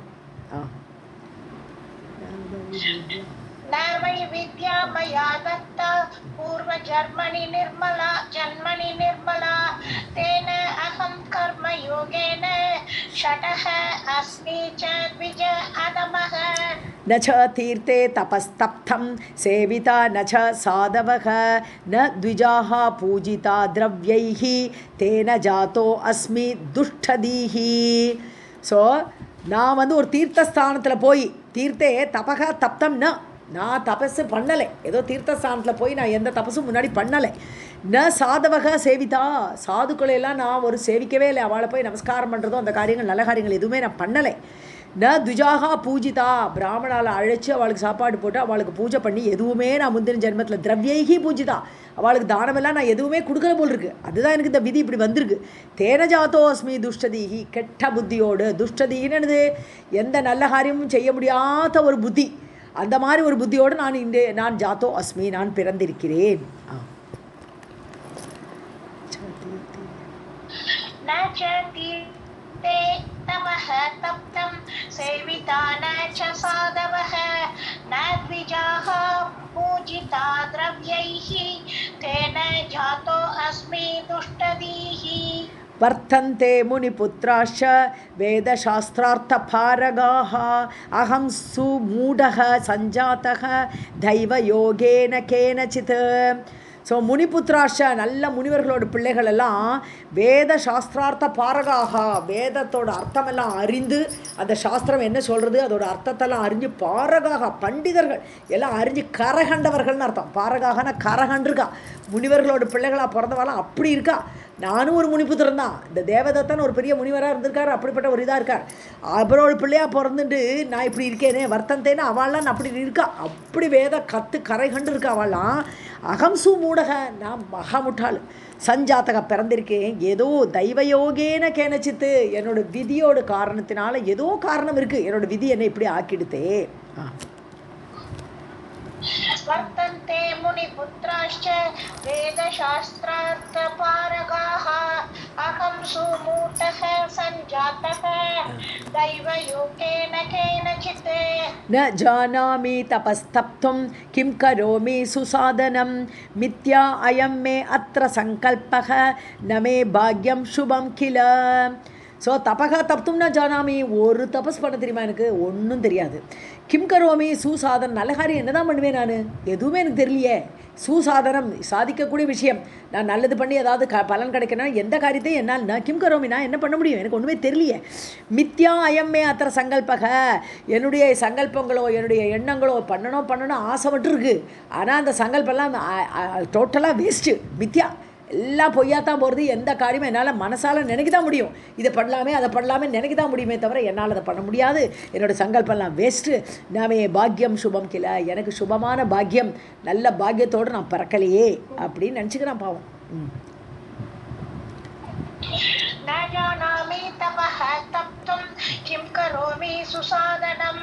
न वै विद्या मया दत्ता पूर्वजन्मनि निर्मला तेन अहं कर्मयोगेन षटः अस्मि च द्विज अधमः. न च तीर्थे तपस्तप्तं सेविता न च साधवः न द्विजाः पूजिता द्रव्यैः तेन जातो अस्मि दुष्टदीः. ஸோ நான் வந்து ஒரு தீர்த்தஸ்தானத்தில் போய், தீர்த்தே தபக தப்தம் ந, நான் தபஸு பண்ணலை, ஏதோ தீர்த்தஸ்தானத்தில் போய் நான் எந்த தபஸும் முன்னாடி பண்ணலை. ந சாதவக சேவிதா, சாதுக்களையெல்லாம் நான் ஒரு சேவிக்கவே இல்லை, அவளை போய் நமஸ்காரம் பண்ணுறதோ அந்த காரியங்கள் நல்ல காரியங்கள் எதுவுமே நான் பண்ணலை. ந துஜாகா பூஜிதா, பிராமணால் அழைச்சி அவளுக்கு சாப்பாடு போட்டு அவளுக்கு பூஜை பண்ணி எதுவுமே நான் முந்தின ஜென்மத்தில் திரவியைகி பூஜிதா, அவளுக்கு தானமெல்லாம் நான் எதுவுமே கொடுக்கல போல் இருக்கு. அதுதான் எனக்கு இந்த விதி இப்படி வந்திருக்கு. தேன ஜாத்தோ அஸ்மி துஷ்டதீகி, கெட்ட புத்தியோடு, துஷ்டதீகின்னு எந்த நல்ல காரியமும் செய்ய முடியாத ஒரு புத்தி, அந்த மாதிரி ஒரு புத்தியோடு நான் ஜாத்தோ அஸ்மி, நான் பிறந்திருக்கிறேன். तमः तप्तं सेविता न च साधवः न द्विजाः पूजिता द्रव्यैः तेन जातो अस्मि दुष्टदीः. वर्तन्ते मुनिपुत्राश्च वेदशास्त्रार्थपारगाः अहं सुमूढः सञ्जातः दैवयोगेन केनचित्. ஸோ முனிபுத்திராஷ, நல்ல முனிவர்களோட பிள்ளைகள் எல்லாம் வேத சாஸ்திரார்த்த பாரகாக, வேதத்தோட அர்த்தமெல்லாம் அறிந்து, அந்த சாஸ்திரம் என்ன சொல்கிறது அதோட அர்த்தத்தெல்லாம் அறிஞ்சு, பாரகாக பண்டிதர்கள் எல்லாம் அறிஞ்சு கரகண்டவர்கள்னு அர்த்தம். பாரகாகனா கரகண்டிருக்கா, முனிவர்களோட பிள்ளைகளாக பிறந்தவாலாம் அப்படி இருக்கா. நானும் ஒரு முனிபுத்திரன் தான். இந்த தேவதத்தன் ஒரு பெரிய முனிவராக இருந்திருக்கார், அப்படிப்பட்ட ஒரு இதாக இருக்கார். அவரோட பிள்ளையாக பிறந்துட்டு நான் இப்படி இருக்கேனே, வர்த்தந்தேன்னு அவள்லாம் அப்படி இருக்கா, அப்படி வேத கற்று கரை கண்டு இருக்கா அவள்லாம். அகம்சு மூடக, நான் மகா முட்டாள். சஞ்சாத்தக பிறந்திருக்கேன், ஏதோ தெய்வயோகேன கேனச்சித்து, என்னோட விதியோட காரணத்தினால ஏதோ காரணம் இருக்குது, என்னோட விதி என்னை இப்படி ஆக்கிடுதே. वर्तन्ते मुनिपुत्राश्च वेदशास्त्रार्थपारगाः अहं सुमूटः सञ्जातः दैवयोगेन केनचित् न जानामि तपस्तप्तुं किं करोमि सुसाधनं मिथ्या अयं मे अत्र सङ्कल्पः न मे भाग्यं शुभं किल. ஸோ தபகா தப்தும்னா ஜானாமி, ஒரு தபஸ் பண்ண தெரியுமா எனக்கு? ஒன்றும் தெரியாது. கிம் கரோமி சுசாதனம், நல்ல காரியம் என்ன தான் பண்ணுவேன் நான்? எதுவுமே எனக்கு தெரியலையே. சுசாதனம் சாதிக்கக்கூடிய விஷயம், நான் நல்லது பண்ணி ஏதாவது பலன் கிடைக்கணும், எந்த காரியத்தையும் என்னால் நான் கிம் கரோமி நான் என்ன பண்ண முடியும்? எனக்கு ஒன்றுமே தெரியலையே. மித்யா அயம்மே அத்தனை சங்கல்பக, என்னுடைய சங்கல்பங்களோ என்னுடைய எண்ணங்களோ பண்ணணும் ஆசைப்பட்டு இருக்குது. ஆனால் அந்த சங்கல்பெல்லாம் டோட்டலாக வேஸ்ட்டு, மித்யா, எல்லாம் பொய்யா தான் போகிறது. எந்த காரியமும் என்னால் மனசால் நினைக்க தான் முடியும், இதை பண்ணலாமே அதை பண்ணலாமே நினைக்க தான் முடியுமே தவிர என்னால் அதை பண்ண முடியாது. என்னோடய சங்கல்பெல்லாம் வேஸ்ட்டு. நாமே பாக்கியம் சுபம் கில, எனக்கு சுபமான பாக்கியம், நல்ல பாக்கியத்தோடு நான் பறக்கலையே அப்படின்னு நினச்சிக்கிறான் பாவம். न जानामि तपः तप्तुं किं करोमि सुसाधनं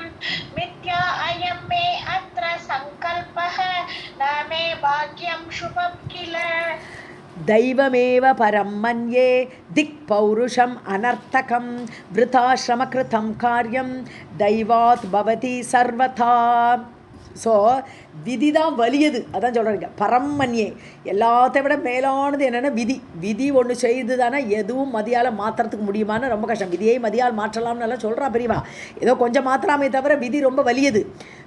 मिथ्या अयं मे अत्र सङ्कल्पः न मे भाग्यं शुभं किल. दैवमेव परं मन्ये दिक्पौरुषम् अनर्थकं वृथाश्रमकृतं कार्यं दैवात् भवति सर्वथा. ஸோ விதி தான் வலியது, அதான் சொல்கிறீங்க. பரம் மன்யே, எல்லாத்தை விட மேலானது என்னென்னா விதி. விதி ஒன்று செய்து தானே எதுவும் மதியால் மாற்றுறதுக்கு முடியுமான்னு ரொம்ப கஷ்டம். விதியை மதியால் மாற்றலாம்னு எல்லாம் சொல்கிறா பெரியவா, ஏதோ கொஞ்சம் மாற்றலாமே தவிர விதி ரொம்ப வலியது.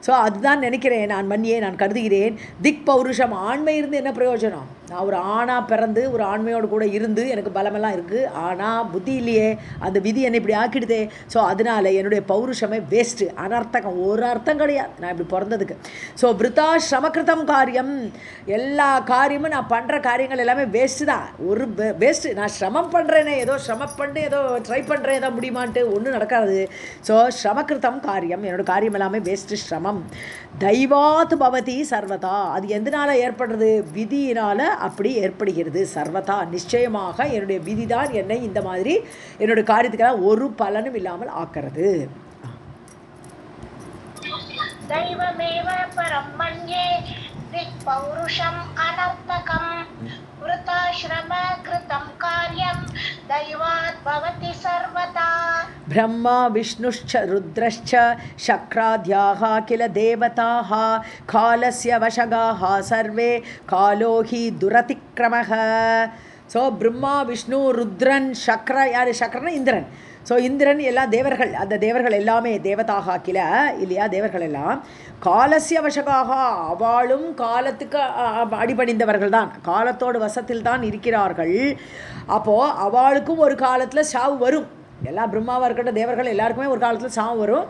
ஸோ அதுதான் நினைக்கிறேன் நான், மன்னியே நான் கருதுகிறேன். திக் பௌருஷம், ஆண்மை இருந்து என்ன பிரயோஜனம்? நான் ஒரு ஆணாக பிறந்து ஒரு ஆண்மையோடு கூட இருந்து எனக்கு பலமெல்லாம் இருக்குது, ஆனால் புத்தி இல்லையே, அந்த விதி என்னை இப்படி ஆக்கிடுதே. ஸோ அதனால் என்னுடைய பௌருஷமே வேஸ்ட்டு, அனர்த்தகம், ஒரு அர்த்தம் கிடையாது நான் இப்படி பிறந்ததுக்கு. ஸோ விருத்தா ஸ்ரமகிருதம் காரியம், எல்லா காரியமும் நான் பண்ணுற காரியங்கள் எல்லாமே வேஸ்ட்டு தான், ஒரு வேஸ்ட்டு. நான் ஸ்ரமம் பண்ணுறேனே, ஏதோ ஸ்ரமம் பண்ணி ஏதோ ட்ரை பண்ணுறேன், ஏதோ முடியுமான்ட்டு ஒன்றும் நடக்காது. ஸோ ஸ்ரமகிருதம் காரியம், என்னோடய காரியம் எல்லாமே வேஸ்ட்டு, ஸ்ரமம். தெய்வாத் பவதி சர்வதா, அது எதனால் ஏற்படுறது? விதியினால் அப்படி ஏற்படுகிறது. சர்வதா, நிச்சயமாக என்னுடைய விதி தான் என்னை இந்த மாதிரி என்னுடைய காரியத்துக்கெல்லாம் ஒரு பலனும் இல்லாமல் ஆக்கிறது. दैवमेव परं मन्ये दिक्पौरुषम् अनर्थकं वृथाश्रम कृतं कार्यं दैवात् भवति सर्वदा. ब्रह्मा विष्णुश्च रुद्रश्च शक्राद्याः किल देवताः कालस्य वशगाः सर्वे कालो हि दुरतिक्रमः. ஸோ பிரம்மா விஷ்ணு ருத்ரன் சக்ர, யார் சக்ரனா? இந்திரன். ஸோ இந்திரன் எல்லாம் தேவர்கள், அந்த தேவர்கள் எல்லாமே தேவதாக கில இல்லையா, தேவர்கள் எல்லாம் காலசிய வசகாக, அவளும் காலத்துக்கு அடிபணிந்தவர்கள் தான், காலத்தோடு வசத்தில் தான் இருக்கிறார்கள். அப்போது அவளுக்கும் ஒரு காலத்தில் சாவு வரும். எல்லாம் பிரம்மாவாக இருக்கட்டும் தேவர்கள் எல்லாருக்குமே ஒரு காலத்தில் சாவு வரும்.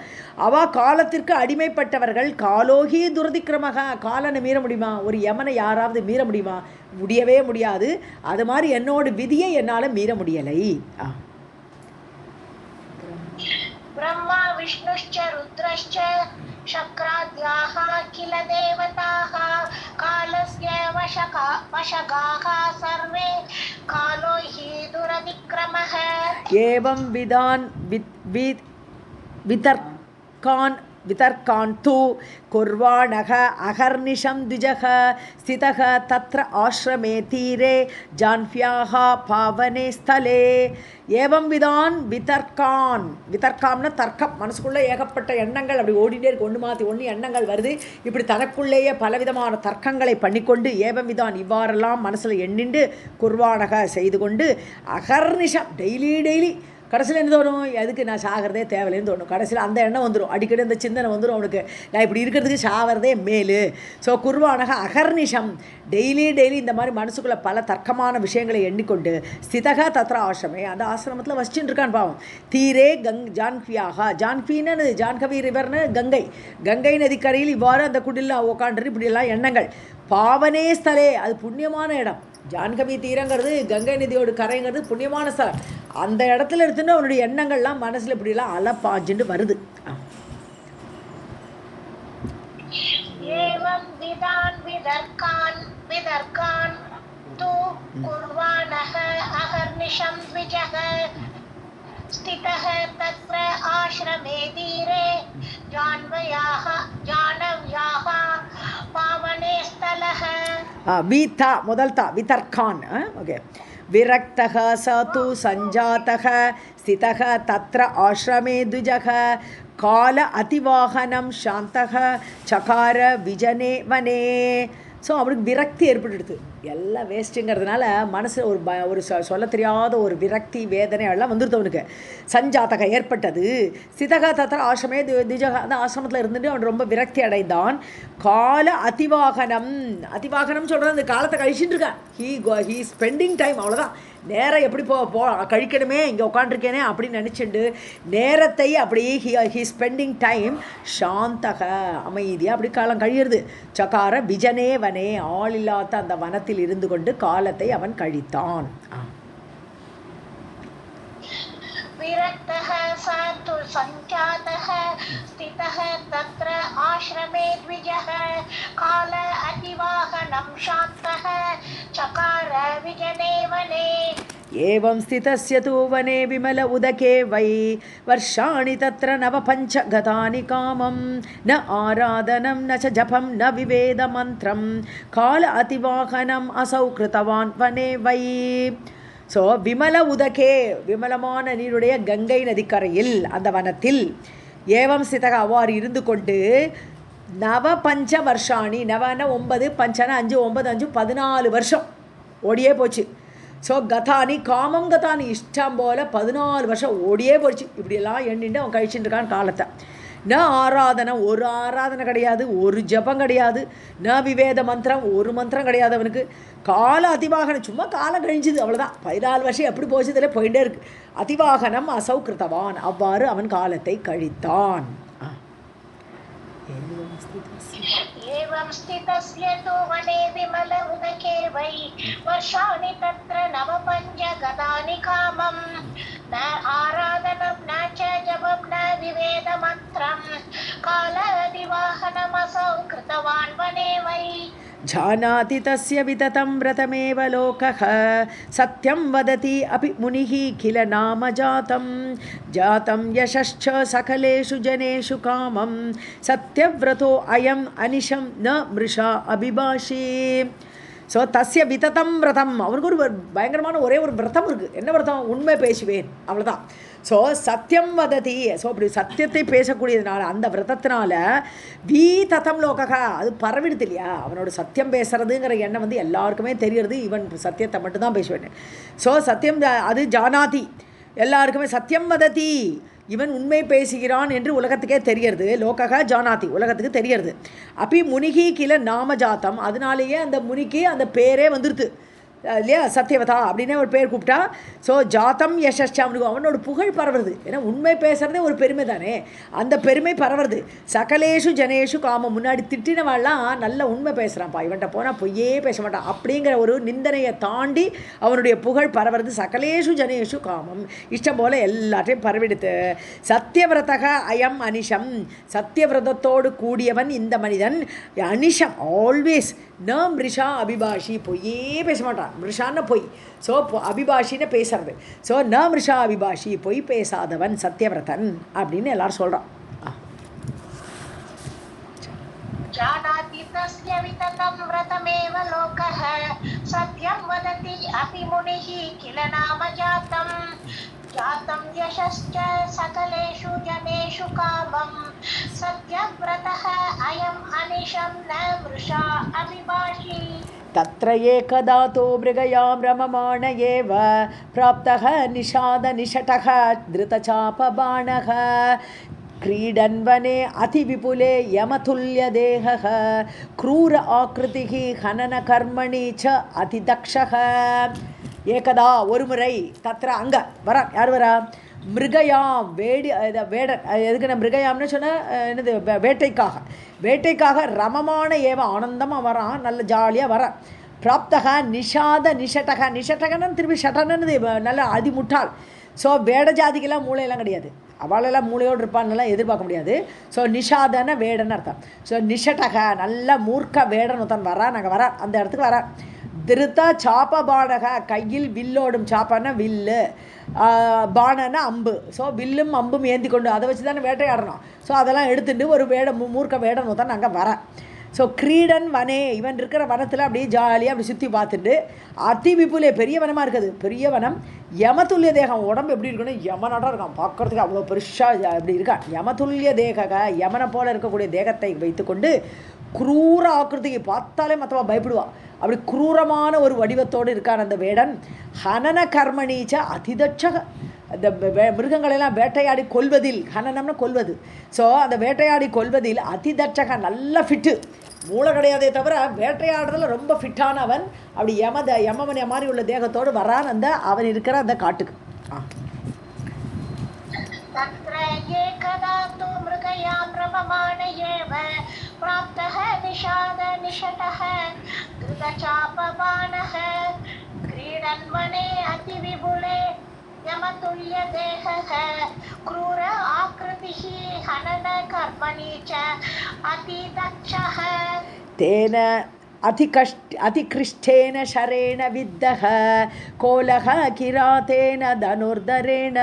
அவள் காலத்திற்கு அடிமைப்பட்டவர்கள். காலோகி துரதிக்கிரமக, காலனை மீற முடியுமா? ஒரு யமனை யாராவது மீற முடியுமா? முடியவே முடியாது. அது மாதிரி என்னோட விதியை என்னால் மீற முடியலை. ब्रह्मा विष्णुश्च रुद्रश्च शक्राद्याः किल देवताः कालस्य वशगाः सर्वे कालो हि दुरतिक्रमः. एवं विधान वितर्कान् तु कुर्वाणः अहर्निशं द्विजः स्थितः तत्र आश्रमे तीरे जाह्नव्याः पावने स्थले. ஏவம் விதான் விதர்கான், விதர்க்காம்னா தர்க்கம், மனசுக்குள்ளே ஏகப்பட்ட எண்ணங்கள் அப்படி ஓடிட்டே இருக்கு, ஒன்று மாற்றி ஒன்று எண்ணங்கள் வருது. இப்படி தனக்குள்ளேயே பலவிதமான தர்க்கங்களை பண்ணிக்கொண்டு ஏவம் விதான் இவ்வாறெல்லாம் மனசில் எண்ணிண்டு குர்வானக செய்து கொண்டு அகர்நிஷம் டெய்லி கடைசியில் என்ன தோணும்? எதுக்கு நான் சாகிறதே தேவையில்லைன்னு தோணும். கடைசியில் அந்த எண்ணம் வந்துடும், அடிக்கடி அந்த சிந்தனை வந்துடும் அவனுக்கு, நான் இப்படி இருக்கிறதுக்கு சாகிறதே மேலு. ஸோ குர்வானக அகர்நிஷம், டெய்லி இந்த மாதிரி மனசுக்குள்ளே பல தர்க்கமான விஷயங்களை எண்ணிக்கொண்டு ஸ்திதக தத்ர ஆசிரமே, அந்த ஆசிரமத்தில் வசிச்சுட்டு இருக்கான் பாவம். தீரே ஜான்வியாக, ஜான்வின்னு ஜான்கவி ரிவர்னு கங்கை நதிக்கரையில் இவ்வாறு அந்த குடிலில் உட்காண்டு இப்படியெல்லாம் எண்ணங்கள். பாவனே ஸ்தலே, அது புண்ணியமான இடம். ஜான்கவி தீரங்கிறது கங்கை நதியோட கரைங்கிறது புண்ணியமான ஸ்தலம். அந்த இடத்துல எடுத்துட்டு அவனுடைய எண்ணங்கள்லாம் மனசில் இப்படிலாம் அலப்பாஞ்சுட்டு வருது. एवं विधान विदर्कान् तु कुर्वाणः अहर्निशं द्विजः स्थितः तत्र आश्रमे धीरे जानव्याः पावने स्थलः வீதா முதல் தா விதர்கான் ஓகே விரக்தः स तु सञ्जातः स्थितः तत्र आश्रमे द्विजः काल अतिवाहनं शान्तः चकार विजने वने ஸோ அவனுக்கு விரக்தி ஏற்பட்டுடுது எல்லாம் வேஸ்ட்டுங்கிறதுனால மனசு ஒரு சொல்ல தெரியாத ஒரு விரக்தி வேதனை எல்லாம் வந்துடுது அவனுக்கு சஞ்சாத்தக ஏற்பட்டது ஸ்திதக தத்திர ஆசிரமே திஜக அந்த ஆசிரமத்தில் இருந்துட்டு அவன் ரொம்ப விரக்தி அடைந்தான் கால அதிவாகனம் சொல்கிறது அந்த காலத்தை கழிச்சுட்டு இருக்கான் ஹீ ஸ்பெண்டிங் டைம் அவ்வளோதான் நேரம் எப்படி போ கழிக்கணுமே இங்கே உட்காண்டிருக்கேனே அப்படின்னு நினச்சிண்டு நேரத்தை அப்படியே ஹீ ஸ்பெண்டிங் டைம் சாந்தக அமைதியாக அப்படி காலம் கழியிறது சகார விஜனே வனே ஆள் இல்லாத அந்த வனத்தில் இருந்து கொண்டு காலத்தை அவன் கழித்தான் विरक्तः स तु सञ्जातः स्थितः तत्र आश्रमे द्विजः काल अतिवाहनं शान्तः चकार विजने वने एवं स्थितस्य तु वने विमल उदके वै वर्षाणि तत्र नवपञ्च गतानि कामं न आराधनं न च जपं न विवेदमन्त्रं काल अतिवाहनम् असौ कृतवान् वने वै ஸோ விமல உதகே விமலமான நீருடைய கங்கை நதிக்கரையில் அந்த வனத்தில் ஏவம் சிதக அவ்வாறு இருந்து கொண்டு நவ பஞ்ச வருஷாணி நவன 9 பஞ்சன 5 9 5 14 வருஷம் ஓடியே போச்சு ஸோ கதானி காமம் கதானி இஷ்டம் போல் 14 வருஷம் ஓடியே போச்சு இப்படியெல்லாம் எண்ணிட்டு அவன் கழிச்சுட்டு இருக்கான் காலத்தை ந ஆராதனம் ஒரு ஆராதனை கிடையாது ஒரு ஜபம் கிடையாது ந விவேத மந்திரம் ஒரு மந்திரம் கிடையாது அவனுக்கு கால அதிவாகனம் சும்மா காலம் கழிஞ்சுது அவ்வளோதான் 14 வருஷம் எப்படி போச்சு இதில் போயிட்டே இருக்கு அதிவாகனம் அசௌ கிருத்தவான் அவ்வாறு அவன் காலத்தை கழித்தான் एवं स्थितस्य तु वने विमल उदके वै वर्षाणि तत्र नवपञ्च गतानि कामं न आराधनं न च जपं न विवेदमन्त्रं कालादिवाहनमसौ कृतवान् वने वै जानाति तस्य विततं व्रतमेव लोकः सत्यं वदति अपि मुनिः किल नाम जातं यशश्च सकलेषु जनेषु कामं सत्यव्रतो अयम् अनिशं न मृषा अभिभाषे ஸோ தஸ்ய விததம் விரதம் அவனுக்கு ஒரு பயங்கரமான ஒரே ஒரு விரதம் இருக்குது என்ன விரதம் உண்மை பேசுவேன் அவ்வளோதான் ஸோ சத்தியம் வததி ஸோ அப்படி சத்தியத்தை பேசக்கூடியதுனால அந்த விரதத்தினால வீததம் லோககா அது பரவிடுது இல்லையா அவனோட சத்தியம் பேசுறதுங்கிற எண்ணம் வந்து எல்லாருக்குமே தெரியறது இவன் சத்தியத்தை மட்டும்தான் பேசுவேன் ஸோ சத்தியம் அது ஜானாதி எல்லாருக்குமே சத்தியம் வததி இவன் உண்மை பேசுகிறான் என்று உலகத்துக்கே தெரியறது லோகக ஜானாதி உலகத்துக்கு தெரியறது அப்படி முனிகி கில நாம ஜாத்தம் அதனாலேயே அந்த முனிக்கு அந்த பேரே வந்துடுது இல்லையா சத்தியவதா அப்படின்னே ஒரு பேர் கூப்பிட்டா ஸோ ஜாத்தம் யசஷ்ட அவனுக்கு அவனோட புகழ் பரவுறது ஏன்னா உண்மை பேசுகிறதே ஒரு பெருமை தானே அந்த பெருமை பரவுறது சகலேஷு ஜனேஷு காமம் முன்னாடி திட்டினவாள்லாம் நல்ல உண்மை பேசுகிறான்ப்பா இவன்ட்ட போனால் பொய்யே பேச மாட்டான் அப்படிங்கிற ஒரு நிந்தனையை தாண்டி அவனுடைய புகழ் பரவுறது சகலேஷு ஜனேஷு காமம் இஷ்டம் போல் எல்லாத்தையும் பரவிடுத்து சத்தியவிரதக அயம் அனிஷம் சத்தியவிரதத்தோடு கூடியவன் இந்த மனிதன் அனிஷம் ஆல்வேஸ் ந மிருஷா அபிபாஷி பொய்யே பேச மாட்டான் மிருஷான்னு பொய் ஸோ அபிபாஷின்னு பேசுறது ஸோ ந மிருஷா அபிபாஷி பொய் பேசாதவன் சத்தியவிரதன் அப்படின்னு எல்லாரும் சொல்கிறான் जानाति तस्य विततं व्रतमेव लोकः सत्यं वदति अपि मुनिः किल नाम जातं यशश्च सकलेषु जनेषु कामं सत्यव्रतः अयम् अनिशं न मृषा अभिभाषि तत्र एकदातो मृगयां रममाण एव प्राप्तः निषादनिषटः धृतचापबाणः क्रीडन् वने अतिविपुले यमतुल्यदेहः क्रूर आकृतिः हननकर्मणि च अतिदक्षः ஏகதா ஒரு முறை தத்திர அங்கே வரா யார் வரா மிருகயாம் வேடன் எதுக்கு நான் மிருகயாம்னு சொன்னால் என்னது வேட்டைக்காக ரமமான ஏவ ஆனந்தமாக வரான் நல்ல ஜாலியாக வரான் பிராப்தக நிஷட்டகன்னு திருப்பி ஷட்டன்னு நல்ல அதிமுட்டாள் ஸோ வேட ஜாதிக்கெல்லாம் மூளையெல்லாம் கிடையாது அவளெல்லாம் மூளையோடு இருப்பான்லாம் எதிர்பார்க்க முடியாது ஸோ நிஷாதன வேடன்னு அர்த்தம் ஸோ நிஷட்டக நல்ல மூர்க்க வேடன் ஒருத்தன் வரா நாங்கள் வரா அந்த இடத்துக்கு வரா திருத்தா சாப்ப பானக கையில் வில்லோடும் சாப்பான்னா வில்லு பானன்னா அம்பு ஸோ வில்லும் அம்பும் ஏந்தி கொண்டு அதை வச்சு தானே வேட்டையாடணும் ஸோ அதெல்லாம் எடுத்துட்டு ஒரு மூர்க்க வேடணும் தான் நாங்கள் வரேன் ஸோ கிரீடன் வனே இவன் இருக்கிற வனத்தில் அப்படியே ஜாலியாக அப்படி சுற்றி பார்த்துட்டு அதி விபுலே பெரிய வனமாக இருக்குது பெரிய வனம் யமதுல்லிய தேகம் உடம்பு எப்படி இருக்குன்னு யமனாட்டாக இருக்கான் பார்க்குறதுக்கு அவ்வளோ பெருசாக அப்படி இருக்கான் யமதுல்லிய தேக யமனை போல் இருக்கக்கூடிய தேகத்தை வைத்துக்கொண்டு குரூர ஆக்கிருதிக்கு பார்த்தாலே மற்றவா பயப்படுவா அப்படி குரூரமான ஒரு வடிவத்தோடு இருக்கான் அந்த வேடன் ஹனன கர்மணீச்ச அதிதட்சக இந்த மிருகங்களெல்லாம் வேட்டையாடி கொல்வதில் ஹனனம்னா கொல்வது ஸோ அந்த வேட்டையாடி கொல்வதில் அதிதட்சக நல்ல ஃபிட்டு மூளை கிடையாதே தவிர வேட்டையாடுறதுல ரொம்ப ஃபிட்டானவன் அப்படி யமவன் மாதிரி உள்ள தேகத்தோடு வரான் அந்த அவன் இருக்கிற அந்த காட்டுக்கு यमतुल्य देहः क्रूर आकृतिः हनन कर्मणि च अतिदक्षः तेन अतिकृष्टेन शरेण विद्धः कोलः किरातेन धनुर्धरेण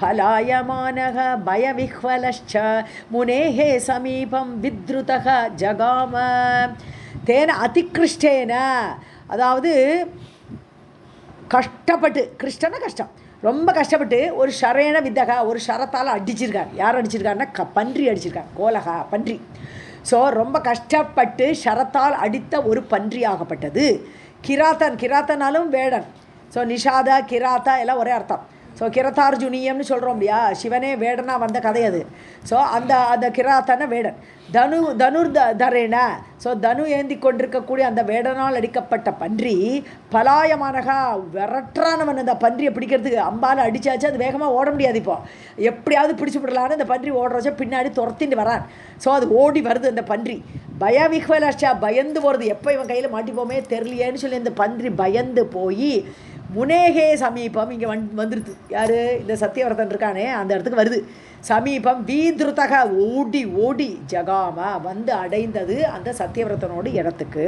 पलायमानः भयविह्वलश्च मुनेः समीपं विद्रुतः जगाम तेन अतिकृष्टेन அதாவது கஷ்டப்பட்டு கிருஷ்டனா கஷ்டம் ரொம்ப கஷ்டப்பட்டு ஒரு ஷரேன வித்தகா ஒரு ஷரத்தால் அடிச்சிருக்கார் யார் அடிச்சிருக்காருன்னா பன்றி அடிச்சிருக்கார் கோலகா பன்றி ஸோ ரொம்ப கஷ்டப்பட்டு ஷரத்தால் அடித்த ஒரு பன்றி ஆகப்பட்டது கிராத்தனாலும் வேடன் ஸோ நிஷாதா கிராத்தா எல்லாம் ஒரே அர்த்தம் ஸோ கிரதார்ஜுனியம்னு சொல்கிறோம் இல்லையா சிவனே வேடனாக வந்த கதை அது ஸோ அந்த கிராத்தன வேடன் தனுர்தரேன ஸோ தனு ஏந்தி கொண்டிருக்கக்கூடிய அந்த வேடனால் அடிக்கப்பட்ட பன்றி பலாயமானகா விரட்டுறானவன் அந்த பன்றியை பிடிக்கிறதுக்கு அம்பால் அடித்தாச்சு அது வேகமாக ஓட முடியாது இப்போ எப்படியாவது பிடிச்சி விடலான்னு அந்த பன்றி ஓடுறச்சா பின்னாடி துரத்திட்டு வரான் ஸோ அது ஓடி வருது அந்த பன்றி பயவிஹ்வலஷா பயந்து போகிறது எப்போ இவன் கையில் மாட்டிப்போமே தெரியலையேன்னு சொல்லி அந்த பன்றி பயந்து போய் முனேகே சமீபம் இங்கே வந்துடுது யார் இந்த சத்தியவரதன் இருக்கானே அந்த இடத்துக்கு வருது சமீபம் வீதிருத்தக ஓடி ஓடி ஜகாம வந்து அடைந்தது அந்த சத்தியவரதனோட இடத்துக்கு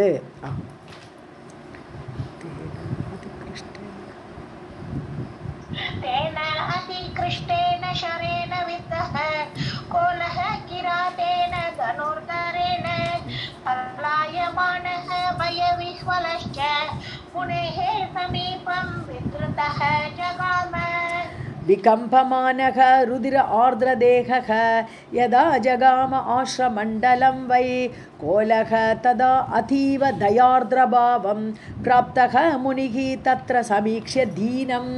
विकम्पमानः रुधिर आर्द्रदेहः यदा जगाम आश्रमण्डलं वै कोलः तदा अतीव दयार्द्रभावं प्राप्तः मुनिः तत्र समीक्ष्य दीनम्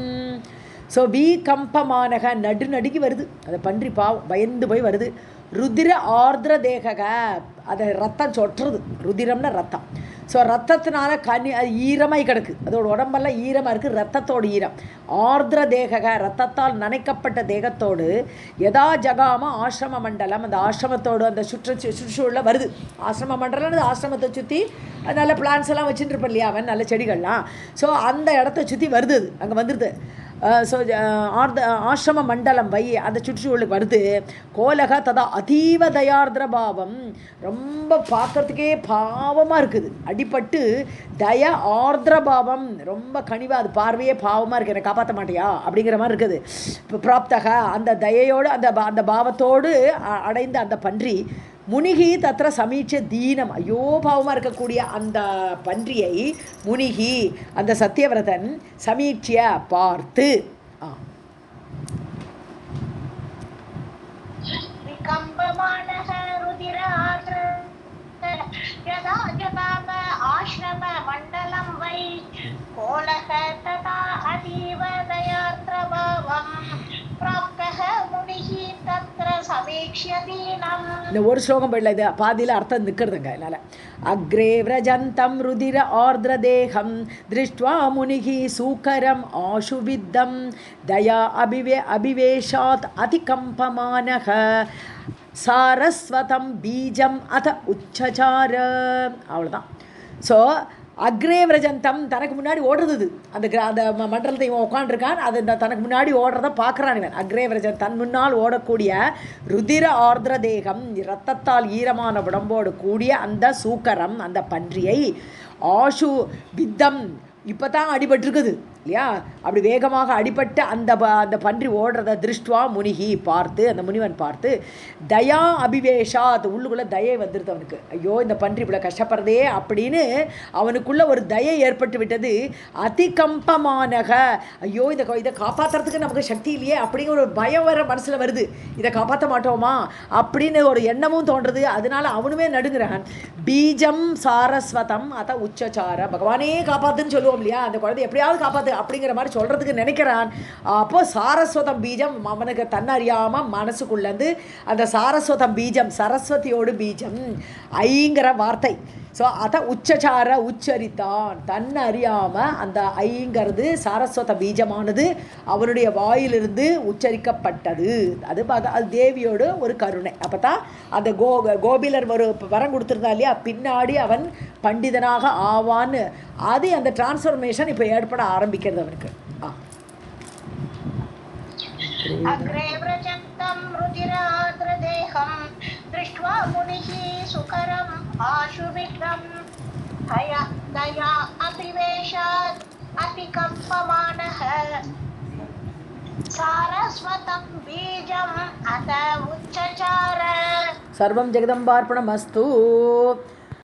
ஸோ விகம்பமானக நடுநடுக்கி வருது அதை பன்றி பயந்து போய் வருது ருதிர ஆர்திர தேகக அதை ரத்தம் சொட்டுறது ருதிரம்னா ரத்தம் ஸோ ரத்தத்தினால ஈரமாய் கிடக்கு அதோட உடம்பெல்லாம் ஈரமாக இருக்குது ரத்தத்தோடு ஈரம் ஆர்திர தேகக ரத்தத்தால் நனைக்கப்பட்ட தேகத்தோடு எதா ஜகாம ஆசிரம மண்டலம் அந்த ஆசிரமத்தோடு அந்த சுற்றுச்சூழலில் வருது ஆசிரம மண்டலம் அந்த ஆசிரமத்தை சுற்றி நல்ல பிளான்ஸ் எல்லாம் வச்சுட்டு இருப்பேன் இல்லையா அவன் நல்ல செடிகள்லாம் ஸோ அந்த இடத்த சுற்றி வருது அங்கே வந்துடுது ஸோ ஆசிரம மண்டலம் வை அந்த சுற்றுச்சூழலுக்கு வருது கோலக ததா அதீவ தயார்திர பாவம் ரொம்ப பார்க்கறதுக்கே பாவமாக இருக்குது அடிபட்டு தய ஆர்திர பாவம் ரொம்ப கனிவாக அது பார்வையே பாவமாக இருக்குது என்னை காப்பாற்ற மாட்டியா அப்படிங்கிற மாதிரி இருக்குது இப்போ பிராப்தக அந்த தயையோடு அந்த பாவத்தோடு அடைந்த அந்த பன்றி முனிகி தத்திர சமீட்ச தீனம் ஐயோ பாவமாக இருக்கக்கூடிய அந்த பன்றியை முனிகி அந்த சத்தியவிரதன் சமீட்சிய பார்த்து ஆசிரம மண்டலம் வை கோலக ததா அதீவ தயார்த்ரபாவம் பிராப்தஹ முனிஹி தத்ர சமீக்ஷ்ய தீனம். இந்த ஒரு ஸ்லோகம் படில இது பாதியில் அர்த்தம் நிற்கிறதுங்க என்னால். அக்ரே விரஜந்தம் ருதிர ஆர்திர தேகம் திருஷ்ட்வா முனிஹி சூக்கரம் ஆசுவித்தம் தயா அபிவேஷாத் அதிகம்பமானஹ சாரஸ்வதம் பீஜம் அத உச்சசார. அவ்வளோதான். ஸோ அக்ரே விரஜந்தம் தனக்கு முன்னாடி ஓடுறது அந்த மண்டலத்தை இவன் உட்காண்டிருக்கான். அது தனக்கு முன்னாடி ஓடுறத பார்க்குறான் இவன். அக்ரே விரஜன் தன் முன்னால் ஓடக்கூடிய ருதிர ஆர்திர தேகம் இரத்தத்தால் ஈரமான உடம்போடு கூடிய அந்த சூக்கரம் அந்த பன்றியை ஆஷு வித்தம் இப்போ தான் அடிபட்டிருக்குது இல்லையா? அப்படி வேகமாக அடிபட்டு அந்த பன்றி ஓடுறத திருஷ்டுவா முனிகி பார்த்து, அந்த முனிவன் பார்த்து, தயா அபிவேஷா, அது உள்ளுக்குள்ளே தயை வந்துடுது அவனுக்கு. ஐயோ இந்த பன்றி இவ்வளோ கஷ்டப்படுறதே அப்படின்னு அவனுக்குள்ள ஒரு தயை ஏற்பட்டு விட்டது. அதிகம்பமானக, ஐயோ இதை காப்பாற்றுறதுக்கு நமக்கு சக்தி இல்லையே அப்படிங்கிற ஒரு பயம் வர மனசில் வருது. இதை காப்பாற்ற மாட்டோமா அப்படின்னு ஒரு எண்ணமும் தோன்றுறது. அதனால அவனுமே நடுங்கிறான். பீஜம் சாரஸ்வதம் அத உச்சசார, பகவானே காப்பாத்துன்னு சொல்லுவோம் இல்லையா? அந்த குழந்தை எப்படியாவது காப்பாத்து அப்படிங்கிற மாதிரி சொல்றதுக்கு நினைக்கிறான். அப்போ சாரஸ்வதம் பீஜம் அவனுக்கு தன்னறியாம மனசுக்குள்ளேருந்து அந்த சாரஸ்வதம் பீஜம், சரஸ்வதியோடு பீஜம் ஐங்கிற வார்த்தை. ஸோ அதை உச்சசார உச்சரித்தான். தன்னை அறியாமல் அந்த ஐங்கிறது சாரஸ்வத பீஜமானது அவனுடைய வாயிலிருந்து உச்சரிக்கப்பட்டது. அது தேவியோட ஒரு கருணை. அப்போ தான் அந்த கோபிலர் ஒரு வரம் கொடுத்துருந்தா இல்லையா, பின்னாடி அவன் பண்டிதனாக ஆவான்னு, அது அந்த டிரான்ஸ்ஃபர்மேஷன் இப்போ ஏற்பட ஆரம்பிக்கிறது அவனுக்கு. अग्रे व्रजन्तं रुधिराद्रदेहं दृष्ट्वा मुनिः सुकरम् आशुविद्धं दया अभिवेशात् अतिकम्पमानः सारस्वतं बीजम् अत उच्चचार. सर्वं जगदम्बार्पणमस्तु.